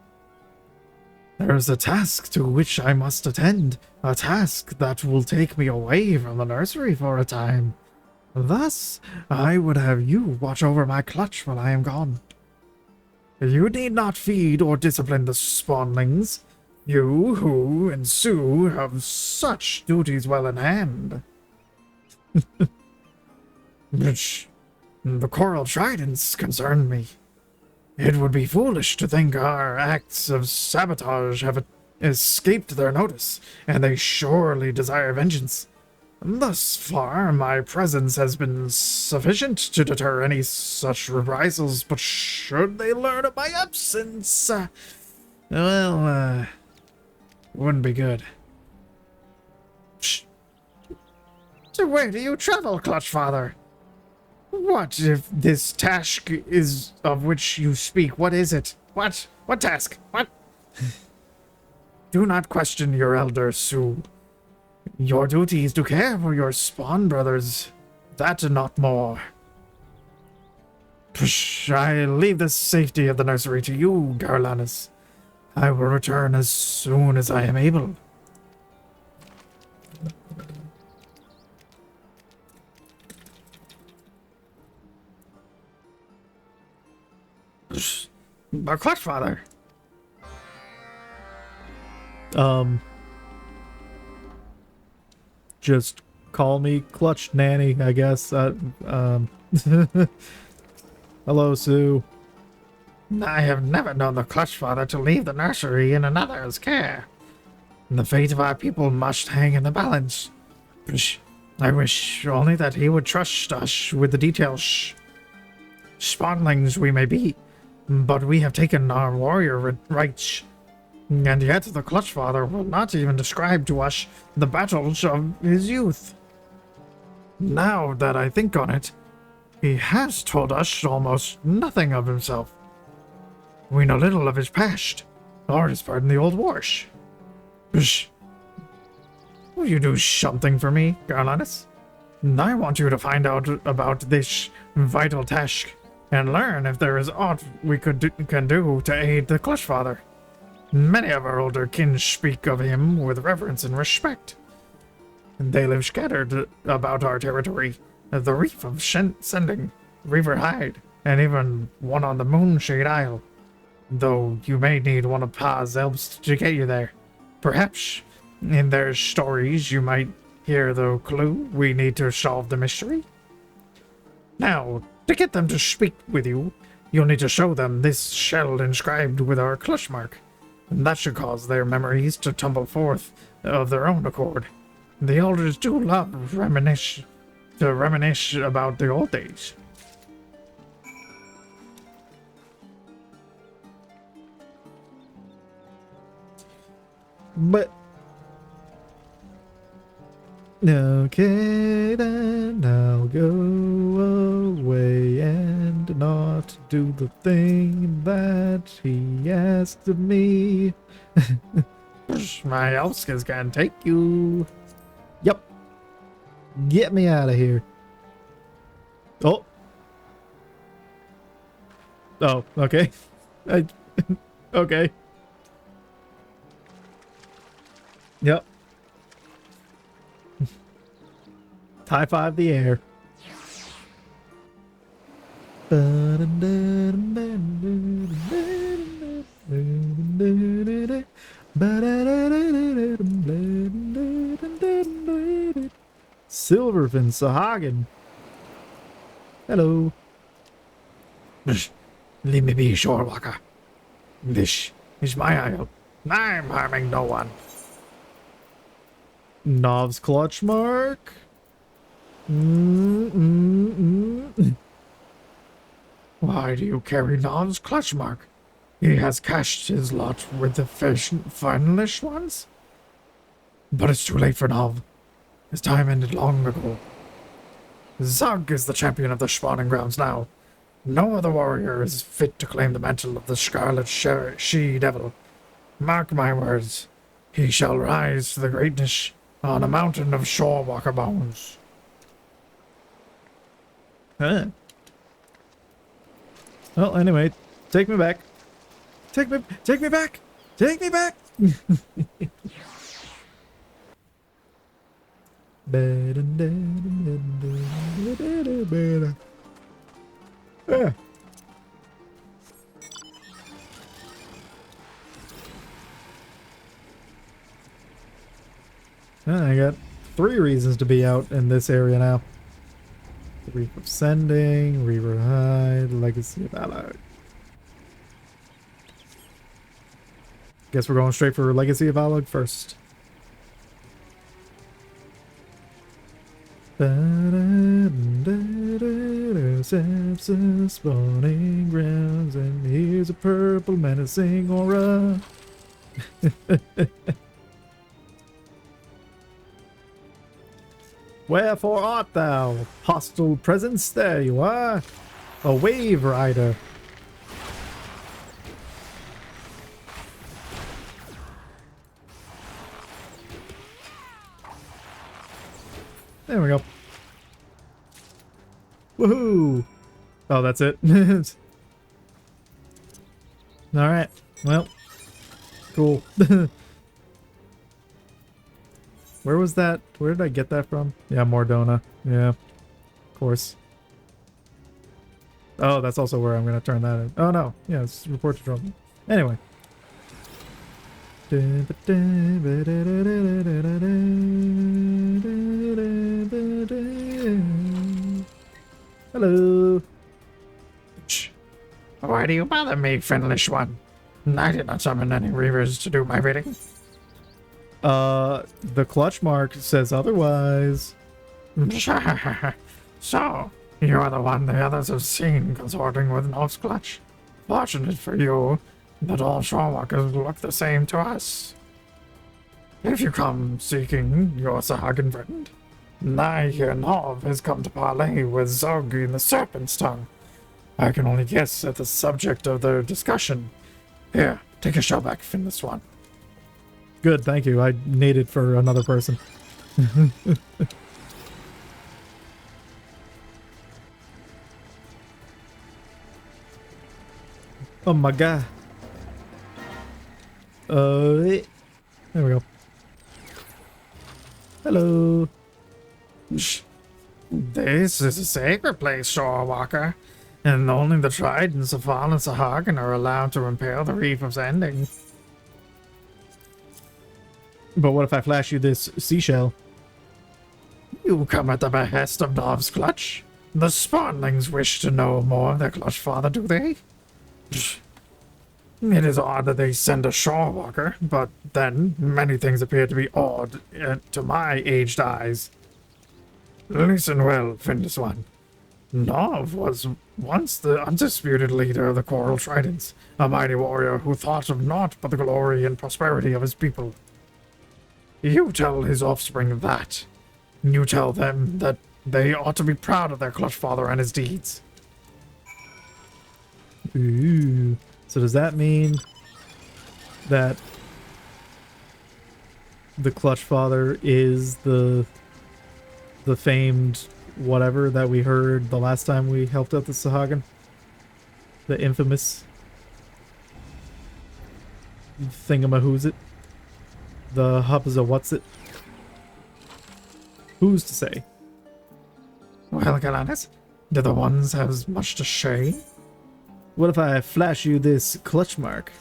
There is a task to which I must attend, a task that will take me away from the nursery for a time. Thus, I would have you watch over my clutch while I am gone. You need not feed or discipline the spawnlings. You, who, and Sue have such duties well in hand. Which the coral tridents concern me. It would be foolish to think our acts of sabotage have escaped their notice, and they surely desire vengeance. Thus far, my presence has been sufficient to deter any such reprisals, but should they learn of my absence, wouldn't be good. Shh. So where do you travel, Clutchfather? What if this task is of which you speak? What is it? What? What task? What? Do not question your elder, Sue. Your duty is to care for your spawn brothers. That and not more. Psh, I leave the safety of the nursery to you, Garlanus. I will return as soon as I am able. But Clutchfather. Just call me Clutch Nanny, I guess. Hello, Sue. I have never known the Clutchfather to leave the nursery in another's care. The fate of our people must hang in the balance. I wish only that he would trust us with the details. Spawnlings we may be, but we have taken our warrior rights. And yet the Clutchfather will not even describe to us the battles of his youth. Now that I think on it, he has told us almost nothing of himself. We know little of his past, or his part in the old wars. Will you do something for me, Garlanus? I want you to find out about this vital task, and learn if there is aught we can do to aid the Clutchfather. Many of our older kin speak of him with reverence and respect. They live scattered about our territory, the Reef of Sending, Reaver Hide, and even one on the Moonshade Isle. Though you may need one of Pa's elves to get you there. Perhaps in their stories you might hear the clue we need to solve the mystery. Now, to get them to speak with you, you'll need to show them this shell inscribed with our clutch mark. That should cause their memories to tumble forth of their own accord. The elders do love to reminisce about the old days. But okay, then I'll go away and not do the thing that he asked of me. My Elskers can take you. Yep. Get me out of here. Oh. Oh, okay. Okay. Yep. High five the air. Silverfin Sahagin. Hello. Leave me be, Shorewalker. This is my isle. I'm harming no one. Nov's clutch mark. Why do you carry Nov's clutch mark? He has cashed his lot with the finalish ones? But it's too late for Nov. His time ended long ago. Zug is the champion of the spawning grounds now. No other warrior is fit to claim the mantle of the Scarlet She-Devil. Mark my words, he shall rise to the greatness on a mountain of Shorewalker bones. Huh. Well, anyway, take me back. Take me back. Take me back. Ah. I got 3 reasons to be out in this area now. Reef of Sending, Reaver Hide, Legacy of Allied. Guess we're going straight for Legacy of Allied first. Sepsis spawning grounds, and here's a purple menacing aura. Wherefore art thou? Hostile presence, there you are. A wave rider. There we go. Woohoo! Oh, that's it. Alright, well, cool. Where was that? Where did I get that from? Yeah, Mordona. Yeah, of course. Oh, that's also where I'm going to turn that in. Oh, no. Yeah, it's report to trouble. Anyway. Hello. Why do you bother me, friendlish one? I did not summon any reavers to do my bidding. The clutch mark says otherwise. So, you are the one the others have seen consorting with Nov's clutch. Fortunate for you that all shorewalkers look the same to us. If you come seeking your Sahagan friend, I hear Nov has come to parley with Zog in the Serpent's Tongue. I can only guess at the subject of their discussion. Here, take a shell back, Finless one. Good, thank you. I need it for another person. Oh my god. There we go. Hello. This is a sacred place, Shorewalker, and only the tridents of fallen Sahagan are allowed to impale the Reef of Sending. But what if I flash you this seashell? You come at the behest of Nov's clutch. The spawnlings wish to know more of their clutch father, do they? It is odd that they send a shorewalker, but then many things appear to be odd to my aged eyes. Listen well, Findus One. Nov was once the undisputed leader of the Coral Tridents, a mighty warrior who thought of naught but the glory and prosperity of his people. You tell his offspring that. You tell them that they ought to be proud of their clutch father and his deeds. Ooh. So does that mean that the clutch father is the famed whatever that we heard the last time we helped out the Sahagan? The infamous thingamahoosit? The hub is a what's it? Who's to say? Well, Galanis, do the ones have much to say? What if I flash you this clutch mark?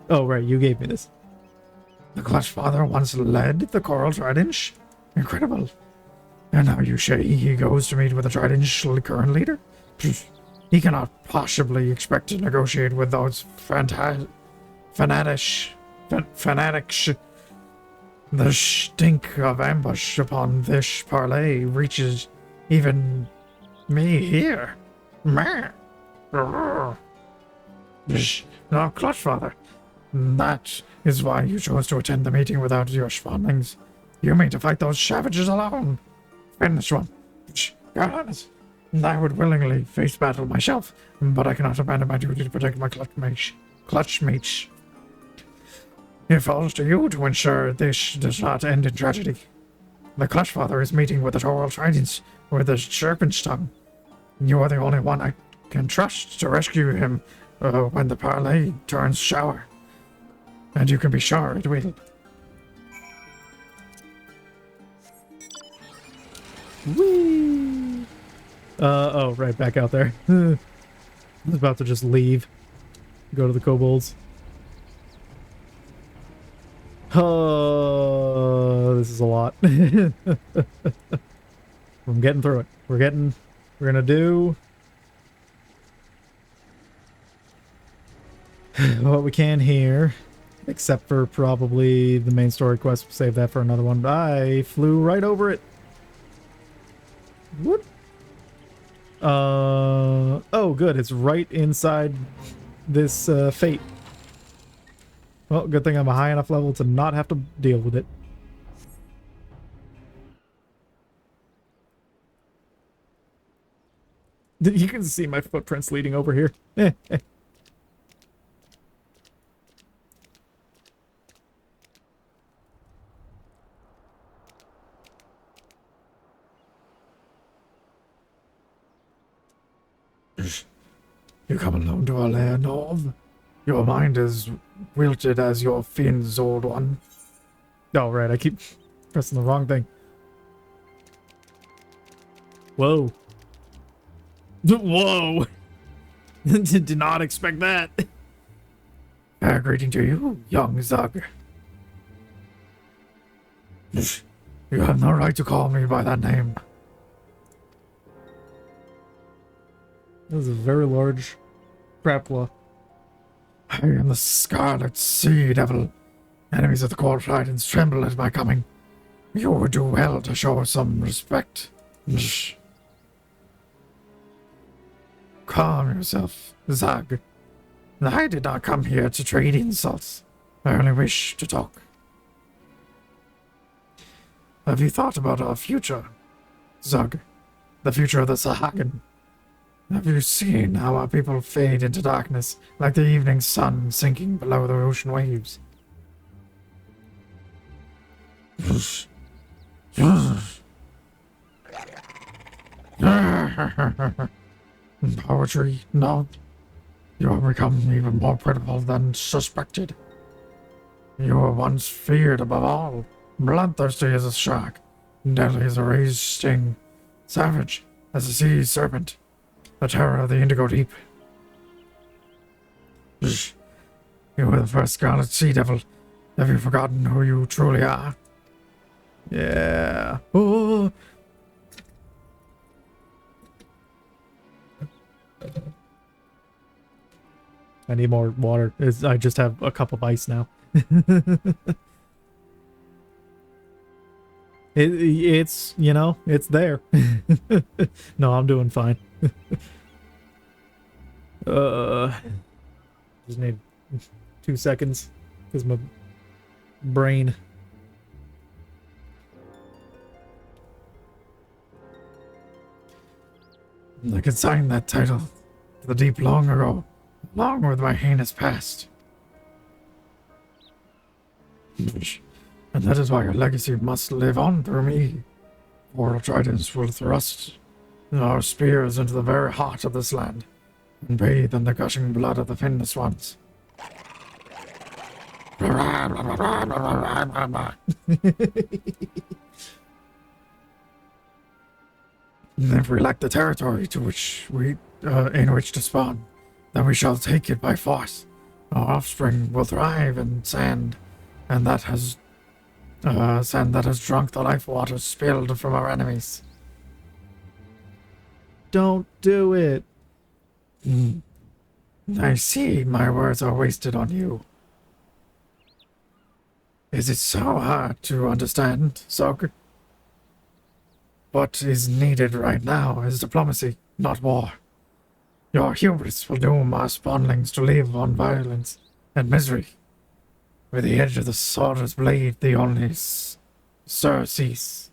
Oh, right, you gave me this. The clutch father once led the Coral Trident? Incredible. And now you say he goes to meet with the Trident's current leader? He cannot possibly expect to negotiate with those fanatics. The stink of ambush upon this parley reaches even me here. Meh. No, clutch father. That is why you chose to attend the meeting without your spawnlings. You mean to fight those savages alone? Finish one. God, I would willingly face battle myself, but I cannot abandon my duty to protect my clutch mates. It falls to you to ensure this does not end in tragedy. The clutch father is meeting with the Coral Tridents with the Serpent's Tongue. You are the only one I can trust to rescue him when the parley turns sour. And you can be sure it will. Whee! Oh, right, back out there. I was about to just leave. Go to the kobolds. Oh, this is a lot. I'm getting through it. We're gonna do what we can here. Except for probably the main story quest. We'll save that for another one. I flew right over it. What? Oh, good. It's right inside this fate. Well, good thing I'm a high enough level to not have to deal with it. You can see my footprints leading over here. You come alone to our lair, Norv. Your mind is wilted as your Finn's old one. Oh, right. I keep pressing the wrong thing. Whoa. Whoa. Did not expect that. Greeting to you, young Zug. You have no right to call me by that name. That was a very large crapla. I am the Scarlet Sea Devil. Enemies of the Court Tridents tremble at my coming. You would do well to show some respect. Calm yourself, Zag. I did not come here to trade insults. I only wish to talk. Have you thought about our future, Zug? The future of the Sahagan? Have you seen how our people fade into darkness, like the evening sun sinking below the ocean waves? Poetry, no. You have become even more pitiful than suspected. You were once feared above all, bloodthirsty as a shark, deadly as a razed sting, savage as a sea serpent, the terror of the Indigo Deep. You were the first Scarlet Sea Devil. Have you forgotten who you truly are? Yeah. Oh. I need more water. I just have a cup of ice now. It's, you know, it's there. No, I'm doing fine. Just need 2 seconds because my brain. I consigned that title to the deep long ago, along with my heinous past. And that is why your legacy must live on through me. Coral tridents will thrust our spears into the very heart of this land, and bathe in the gushing blood of the finless ones. And if we lack the territory to which in which to spawn, then we shall take it by force. Our offspring will thrive in sand, and that has drunk the life waters spilled from our enemies. Don't do it. I see my words are wasted on you. Is it so hard to understand, Zog? What is needed right now is diplomacy, not war. Your hubris will doom our spawnlings to live on violence and misery, with the edge of the sword's blade the only surcease.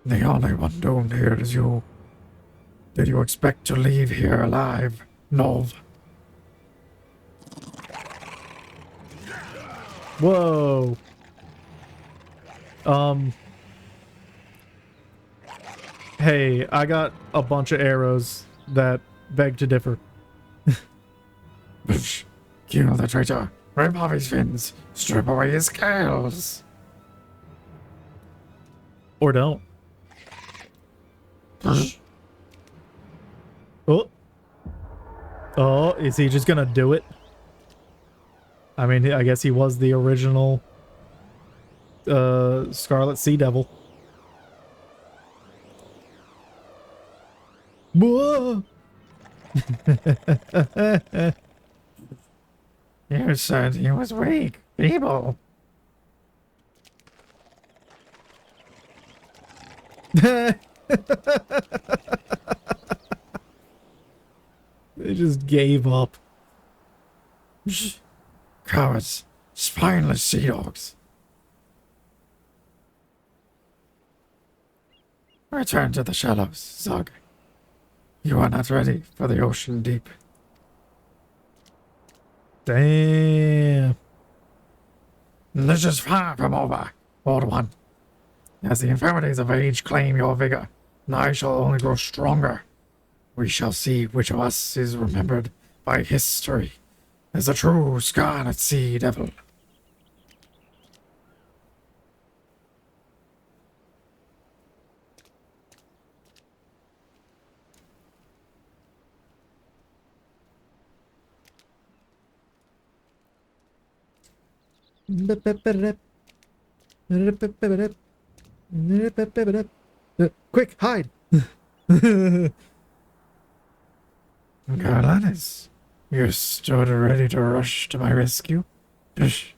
The only one doomed here is you. Did you expect to leave here alive, Nov? Whoa. Hey, I got a bunch of arrows that beg to differ. Kill the traitor. Rip off his fins. Strip away his scales. Or don't. Oh. Oh, is he just gonna do it? I mean, I guess he was the original Scarlet Sea Devil. Whoa! You said he was weak, feeble. They just gave up. Cowards, spineless sea dogs. Return to the shallows, Zog. You are not ready for the ocean deep. Damn. This is far from over, Old One. As the infirmities of age claim your vigor, I shall only grow stronger. We shall see which of us is remembered by history as a true Scarlet Sea Devil. Quick, hide! Garlantis, you stood ready to rush to my rescue? Pish.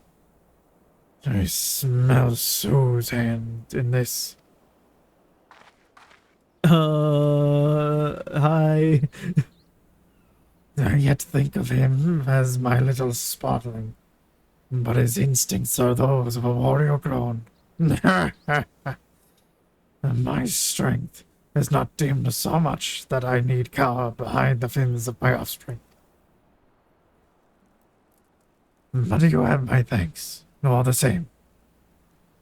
I smell Sue's hand in this. Hi. I yet think of him as my little spotling, but his instincts are those of a warrior grown. And my strength is not dimmed so much that I need cower behind the fins of my offspring. But you have my thanks, all the same.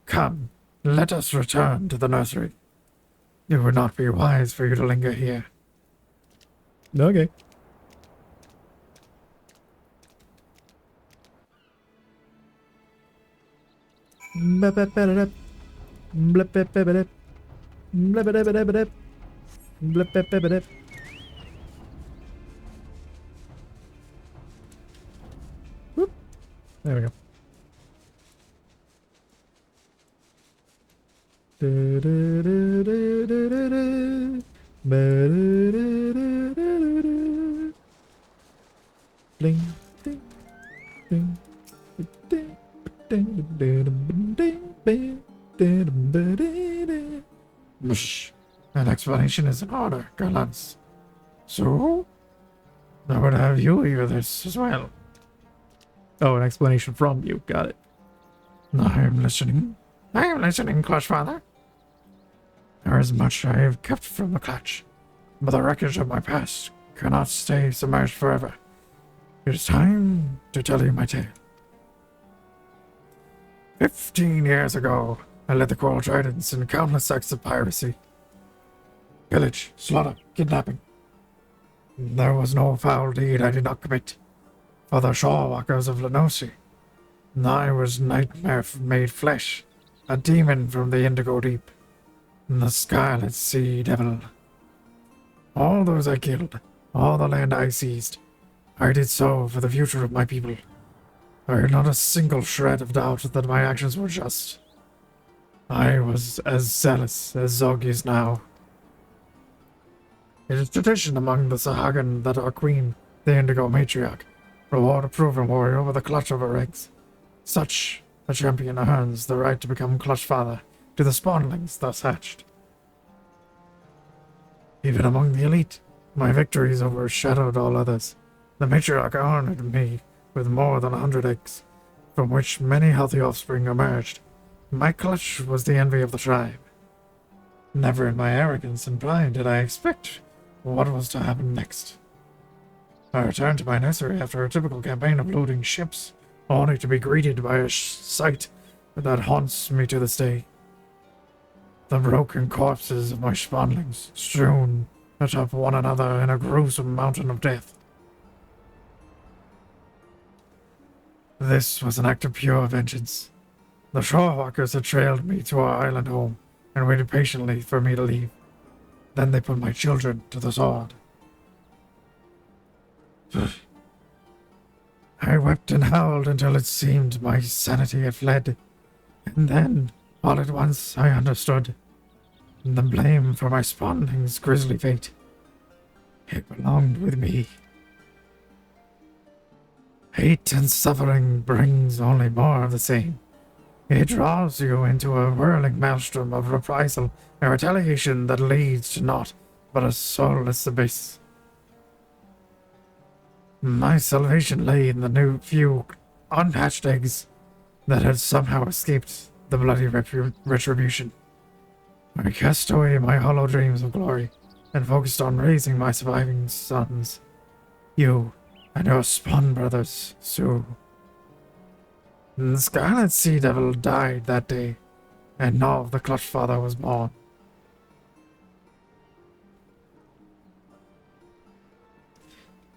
Come, let us return to the nursery. It would not be wise for you to linger here. Okay. Whoop. There we go. Bling, ding, ding, ding, ding. An explanation is in order, Garlance. So, I would have you hear this as well. Oh, an explanation from you. Got it. I am listening. I am listening, Clutch Father. There is much I have kept from the Clutch, but the wreckage of my past cannot stay submerged forever. It is time to tell you my tale. 15 years ago, I led the Coral Tridents in countless acts of piracy. Pillage, slaughter, kidnapping. There was no foul deed I did not commit. For the shorewalkers of Lenosi, I was nightmare made flesh, a demon from the Indigo Deep, the Scarlet Sea Devil. All those I killed, all the land I seized, I did so for the future of my people. I had not a single shred of doubt that my actions were just. I was as zealous as Zog is now. It is tradition among the Sahagan that our queen, the Indigo Matriarch, reward a proven warrior with a clutch of her eggs. Such a champion earns the right to become clutch father to the spawnlings thus hatched. Even among the elite, my victories overshadowed all others. The matriarch honored me with more than 100 eggs, from which many healthy offspring emerged. My clutch was the envy of the tribe. Never in my arrogance and pride did I expect what was to happen next. I returned to my nursery after a typical campaign of loading ships, only to be greeted by a sight that haunts me to this day. The broken corpses of my spawnlings, strewn atop one another in a gruesome mountain of death. This was an act of pure vengeance. The shorewalkers had trailed me to our island home and waited patiently for me to leave. Then they put my children to the sword. I wept and howled until it seemed my sanity had fled. And then, all at once, I understood. The blame for my spawning's grisly fate. It belonged with me. Hate and suffering brings only more of the same. It draws you into a whirling maelstrom of reprisal and retaliation that leads to naught but a soulless abyss. My salvation lay in the new few unhatched eggs that had somehow escaped the bloody retribution. I cast away my hollow dreams of glory and focused on raising my surviving sons. You and your spawn brothers, Sue. The Scarlet Sea Devil died that day, and Nov the Clutch Father was born.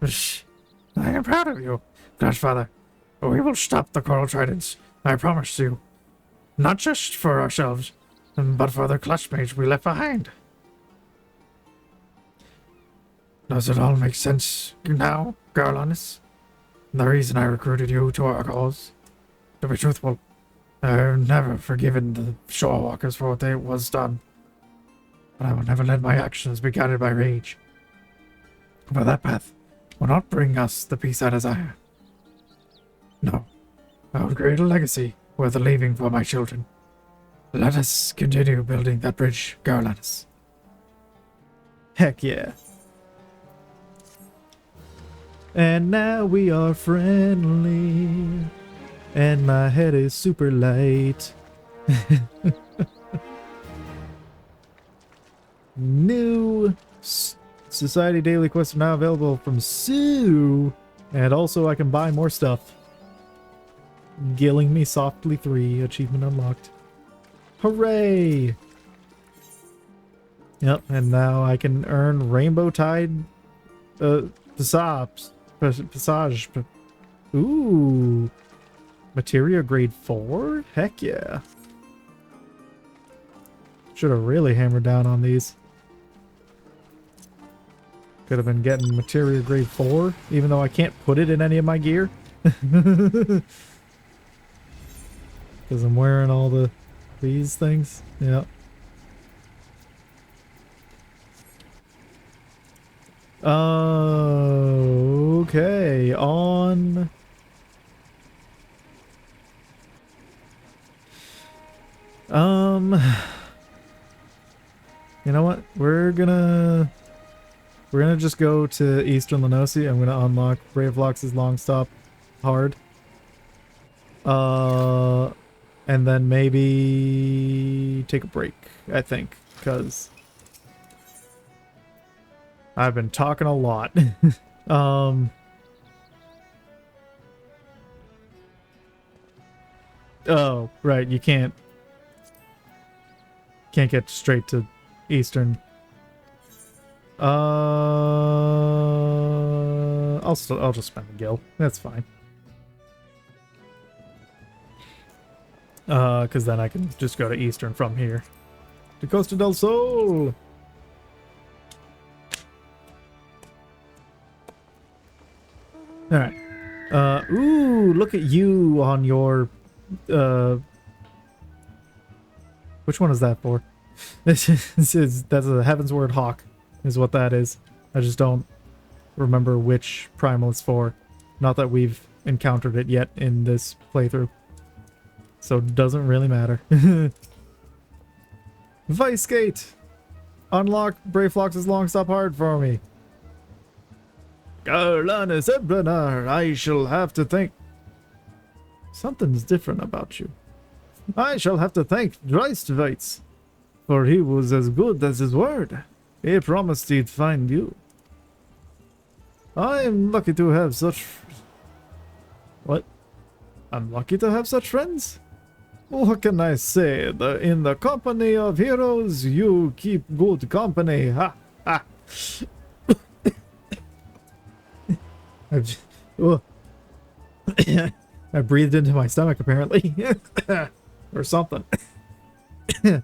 Shh. I am proud of you, Clutch Father. We will stop the Coral Tridents, I promise you. Not just for ourselves, but for the Clutch Mage we left behind. Does it all make sense now, Garlanus? The reason I recruited you to our cause? To be truthful, I've never forgiven the Shorewalkers for what they was done. But I will never let my actions be guided by rage. For that path will not bring us the peace I desire. No, I will create a legacy worth leaving for my children. Let us continue building that bridge, Garlanus. Heck yeah. And now we are friendly. And my head is super light. New Society Daily Quests are now available from Sue. And also I can buy more stuff. Gilling Me Softly 3. Achievement unlocked. Hooray! Yep, and now I can earn Rainbow Tide Passage. Ooh. Materia grade 4? Heck yeah. Should have really hammered down on these. Could have been getting materia grade 4, even though I can't put it in any of my gear. Because I'm wearing all these things. Yeah. Okay, on... You know what? We're gonna just go to Eastern Lenosi. I'm gonna unlock Bravelox's long stop hard. And then maybe take a break, I think, because I've been talking a lot. Oh, right, you can't get straight to Eastern. I'll just spend the gil. That's fine. Because then I can just go to Eastern from here. To Costa del Sol! Alright. Ooh, look at you on your... Which one is that for? That's a Heaven's Word Hawk, is what that is. I just don't remember which primal it's for. Not that we've encountered it yet in this playthrough. So it doesn't really matter. Vice Gate! Unlock Bravelox's long stop hard for me. Garlanus Ebrenar, I shall have to thank... Something's different about you. I shall have to thank Dreistwitz, for he was as good as his word. He promised he'd find you. I am lucky to have such... What? I'm lucky to have such friends? What can I say? In the company of heroes, you keep good company. Ha! Ha! I breathed into my stomach, apparently. Or something. And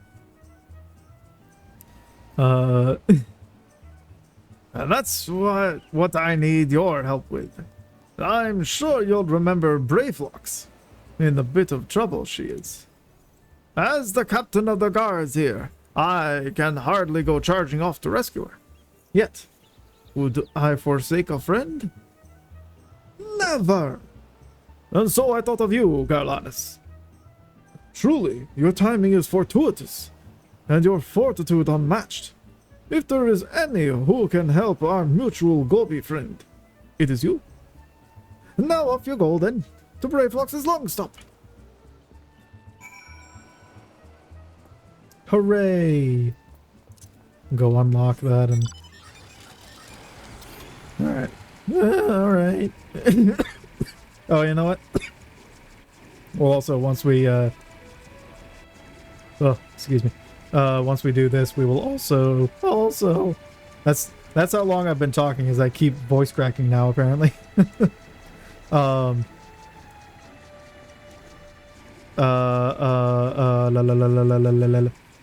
that's what I need your help with. I'm sure you'll remember Bravelox in the bit of trouble she is. As the captain of the guards here, I can hardly go charging off to rescue her. Yet, would I forsake a friend? Never! And so I thought of you, Garlanus. Truly, your timing is fortuitous, and your fortitude unmatched. If there is any who can help our mutual Gobi friend, it is you. Now off you go, then, to Bravelox's long stop. Hooray! Go unlock that and... Alright. Alright. Oh, you know what? Well, also, once we, oh, excuse me. Once we do this, we will also... That's how long I've been talking, is I keep voice cracking now, apparently.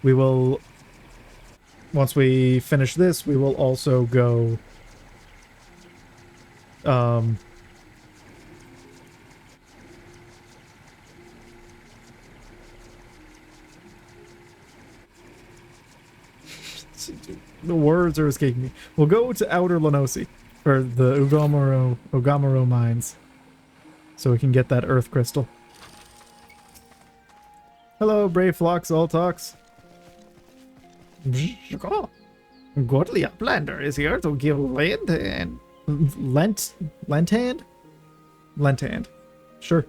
We will, once we finish this, we will also go, the words are escaping me. We'll go to Outer Lenosi, or the Ugamaro mines, so we can get that earth crystal. Hello, Brave Flocks, all talks. Godly Uplander is here to give land and lent hand? Lent hand. Sure.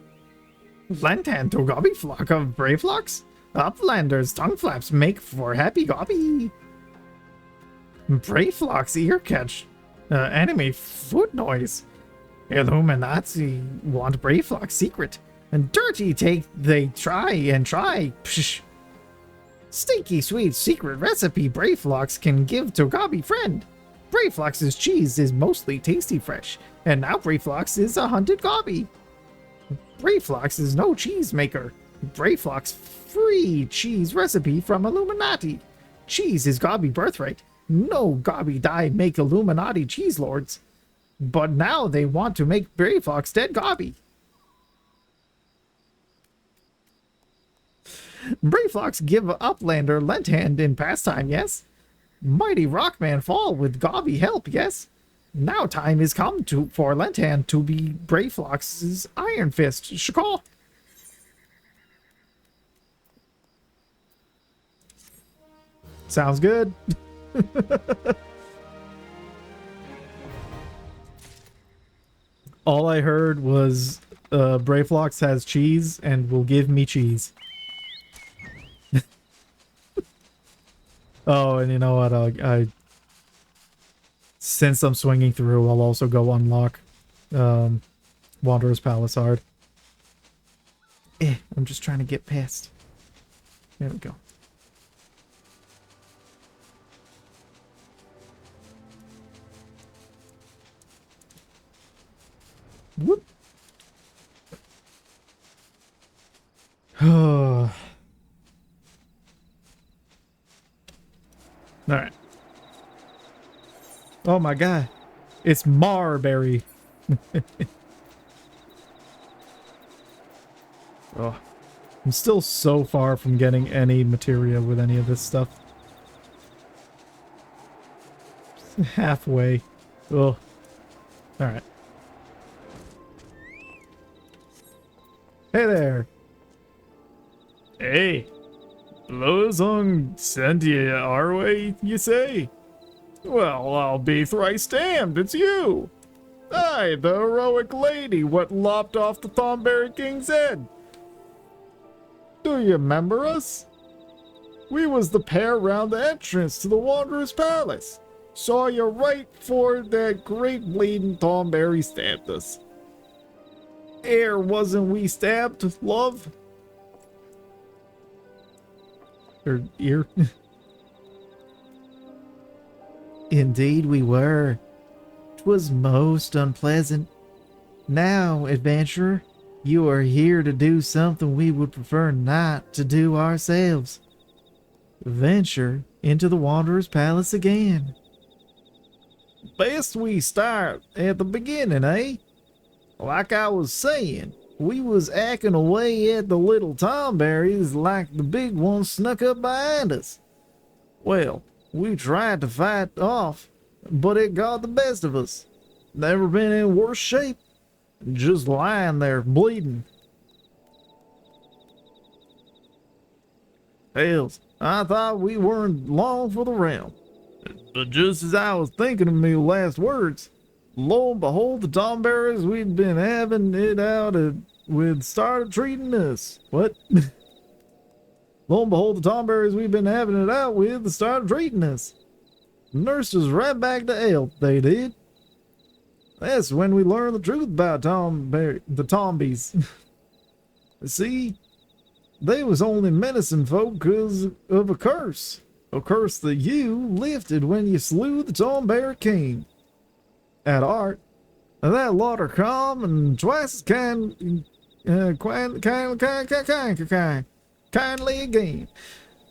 Lent hand to Gobby flock of Brave Flocks? Uplanders' tongue flaps make for happy Gobby. Brave Flocks ear catch. Enemy foot noise. Illuminati want Brave Flock's secret. And dirty they try. Psh. Stinky sweet secret recipe Brayflox can give to Gobby friend. Brayflox's cheese is mostly tasty fresh, and now Brayflox is a hunted Gobby. Brayflox is no cheese maker. Brayflox free cheese recipe from Illuminati. Cheese is Gobby birthright. No Gobby die make Illuminati cheese lords. But now they want to make Brayflox dead Gobby. Brayflox give Uplander lent hand in pastime, yes? Mighty Rockman fall with Gobby help, yes? Now time is come for lent hand to be Brayflox's Iron Fist. Shakal. Sounds good. All I heard was Brayflox has cheese and will give me cheese. Oh, and you know what? Since I'm swinging through, I'll also go unlock Wanderer's Palace hard. I'm just trying to get past. There we go. Whoop. Oh. Alright. Oh my god. It's Marberry. Oh. I'm still so far from getting any materia with any of this stuff. Halfway. Oh. Alright. Hey there. Hey. Blowzong sent you our way, you say? Well, I'll be thrice damned, it's you! Aye, the heroic lady what lopped off the Thornberry King's head. Do you remember us? We was the pair round the entrance to the Wanderer's Palace. Saw you right before that great bleeding Thornberry stabbed us. Ere wasn't we stabbed, love? Or ear? Indeed we were. 'Twas most unpleasant. Now, adventurer, You are here to do something we would prefer not to do ourselves. Venture into the Wanderer's Palace again. Best we start at the beginning, eh? Like I was saying, we was acting away at the little Tomberries like the big one snuck up behind us. Well, we tried to fight off, but it got the best of us. Never been in worse shape. Just lying there bleeding. Hells, I thought we weren't long for the realm. But just as I was thinking of me last words, lo and behold, the Tomberries we'd been having it out with started treating us. What? Lo and behold, the Tomberries we've been having it out with started treating us. Nursed us right back to health, they did. That's when we learned the truth about the Tombies. See, they was only menacing folk 'cause of a curse that you lifted when you slew the Tomberry King. At art, that lot are calm and twice as kindly again.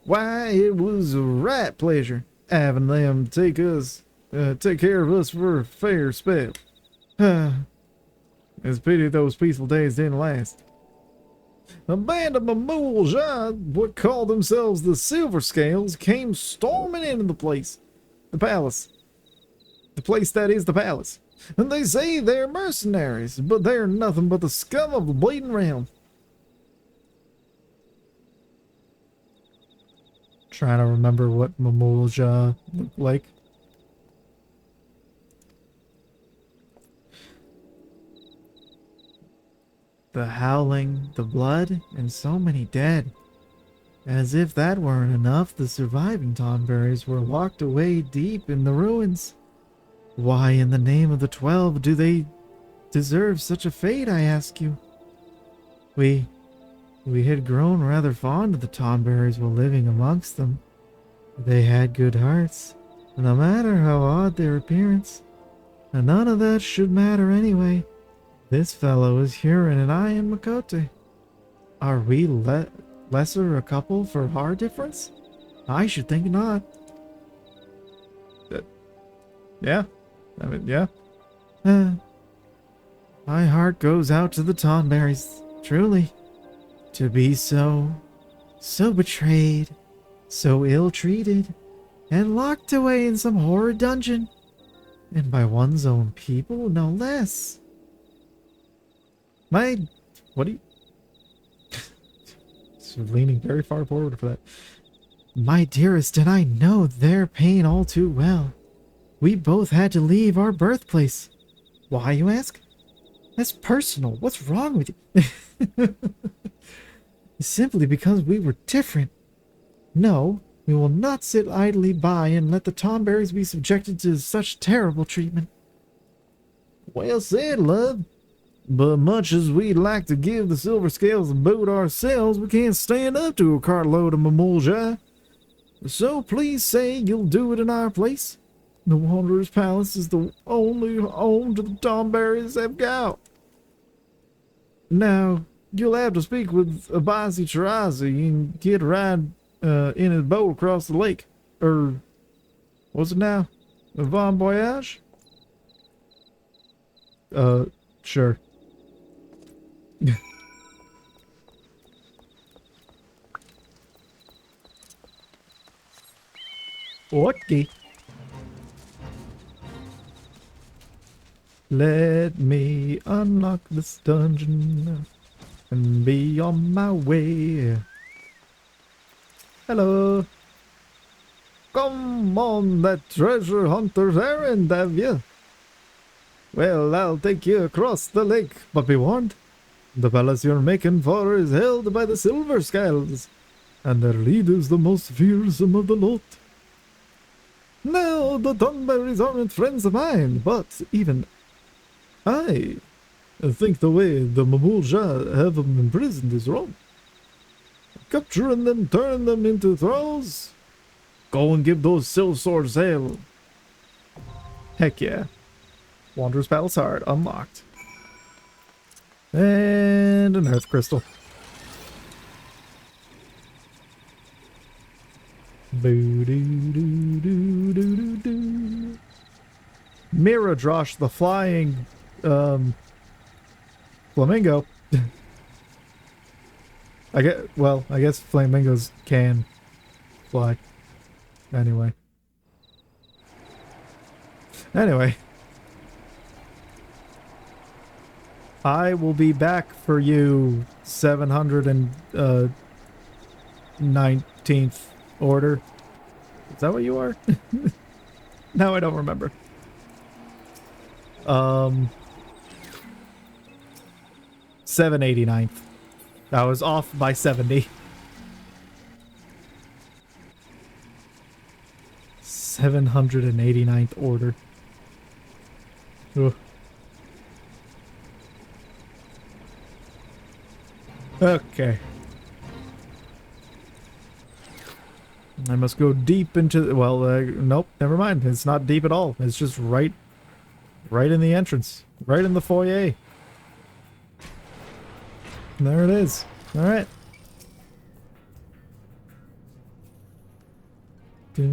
Why, it was a right pleasure having them take care of us for a fair spell. It's a pity those peaceful days didn't last. A band of Mamouls, what called themselves the Silver Scales, came storming into the palace. The place that is the palace. And they say they're mercenaries, but they're nothing but the scum of the bleeding realm. Trying to remember what Mamulja looked like. The howling, the blood, and so many dead. As if that weren't enough, the surviving Tomberries were locked away deep in the ruins. Why in the name of the 12 do they deserve such a fate, I ask you? We had grown rather fond of the Tomberries while living amongst them. They had good hearts, no matter how odd their appearance. And none of that should matter anyway. This fellow is Huron and I am Makote. Are we lesser a couple for our difference? I should think not. Yeah. I mean, yeah. My heart goes out to the Tomberries, truly. To be so betrayed, so ill-treated, and locked away in some horrid dungeon. And by one's own people, no less. What do you... So leaning very far forward for that. My dearest, and I know their pain all too well. We both had to leave our birthplace. Why, you ask? That's personal. What's wrong with you? Simply because we were different. No, we will not sit idly by and let the Tomberries be subjected to such terrible treatment. Well said, love. But much as we'd like to give the Silver Scales a boot ourselves, we can't stand up to a cartload of Mamulja. So please say you'll do it in our place. The Wanderer's Palace is the only home to the Tomberries have got. Now, you'll have to speak with Abasi Chirazi and get a ride in his boat across the lake. What's it now? A Bon Voyage? Sure. Okay. Let me unlock this dungeon and be on my way. Hello. Come on that treasure hunter's errand, have you? Well, I'll take you across the lake, but be warned. The palace you're making for is held by the Silver Scales, and their leader's the most fearsome of the lot. Now, the Tomberries aren't friends of mine, but even I think the way the Mamulja have them imprisoned is wrong. Capturing them, turning them into thralls. Go and give those silver swords hell. Heck yeah. Wanderer's Palace Hard unlocked. And an earth crystal. Boo doo doo doo doo doo doo. Miradrosh, the flying flamingo. I guess flamingos can fly. Anyway. I will be back for you, 719th order. Is that what you are? No, I don't remember. 789th. I was off by 70. 789th order. Ugh. Okay. I must go deep into... Well, nope, never mind. It's not deep at all. It's just right in the entrance. Right in the foyer. There it is. Alright. Yeah.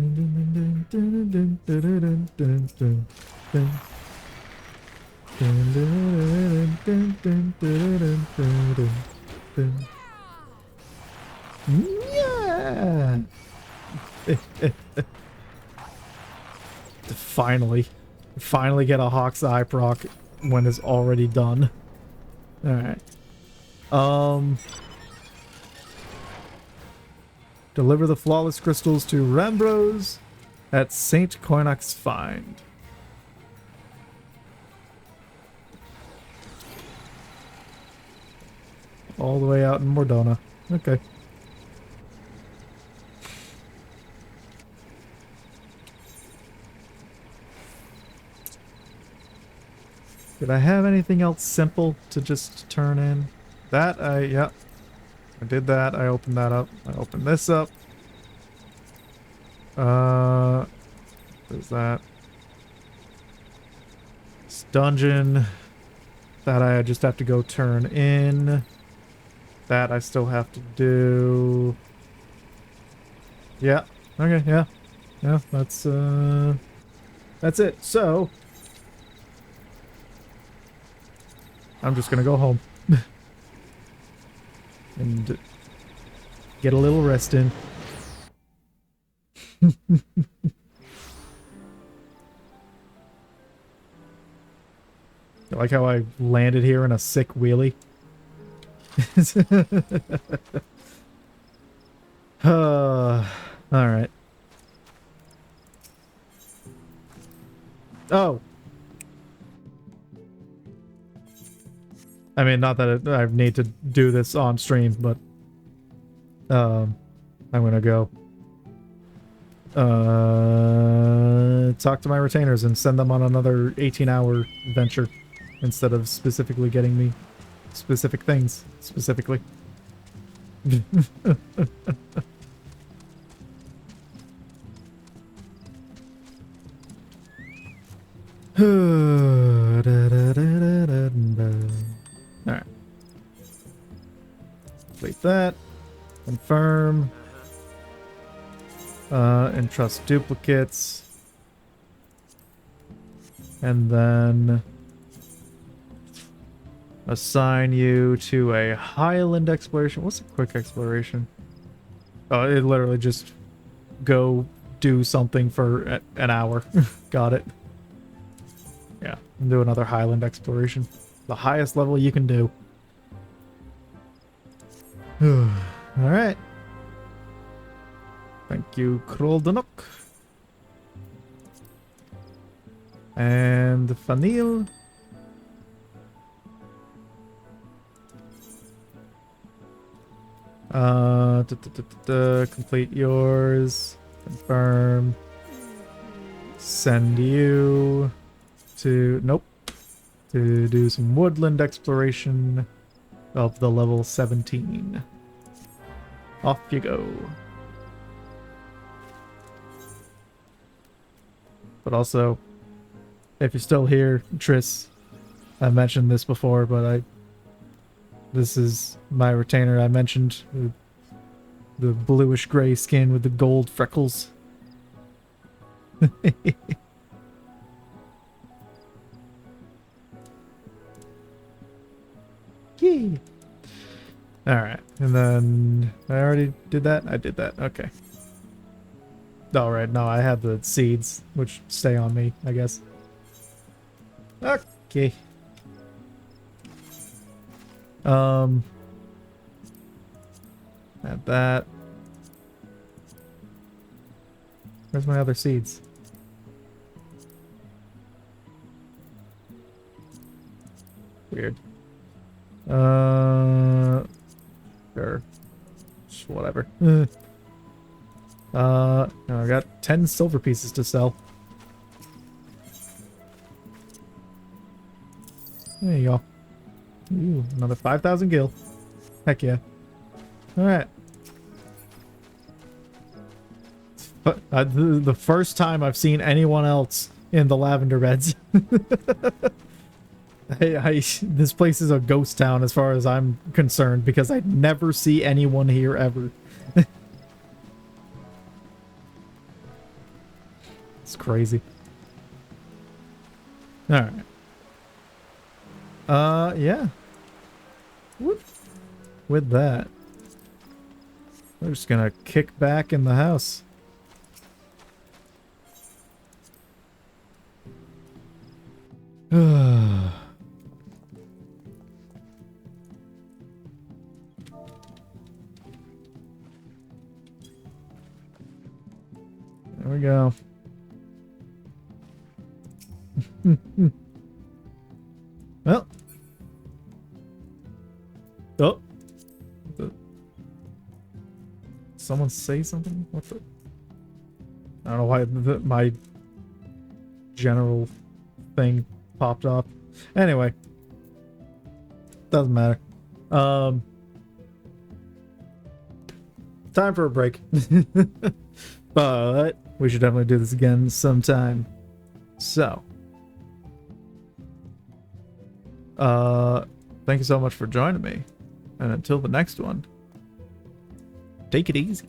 Finally get a Hawk's Eye proc when it's already done. Alright. Deliver the flawless crystals to Rambrose at St. Cornac's Find. All the way out in Mordona. Okay. Did I have anything else simple to just turn in? That, yep. I did that. I opened that up. I opened this up. There's that. This dungeon. That I just have to go turn in. That I still have to do. Yeah. Okay, yeah. Yeah, that's it. So I'm just gonna go home. And get a little rest in. I like how I landed here in a sick wheelie. Alright. Oh. I mean, not that I need to do this on stream, but I'm gonna go talk to my retainers and send them on another 18-hour venture instead of specifically getting me specific things specifically. Alright. Complete that. Confirm. Entrust duplicates. And then assign you to a Highland exploration. What's a quick exploration? Oh, it literally just go do something for an hour. Got it. Yeah, do another Highland exploration. The highest level you can do. Alright. Thank you, Kroldanuk. And Fanil. Complete yours. Confirm. Send you to... Nope. To do some woodland exploration of the level 17. Off you go. But also, if you're still here, Triss, I mentioned this before, but This is my retainer I mentioned. The bluish gray skin with the gold freckles. Yay! Alright, and then I already did that? I did that, okay. Alright, no, I have the seeds, which stay on me, I guess. Okay. Add that. Where's my other seeds? Weird. Sure. Just whatever. Now I got 10 silver pieces to sell. There you go. Ooh, another 5,000 gil. Heck yeah. Alright. But the first time I've seen anyone else in the lavender beds. This place is a ghost town as far as I'm concerned because I never see anyone here ever. It's crazy. Alright. Yeah. Whoop. With that, we're just gonna kick back in the house. There we go. Well. Oh. Someone say something? What the? I don't know why my general thing popped off. Anyway. Doesn't matter. Time for a break. But we should definitely do this again sometime. So. Thank you so much for joining me. And until the next one, take it easy.